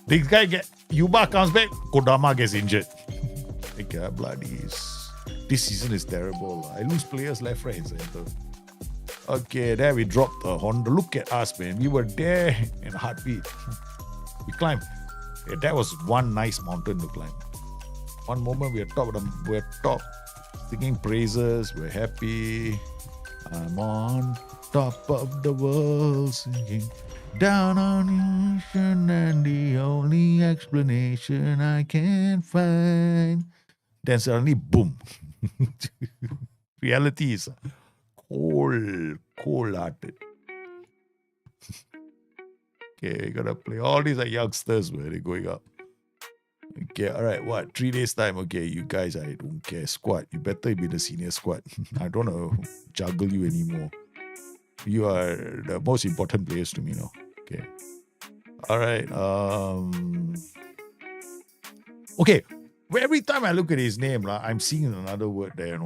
This guy Yuba comes back, Kodama gets injured. This season is terrible. I lose players left, right, and center. Okay, there we dropped a Honda. Look at us, man. We were there in a heartbeat. We climbed. Yeah, that was one nice mountain to climb. One moment we're top. Singing praises, we're happy. I'm on top of the world singing down on the ocean, and the only explanation I can find. Then suddenly, boom. Reality is cold-hearted. Okay, gotta play. All these are youngsters where they're going up. Okay, alright, 3 days time? Okay, you guys, I don't care. Squad, you better be the senior squad. I don't want to juggle you anymore. You are the most important players to me now. Okay. Alright, okay, every time I look at his name, I'm seeing another word there,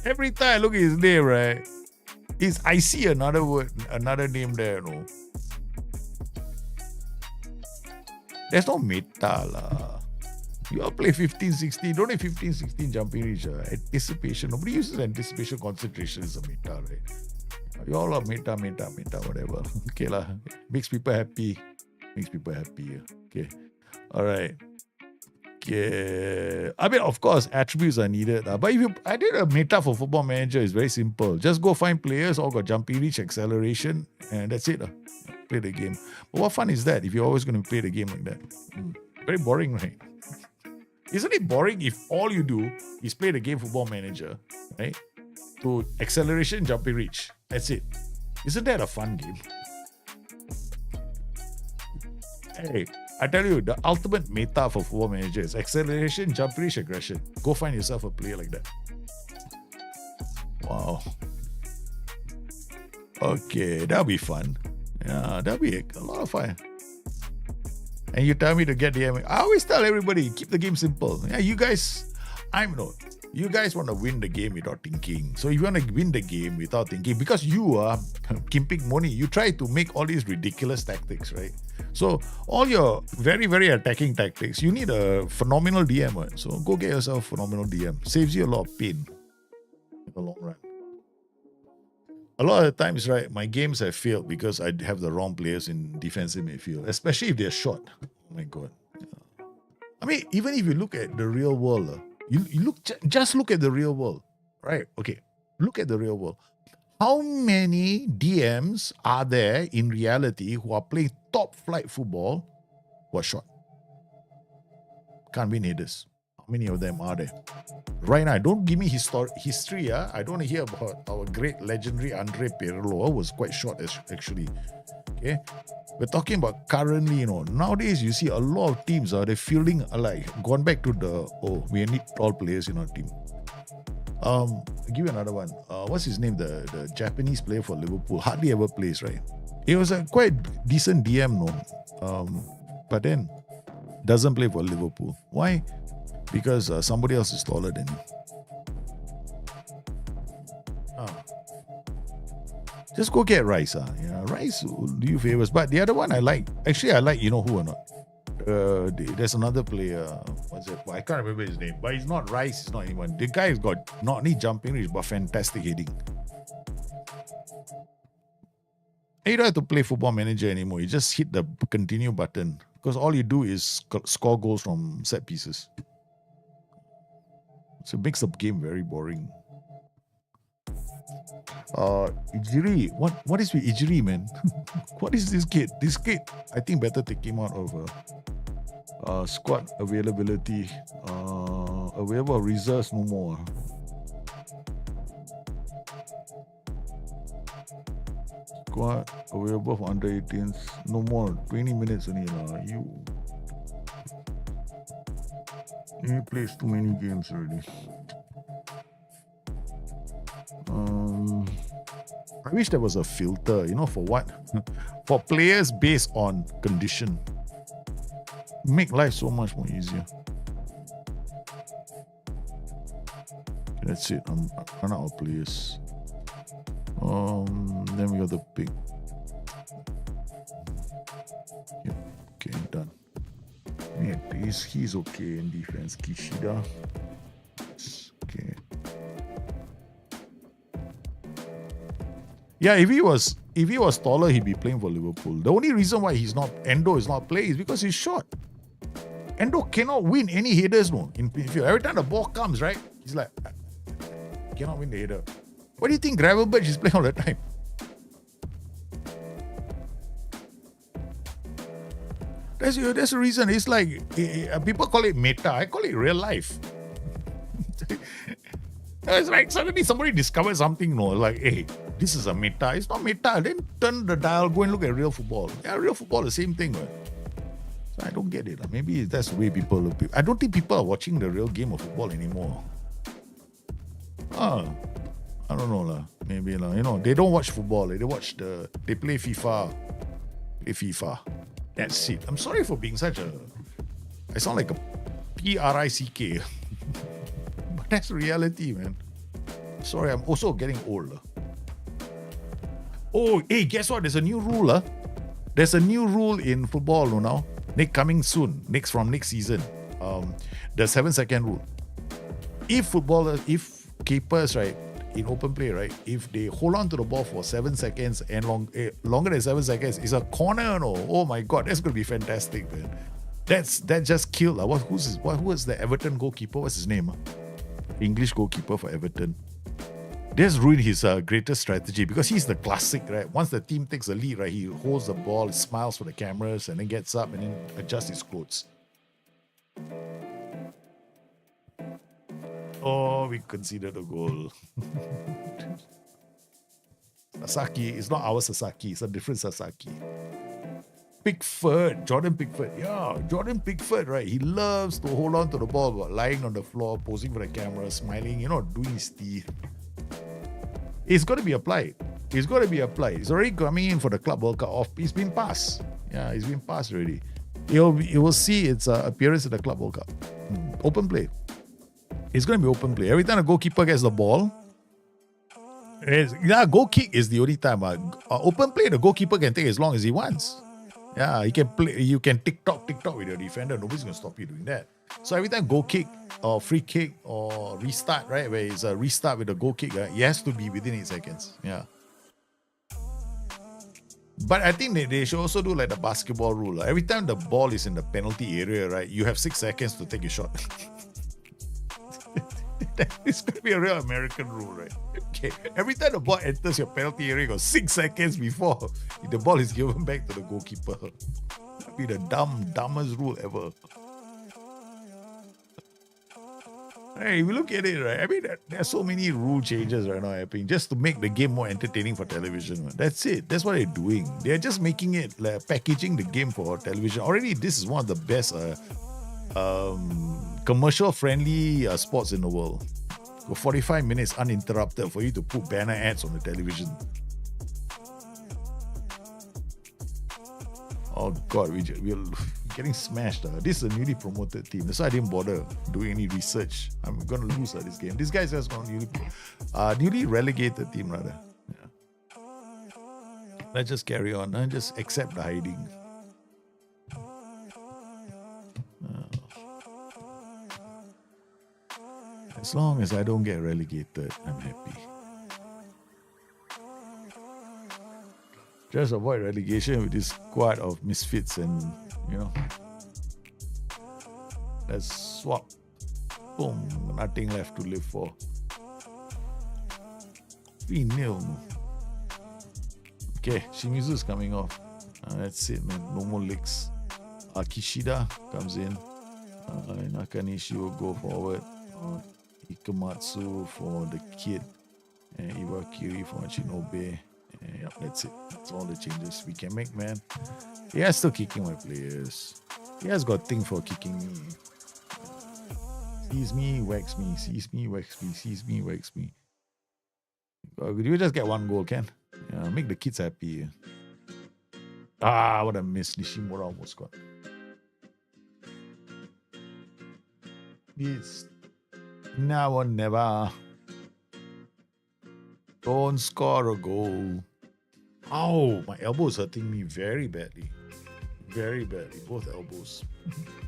Every time I look at his name, right? I see another word, another name there, There's no meta lah. You all play 15-16, don't have 15-16 jumping reach. Anticipation. Nobody uses anticipation, concentration is a meta, right? You all are meta, whatever. Okay lah. Makes people happy. Okay. Alright. Okay. I mean, of course, attributes are needed. But I did a meta for Football Manager. It's very simple. Just go find players, all got jumping reach, acceleration, and that's it. Play the game. But what fun is that if you're always going to play the game like that? Very boring, right? Isn't it boring if all you do is play the game Football Manager, right? To acceleration, jumping reach. That's it. Isn't that a fun game? Hey, I tell you, the ultimate meta for Football Manager is acceleration, jump reach, aggression. Go find yourself a player like that. Wow. Okay, that'll be fun. Yeah, that'll be a lot of fun. And you tell me to get DM. I always tell everybody, keep the game simple. Yeah, you guys want to win the game without thinking. So if you want to win the game without thinking, because you are Kimping Moni, you try to make all these ridiculous tactics, right? So all your very, very attacking tactics, you need a phenomenal DM. Right? So go get yourself a phenomenal DM. Saves you a lot of pain in the long run. A lot of the times, right, my games have failed because I have the wrong players in defensive midfield, especially if they're short. Oh my God. Yeah. I mean, even if you look at the real world, just look at the real world, right? Okay, look at the real world. How many DMs are there in reality who are playing top flight football who are short? Can't win headers. How many of them are there? Right now, don't give me history. I don't want to hear about our great legendary Andre Pirlo, who was quite short actually. Okay, we're talking about currently, nowadays you see a lot of teams they're fielding gone back to we need tall players in our team. I'll give you another one. What's his name? The Japanese player for Liverpool hardly ever plays, right? He was a quite decent DM, but then doesn't play for Liverpool. Why? Because somebody else is taller than him. Just go get Rice. Rice will do you favors. But the other one I like, you know who or not? There's another player. What's it? I can't remember his name. But he's not Rice. He's not anyone. The guy has got not only jumping range, but fantastic heading. And you don't have to play Football Manager anymore. You just hit the continue button. Because all you do is score goals from set pieces. So it makes the game very boring. Ijiri, what is with Ijiri, man? What is this kid? This kid, I think better take him out of squad availability. Available reserves no more. Squad available for under 18s no more. 20 minutes only You plays too many games already. I wish there was a filter, for what? For players based on condition. Make life so much more easier. That's it. I'm run out of players. Then we got the pick. Okay, done. Yeah, he's okay in defense. Kishida. Okay. Yeah, if he was taller, he'd be playing for Liverpool. The only reason why Endo is not playing is because he's short. Endo cannot win any headers, in midfield. Every time the ball comes, right, he's like, cannot win the header. What do you think Gravelberg is playing all the time? That's the reason. It's like, people call it meta. I call it real life. It's like suddenly somebody discovers something, like, hey, this is a meta. It's not meta. Then turn the dial, go and look at real football. Yeah, real football, the same thing. Right? So I don't get it. Maybe that's the way people look. I don't think people are watching the real game of football anymore. I don't know. Maybe, they don't watch football. They play FIFA. That's it. I'm sorry for being I sound like a PRICK. But that's reality, man. Sorry, I'm also getting old. Oh, hey, guess what? There's a new rule. There's a new rule in football now. Coming soon. From next season. The 7-second rule. If keepers, right, in open play, right, if they hold on to the ball for 7 seconds and longer than 7 seconds, it's a corner. Oh my God, that's going to be fantastic, man. That just killed. Who was the Everton goalkeeper? What's his name? English goalkeeper for Everton. This ruined his greatest strategy because he's the classic, right? Once the team takes the lead, right, he holds the ball, smiles for the cameras, and then gets up and then adjusts his clothes. Oh, we considered a goal. Sasaki, it's not our Sasaki, it's a different Sasaki. Jordan Pickford. Yeah, Jordan Pickford, right? He loves to hold on to the ball, but lying on the floor, posing for the camera, smiling, doing his teeth. It's got to be applied. It's already coming in for the Club World Cup off. It's been passed. Yeah, it's been passed already. You will see its appearance in the Club World Cup. Open play. It's going to be open play. Every time the goalkeeper gets the ball, goal kick is the only time. Open play, the goalkeeper can take as long as he wants. Yeah, he can play. You can tick-tock with your defender. Nobody's going to stop you doing that. So every time goal kick or free kick or restart, right, where it's a restart with a goal kick, it has to be within 8 seconds. Yeah. But I think they should also do like the basketball rule. Every time the ball is in the penalty area, right, you have 6 seconds to take a shot. It's going to be a real American rule, right? Okay. Every time the ball enters your penalty area, you got 6 seconds before the ball is given back to the goalkeeper. That'd be the dumbest rule ever. Hey, if you look at it, right? I mean, there are so many rule changes right now happening just to make the game more entertaining for television. Man. That's it. That's what they're doing. They're just making it, like, packaging the game for television. Already, this is one of the best commercial-friendly sports in the world. For 45 minutes uninterrupted for you to put banner ads on the television. Oh God, we're getting smashed. This is a newly promoted team. That's why I didn't bother doing any research. I'm going to lose this game. This guy's just not newly relegated team rather. Yeah. Let's just carry on and just accept the hiding. As long as I don't get relegated, I'm happy. Just avoid relegation with this squad of misfits and, let's swap. Boom, nothing left to live for. 3-0. Okay, Shimizu's coming off. That's it, man. No more leaks. Kishida comes in. Nakanishi will go forward. Ikematsu for the kid. And Iwakiri for Shinobe. Yep, that's it. That's all the changes we can make, man. He has still kicking my players. He has got thing for kicking me. Sees me, whacks me. Sees me, whacks me. Sees me, whacks me. You just get one goal, Ken. Yeah, make the kids happy. What a miss. Nishimura almost got. It's now or never. Don't score a goal. Oh, my elbow is hurting me very badly. Very badly. Both elbows.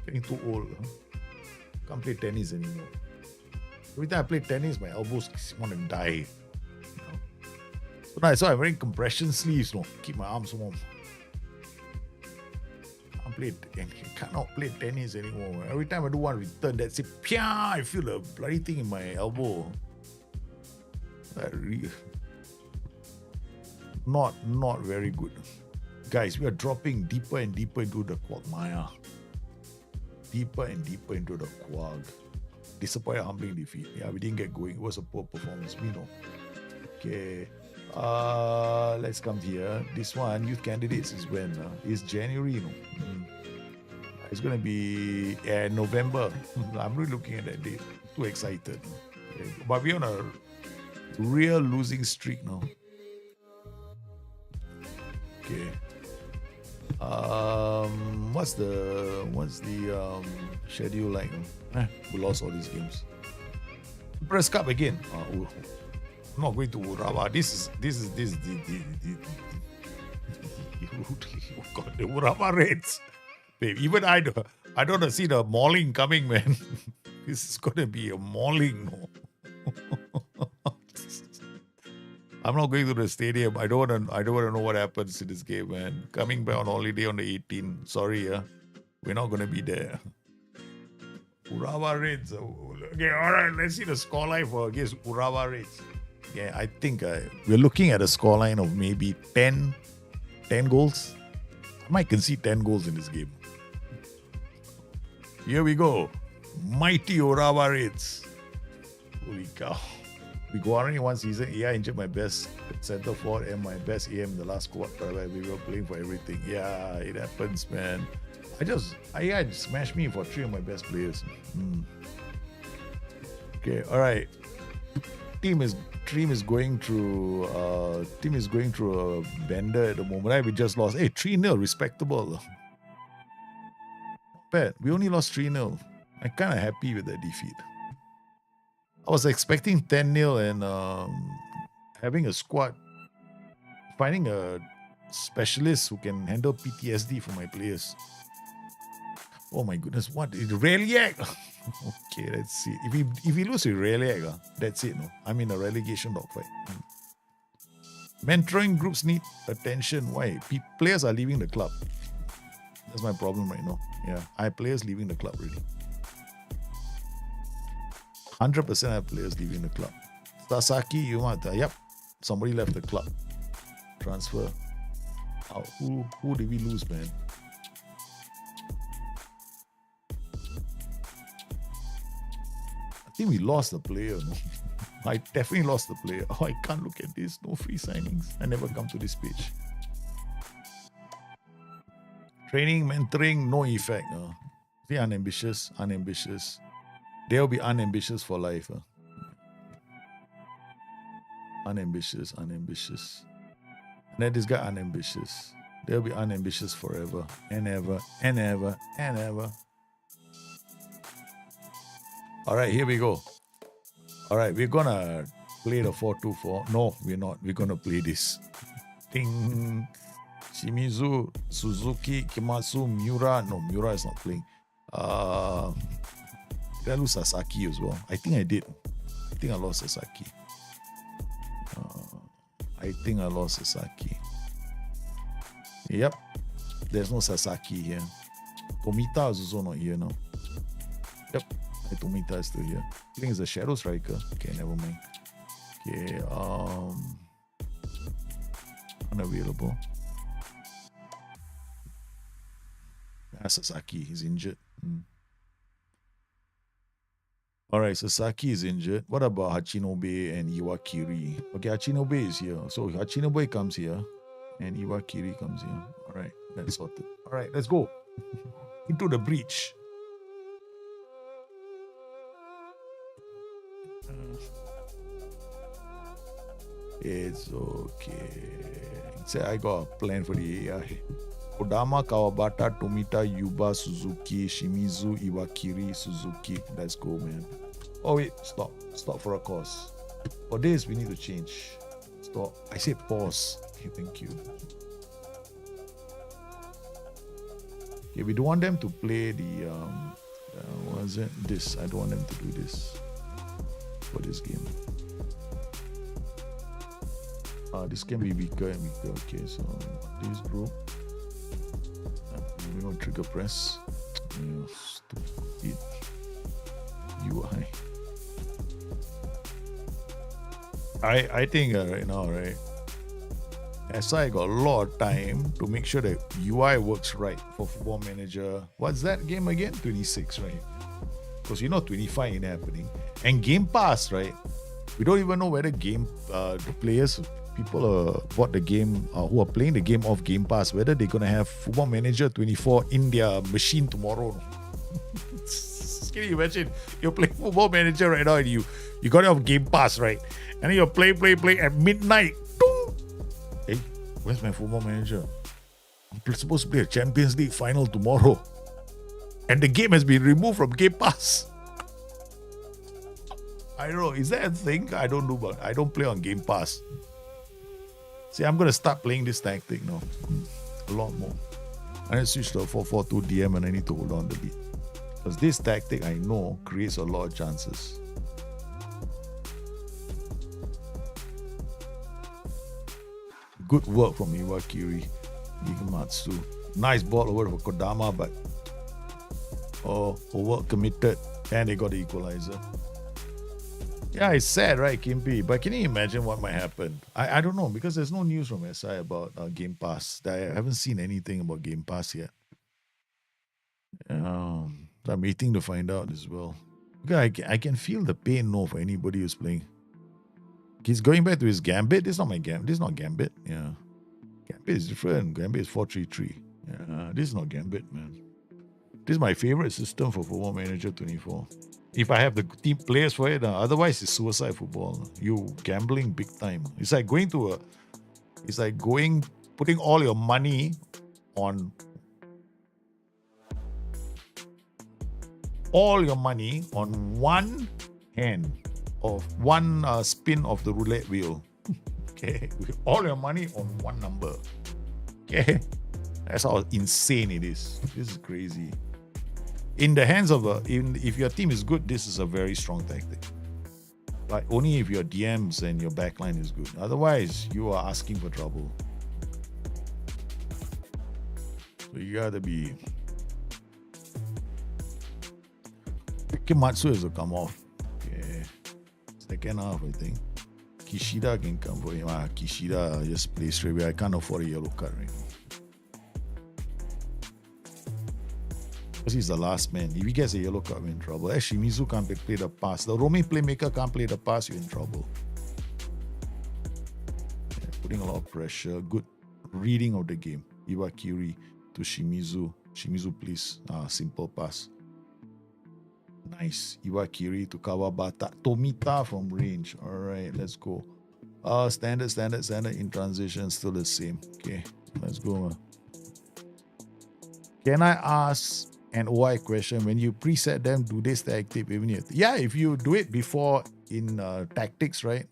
Getting too old. Huh? Can't play tennis anymore. Every time I play tennis, my elbows want to die. So I'm wearing compression sleeves. Keep my arms warm. Cannot play tennis anymore. Every time I do one return, that's it. I feel the bloody thing in my elbow. Not very good. Guys, we are dropping deeper and deeper into the quagmire. Deeper and deeper into the quag. Disappointing, humbling defeat. Yeah, we didn't get going. It was a poor performance. We know. Okay. Let's come here. This one, youth candidates, is when? It's January, It's going to be November. I'm really looking at that date. Too excited. Okay. But we're on a real losing streak now. Okay. What's the schedule like? We lost all these games. Press Cup again. I'm not going to Urawa. This is the Urawa Reds. Babe, even I don't want to see the mauling coming, man. This is gonna be a mauling. I'm not going to the stadium. I don't want to know what happens in this game, man. Coming back on holiday on the 18th. Sorry, we're not going to be there. Urawa Reds. Okay, all right. Let's see the scoreline for against Urawa Reds. Yeah, I think we're looking at a scoreline of maybe 10 goals. I might concede 10 goals in this game. Here we go. Mighty Urawa Reds. Holy cow. We go on only one season. I injured my best center forward and my best AM in the last quarter. We were playing for everything. Yeah, it happens, man. I smashed me for 3 of my best players. Okay, all right. Team is going through a bender at the moment. We just lost. Hey, 3-0, respectable. bad. We only lost 3-0. I'm kind of happy with that defeat. I was expecting 10-0 and having a squad, finding a specialist who can handle PTSD for my players. Oh my goodness, what? Reliac? Okay, let's see. If we lose with Reliac, that's it. No, I'm in a relegation dogfight. Mentoring groups need attention. Why? Players are leaving the club. That's my problem right now. Yeah, I have players leaving the club already. 100% I have players leaving the club. Sasaki, yep, somebody left the club. Transfer. Who did we lose, man? I think we lost the player. No? I definitely lost the player. Oh, I can't look at this. No free signings. I never come to this page. Training, mentoring, no effect. See, unambitious. They'll be unambitious for life. Unambitious. And then this guy unambitious. They'll be unambitious forever and ever and ever and ever. All right, here we go. All right, we're gonna play the 4-2-4. No, we're not. We're gonna play this. Ding. Shimizu, Suzuki, Kimatsu, Miura. No, Miura is not playing. Did I lose Sasaki as well? I think I did. I think I lost Sasaki. Yep. There's no Sasaki here. Tomita is also not here now. Yep. Tomita is still here. I think it's a Shadow Striker. Okay, never mind. Okay, unavailable. Sasaki is injured. Alright, Sasaki is injured. What about Hachinobe and Iwakiri? Okay, Hachinobe is here. So Hachinobe comes here and Iwakiri comes here. Alright, that's sorted. Alright, let's go. Into the breach. It's okay. Say I got a plan for the AI. Kodama, Kawabata, Tomita, Yuba, Suzuki, Shimizu, Iwakiri, Suzuki. Let's go, man. Oh wait, stop. Stop for a cause. For this, we need to change. Stop. I said pause. Okay, thank you. Okay, we don't want them to play the what is it? This. I don't want them to do this for this game. This can be weaker and weaker. Okay, so this group. We're going to trigger press. Stupid UI. I think right now, right? SI got a lot of time to make sure that UI works right for Football Manager. What's that game again? 26, right? Because 25 ain't happening. And Game Pass, right? We don't even know whether the players, people bought the game, who are playing the game off Game Pass, whether they're going to have Football Manager 24 in their machine tomorrow. Can you imagine? You're playing Football Manager right now and you got it off Game Pass, right? And then you're play at midnight. Dong! Hey, where's my Football Manager? I'm supposed to play a Champions League final tomorrow. And the game has been removed from Game Pass. I don't know. Is that a thing? I don't know, but I don't play on Game Pass. See, I'm going to start playing this tactic now. A lot more. I need to switch to a 4-4-2 DM and I need to hold on the beat. Because this tactic, I know, creates a lot of chances. Good work from Iwakiri. Igematsu. Nice ball over for Kodama, but over committed. And they got the equalizer. Yeah, it's sad, right, Kimpi? But can you imagine what might happen? I don't know, because there's no news from SI about Game Pass. I haven't seen anything about Game Pass yet. So I'm waiting to find out as well. Because I can feel the pain for anybody who's playing. He's going back to his Gambit. This is not my Gambit. This is not Gambit. Yeah. Gambit is different. Gambit is 4-3-3. Yeah, this is not Gambit, man. This is my favorite system for Football Manager 24. If I have the team players for it, otherwise it's suicide football. You gambling big time. It's like putting all your money on all your money on one hand of one spin of the roulette wheel. Okay, with all your money on one number. Okay, that's how insane it is. This is crazy. In the hands of if your team is good, this is a very strong tactic. Like only if your DMs and your backline is good. Otherwise, you are asking for trouble. So you gotta be. Kimatsu has to come off. Okay. Second half, I think. Kishida can come for him. Kishida just play straight away. I can't afford a yellow card right now. Because he's the last man. If he gets a yellow card, we're in trouble. Actually, Mizu can't play the pass. The roaming playmaker can't play the pass, you're in trouble. Yeah, putting a lot of pressure. Good reading of the game. Iwakiri to Shimizu. Shimizu, please. Simple pass. Nice. Iwakiri to Kawabata. Tomita from range. All right, let's go. Standard in transition. Still the same. Okay, let's go. Can I ask an OI question? When you preset them, do they stay active even if? Yeah, if you do it before in tactics, right?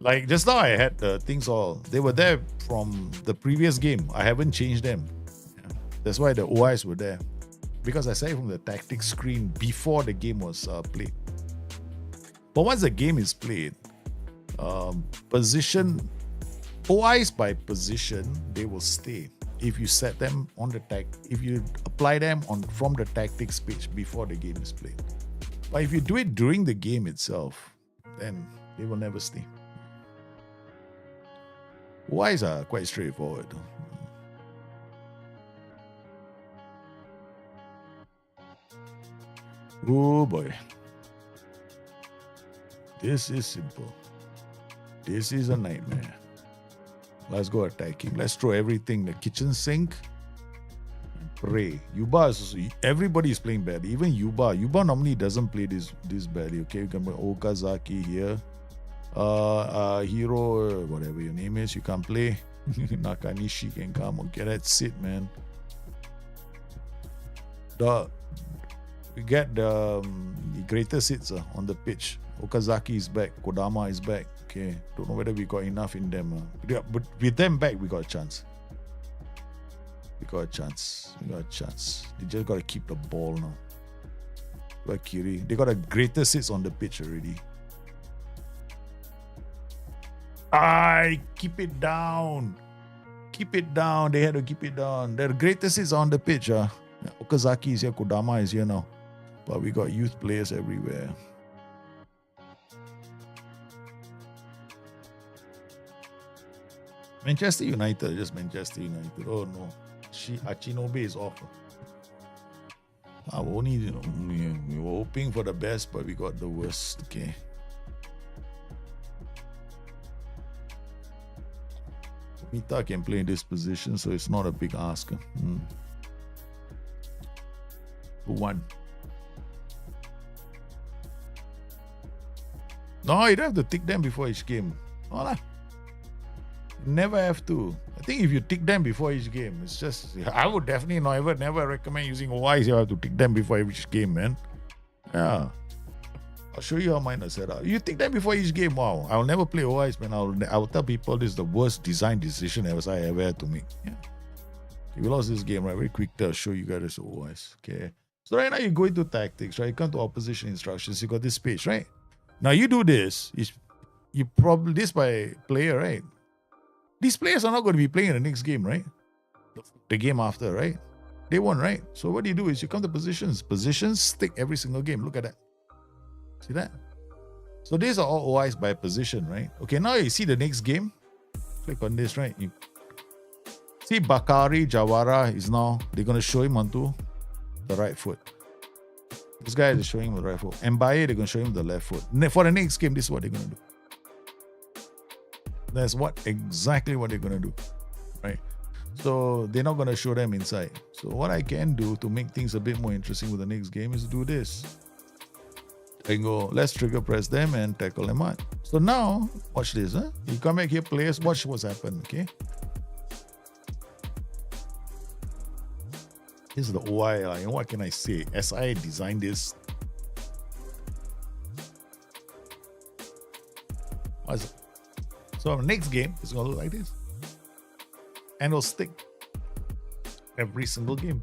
Like just now I had the things all. They were there from the previous game. I haven't changed them. Yeah. That's why the OIs were there. Because I saw it from the tactics screen before the game was played. But once the game is played, position OIs by position, they will stay. If you set them on the if you apply them from the tactics page before the game is played. But if you do it during the game itself, then they will never stay. OIs are quite straightforward. Oh boy. This is simple. This is a nightmare. Let's go attacking. Let's throw everything. The kitchen sink. Pray. Yuba is, everybody is playing badly. Even Yuba. Yuba normally doesn't play this badly. Okay, you can put Okazaki here. Hero, whatever your name is, you can play. Nakanishi can come. Okay, that's it, man. We get the greatest hits on the pitch. Okazaki is back. Kodama is back. Okay. Don't know whether we got enough in them. Yeah, but with them back, we got a chance. We got a chance. They just got to keep the ball now. Kiri. They got the greatest hits on the pitch already. Keep it down. Keep it down. They had to keep it down. The greatest hits on the pitch. Okazaki is here. Kodama is here now. But we got youth players everywhere. Manchester United, just Manchester United. Oh no. Achinobe is off. We were hoping for the best, but we got the worst. Okay. Mita can play in this position, so it's not a big ask. 2-1. No, you don't have to tick them before each game. Voila. Never have to. I think if you tick them before each game, it's just, I would definitely never recommend using OIs. You have to tick them before each game, man. Yeah. I'll show you how mine are set up. You tick them before each game. Wow. I'll never play OIs, man. I'll tell people this is the worst design decision I ever had to make. Yeah. Okay, we lost this game, right? Very quick. I'll show you guys the OIs. Okay. So right now you go into tactics, right? You come to opposition instructions. You got this page, right? Now you do this. You probably this by player, right? These players are not going to be playing in the next game, right? The game after, right? They won, right? So what you do is you come to positions. Positions stick every single game. Look at that. See that? So these are all OIs by position, right? Okay, now you see the next game. Click on this, right? You see Bakari Jawara is now, they're going to show him onto the right foot. This guy is showing him the right foot. Mbaye, they're going to show him the left foot. For the next game, this is what they're going to do. That's exactly what they're going to do, right? So they're not going to show them inside. So what I can do to make things a bit more interesting with the next game is do this. I can go, let's trigger press them and tackle them out. So now, watch this. You come back here, players, watch what's happened, okay? This is the OI. You know, what can I say? SI designed this. What is it? So next game is going to look like this. And it'll stick every single game.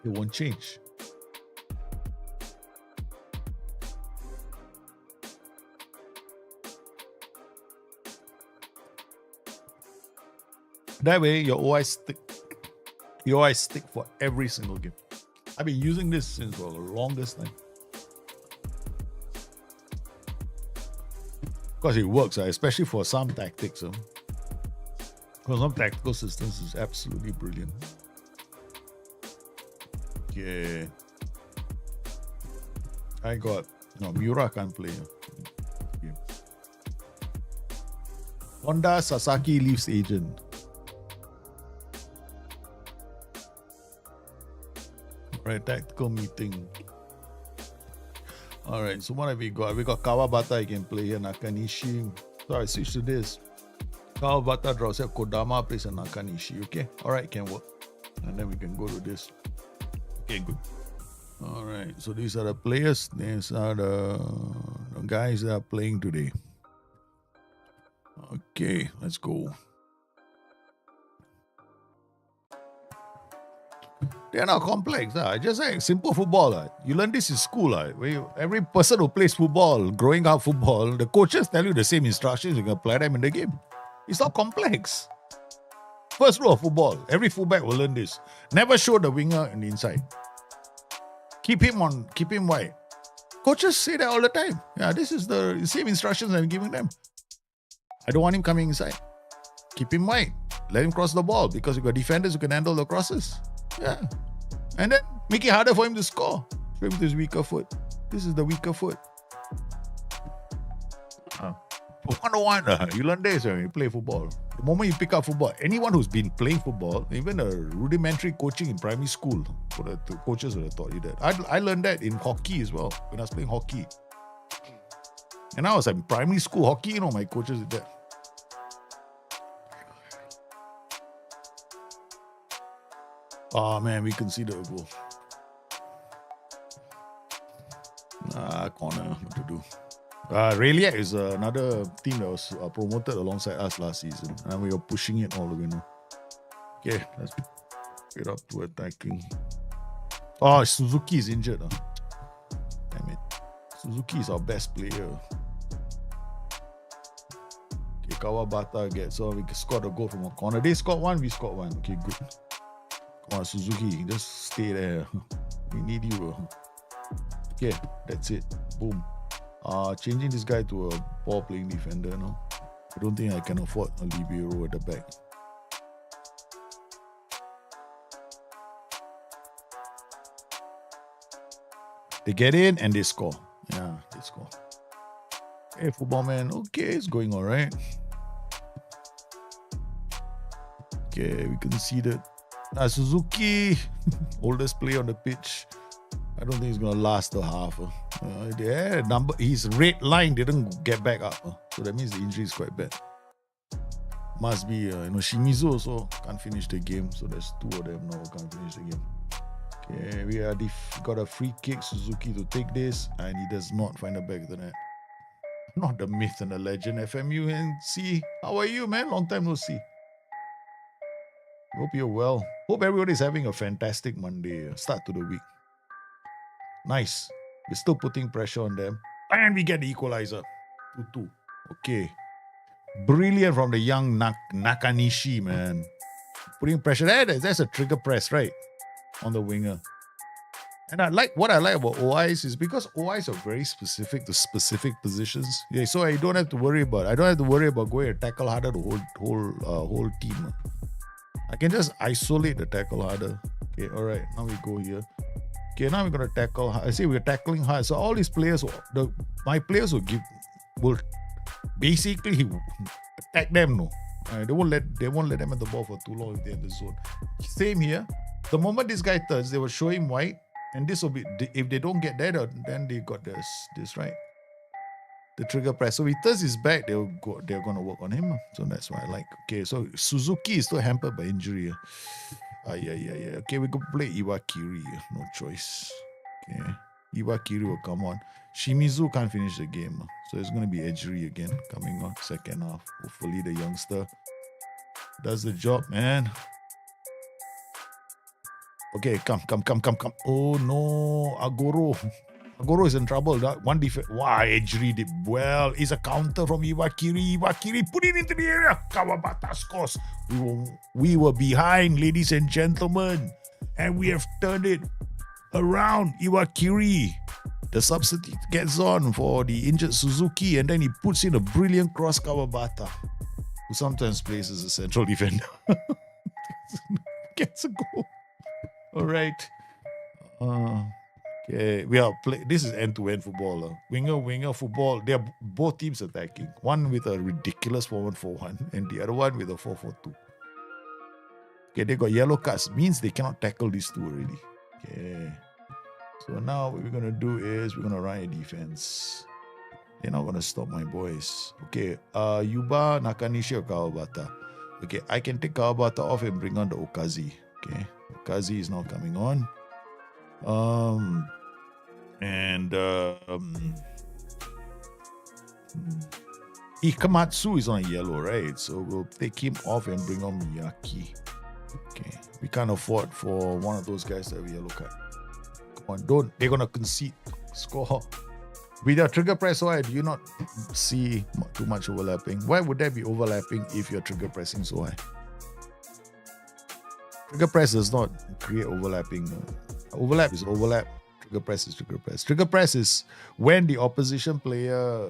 It won't change. That way, your OI stick for every single game. I've been using this since for the longest time. Because it works, especially for some tactics. Because some tactical systems is absolutely brilliant. Okay. I got... No, Miura can't play. Okay. Honda Sasaki leaves agent. Right, tactical meeting. Alright, so what have we got? We got Kawabata, you can play here, Nakanishi. So I switch to this. Kawabata draws here, Kodama plays a Nakanishi. Okay, alright, can work. And then we can go to this. Okay, good. Alright, so these are the players. These are the guys that are playing today. Okay, let's go. They're not complex. Just like simple football. You learn this in school. Every person who plays football, growing up football, the coaches tell you the same instructions. You can apply them in the game. It's not complex. First rule of football. Every fullback will learn this. Never show the winger in the inside. Keep him wide. Coaches say that all the time. Yeah, this is the same instructions I'm giving them. I don't want him coming inside. Keep him wide. Let him cross the ball because you got defenders who can handle the crosses. Yeah. And then make it harder for him to score. Show him with his weaker foot. This is the weaker foot. 101. You learn this when you play football. The moment you pick up football, anyone who's been playing football, even a rudimentary coaching in primary school, for the coaches would have taught you that. I learned that in hockey as well, when I was playing hockey. And I was in primary school hockey, my coaches did that. Oh man, we conceded a goal. Corner, what to do? Rayliak is another team that was promoted alongside us last season, and we were pushing it all the way now. Okay, let's get up to attacking. Oh, Suzuki is injured. Damn it. Suzuki is our best player. Okay, Kawabata gets, so we scored a goal from a corner. They scored one, we scored one. Okay, good. Come on, Suzuki, just stay there. We need you. Okay, that's it. Boom. Changing this guy to a ball-playing defender, no? I don't think I can afford a libero at the back. They get in and they score. Yeah, they score. Hey, football man. Okay, it's going all right. Okay, we conceded. Suzuki, oldest player on the pitch. I don't think he's going to last the half. His red line didn't get back up. So that means the injury is quite bad. Must be, Shimizu also can't finish the game. So there's two of them now who can't finish the game. Okay, we got a free kick, Suzuki to take this, and he does not find a back of the net. Not the myth and the legend, FMU and C. How are you, man? Long time no see. Hope you're well. Hope everybody's having a fantastic Monday, start to the week. Nice. We're still putting pressure on them. And we get the equalizer. 2-2. Okay. Brilliant from the young Nakanishi, man. Putting pressure. That's a trigger press, right? On the winger. And what I like about OIs is because OIs are very specific to specific positions. Yeah, so I don't have to worry about going and tackle harder the whole team. I can just isolate the tackle harder. Okay, all right. Now we go here. Okay, now we're gonna tackle. I say we're tackling hard. So all these players, my players will basically attack them. No, they won't let them at the ball for too long if they're in the zone. Same here. The moment this guy turns, they will show him white, and this will be, if they don't get that, then they got this right. The trigger press. So he turns his back, they're gonna work on him. So that's why I like. Okay, so Suzuki is still hampered by injury. Yeah. Okay, we could play Iwakiri. No choice. Okay. Iwakiri will come on. Shimizu can't finish the game. So it's going to be Ejiri again coming on second half. Hopefully the youngster does the job, man. Okay, come. Oh no, Agoro. Agoro is in trouble. That one defense. Wow, Ejiri did well. It's a counter from Iwakiri. Iwakiri put it into the area. Kawabata scores. We were behind, ladies and gentlemen. And we have turned it around. Iwakiri, the substitute, gets on for the injured Suzuki, and then he puts in a brilliant cross Kawabata, who sometimes plays as a central defender. Gets a goal. All right. Okay, this is end-to-end football. Winger football. They are both teams attacking. One with a ridiculous 4-1-4-1 and the other one with a 4-4-2. Okay, they got yellow cards. Means they cannot tackle these two already. Okay. So now what we're going to do is we're going to run a defense. They're not going to stop my boys. Okay, Yuba, Nakanishi, or Kawabata. Okay, I can take Kawabata off and bring on the Okazi. Okay, Okazi is not coming on. Ikamatsu is on yellow, right? So we'll take him off and bring on Miyaki. Okay, we can't afford for one of those guys to have a yellow card. Come on, they're gonna concede. Score. With your trigger press, why do you not see too much overlapping? Why would there be overlapping if you're trigger pressing so high? Trigger press does not create overlapping. Overlap is overlap. Trigger press is trigger press. Trigger press is when the opposition player,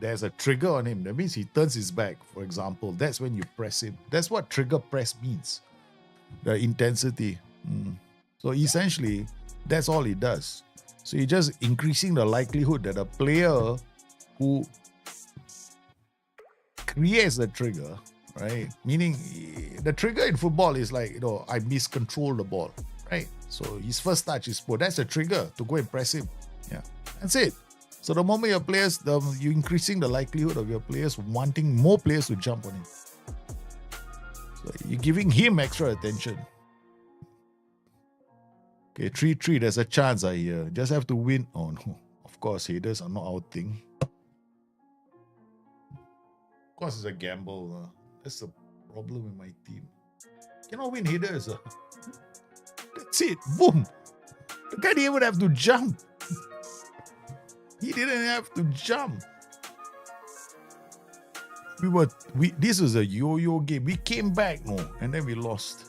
there's a trigger on him. That means he turns his back, for example. That's when you press him. That's what trigger press means. The intensity. So essentially, that's all it does. So you're just increasing the likelihood that a player who creates the trigger, right? Meaning the trigger in football is like, I miscontrol the ball, right? So his first touch is poor. That's a trigger to go and press him. Yeah, that's it. So the moment your players, you're increasing the likelihood of your players wanting more players to jump on him. So you're giving him extra attention. Okay, 3-3, there's a chance here. Just have to win. Oh no, of course, headers are not our thing. Of course, it's a gamble. That's the problem with my team. Cannot win headers. That's it. Boom. The guy didn't even have to jump. He didn't have to jump. This was a yo-yo game. We came back, and then we lost.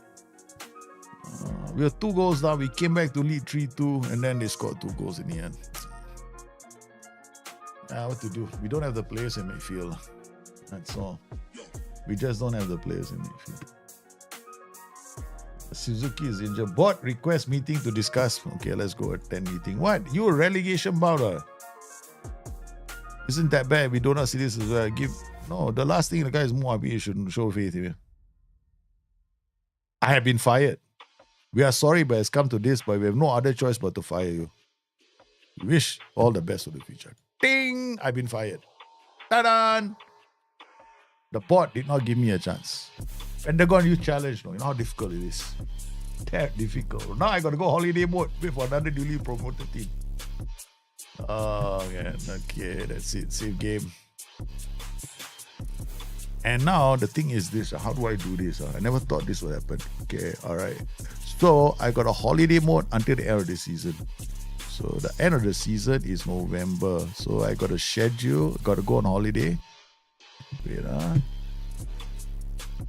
We were 2 goals down. We came back to lead 3-2, and then they scored 2 goals in the end. What to do? We don't have the players in midfield. That's all. We just don't have the players in midfield. Suzuki is injured. Board request meeting to discuss. Okay, let's go attend meeting. What? You a relegation bout? Isn't that bad? We do not see this as well. No, the last thing the guy is Muabi. You shouldn't show faith here. I have been fired. We are sorry, but it's come to this, but we have no other choice but to fire you. We wish all the best for the future. Ding! I've been fired. Ta-da! The board did not give me a chance. Pentagon, you challenge. You know how difficult it is. That difficult. Now I got to go holiday mode. Wait for another newly promoted team. Oh, man. Okay, that's it. Save game. And now the thing is this. How do I do this? I never thought this would happen. Okay, all right. So I got a holiday mode until the end of the season. So the end of the season is November. So I got a schedule. Got to go on holiday. Wait,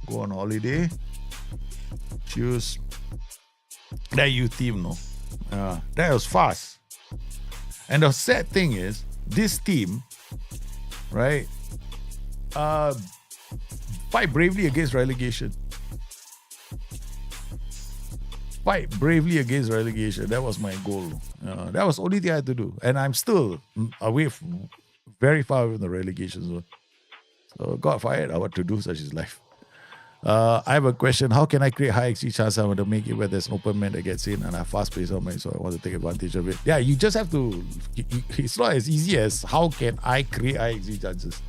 go on holiday. Choose. That you team, no. That was fast. And the sad thing is, this team, right, fight bravely against relegation. Fight bravely against relegation. That was my goal. That was the only thing I had to do. And I'm still very far away from the relegation zone. So got fired. What to do? Such is life. I have a question. How can I create high XG chance? I want to make it where there's an open man that gets in and I fast pace on my, so I want to take advantage of it. Yeah, you just have to. It's not as easy as how can I create high XG chances.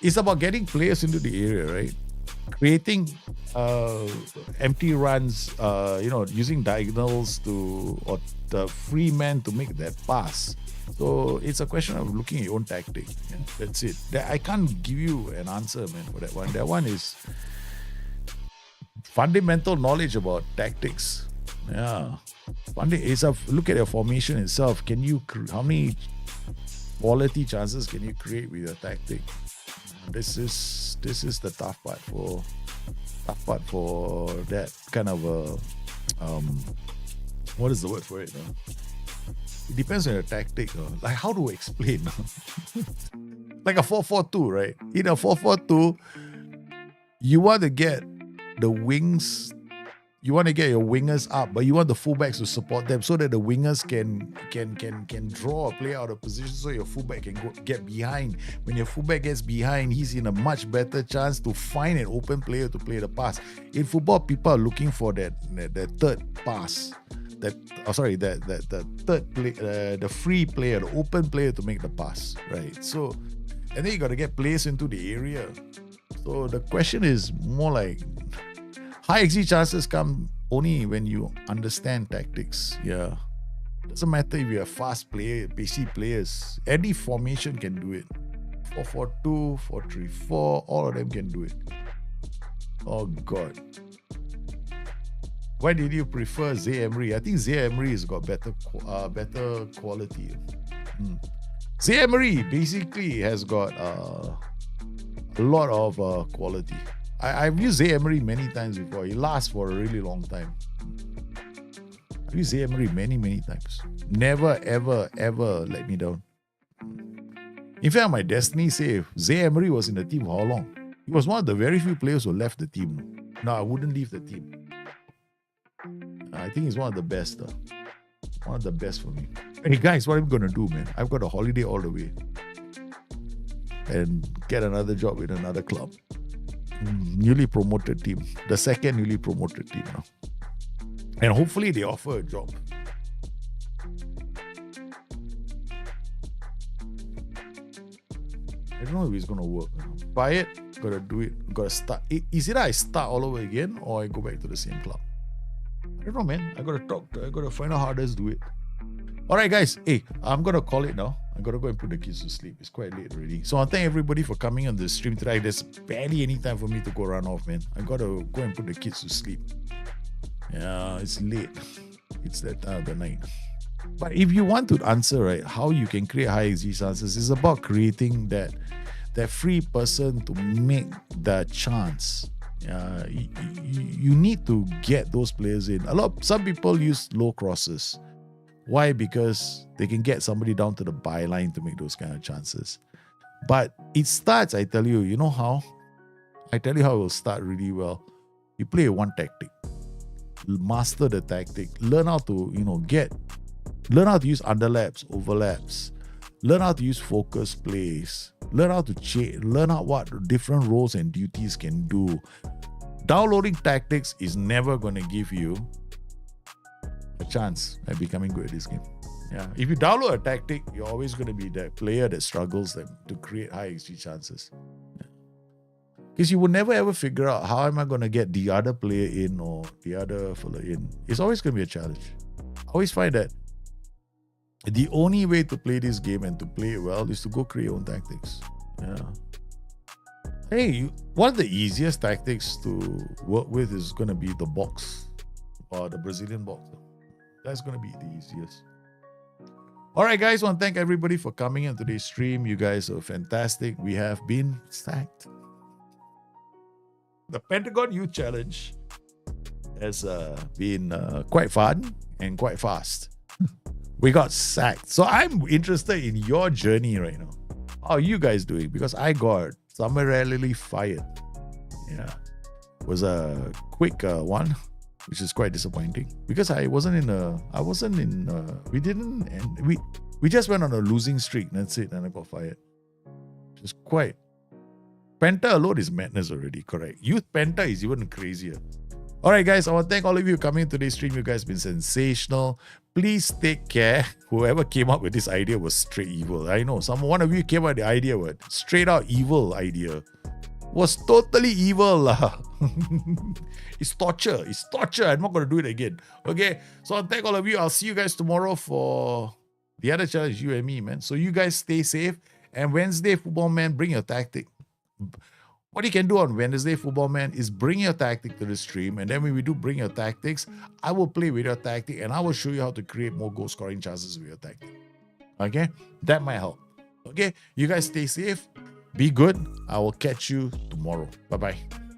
It's about getting players into the area, right? creating empty runs, using diagonals or the free man to make that pass. So it's a question of looking at your own tactic. Yeah, that's it. I can't give you an answer, man, for that one. That one is fundamental knowledge about tactics. Yeah. It's a look at your formation itself. How many quality chances can you create with your tactic? This is the tough part for that kind of what is the word for it? It depends on your tactic. Like, how do I explain? Like a 4-4-2, right? In a 4-4-2, you want to get the wings. You want to get your wingers up, but you want the fullbacks to support them so that the wingers can draw a player out of position so your fullback can get behind. When your fullback gets behind, he's in a much better chance to find an open player to play the pass. In football, people are looking for that third pass. The third play, the free player, the open player to make the pass, right? So, and then you got to get players into the area. So the question is more like, high XG chances come only when you understand tactics. Yeah. Doesn't matter if you're a fast player, pacey players. Any formation can do it. 4-4-2, 4-3-4, all of them can do it. Oh God. Why did you prefer Zay Emery? I think Zay Emery has got better quality. Zay Emery basically has got a lot of quality. I've used Zay Emery many times before. He lasts for a really long time. I've used Zay Emery many, many times. Never, ever, ever let me down. In fact, my destiny save, Zay Emery was in the team for how long? He was one of the very few players who left the team. No, I wouldn't leave the team. I think he's one of the best. One of the best for me. Hey guys, what am I going to do, man? I've got a holiday all the way. And get another job in another club. Newly promoted team. The second newly promoted team now. And hopefully they offer a job. I don't know if it's going to work. Buy it, got to do it, got to start. Is it I start all over again or I go back to the same club? I don't know, man. I got to find out how others do it. All right, guys. Hey, I'm going to call it now. I got to go and put the kids to sleep. It's quite late already. So I thank everybody for coming on the stream today. There's barely any time for me to go run off, man. I got to go and put the kids to sleep. Yeah, it's late. It's that time of the night. But if you want to answer, right, how you can create high XG chances, it's about creating that free person to make the chance. You need to get those players in. Some people use low crosses. Why? Because they can get somebody down to the byline to make those kind of chances. But it starts, I tell you, you know how? I tell you how it will start really well. You play one tactic. Master the tactic. Learn how to, learn how to use underlaps, overlaps. Learn how to use focus plays. Learn how to learn out what different roles and duties can do. Downloading tactics is never going to give you a chance at becoming good at this game. Yeah. If you download a tactic, you're always going to be the player that struggles to create high XG chances. Because you will never ever figure out how am I going to get the other player in or the other fella in. It's always going to be a challenge. I always find that the only way to play this game and to play it well is to go create your own tactics. Yeah. Hey, one of the easiest tactics to work with is going to be the box or the Brazilian box. That's going to be the easiest. All right, guys. I want to thank everybody for coming on today's stream. You guys are fantastic. We have been sacked. The Pentagon Youth Challenge has been quite fun and quite fast. We got sacked. So I'm interested in your journey right now. How are you guys doing? Because I got summarily fired. Yeah. It was a quick one, which is quite disappointing. Because we just went on a losing streak. That's it. And I got fired. Which is quite. Penta alone is madness already, correct. Youth Penta is even crazier. All right, guys, I want to thank all of you for coming to today's stream. You guys have been sensational. Please take care. Whoever came up with this idea was straight evil. I know one of you came up with the idea, straight out evil idea. was totally evil. Lah. It's torture. It's torture. I'm not going to do it again. Okay. So I'll thank all of you. I'll see you guys tomorrow for the other challenge, you and me, man. So you guys stay safe. And Wednesday, Football Man, bring your tactic. What you can do on Wednesday, Football Man, is bring your tactic to the stream. And then when we do bring your tactics, I will play with your tactic and I will show you how to create more goal scoring chances with your tactic. Okay? That might help. Okay? You guys stay safe. Be good. I will catch you tomorrow. Bye-bye.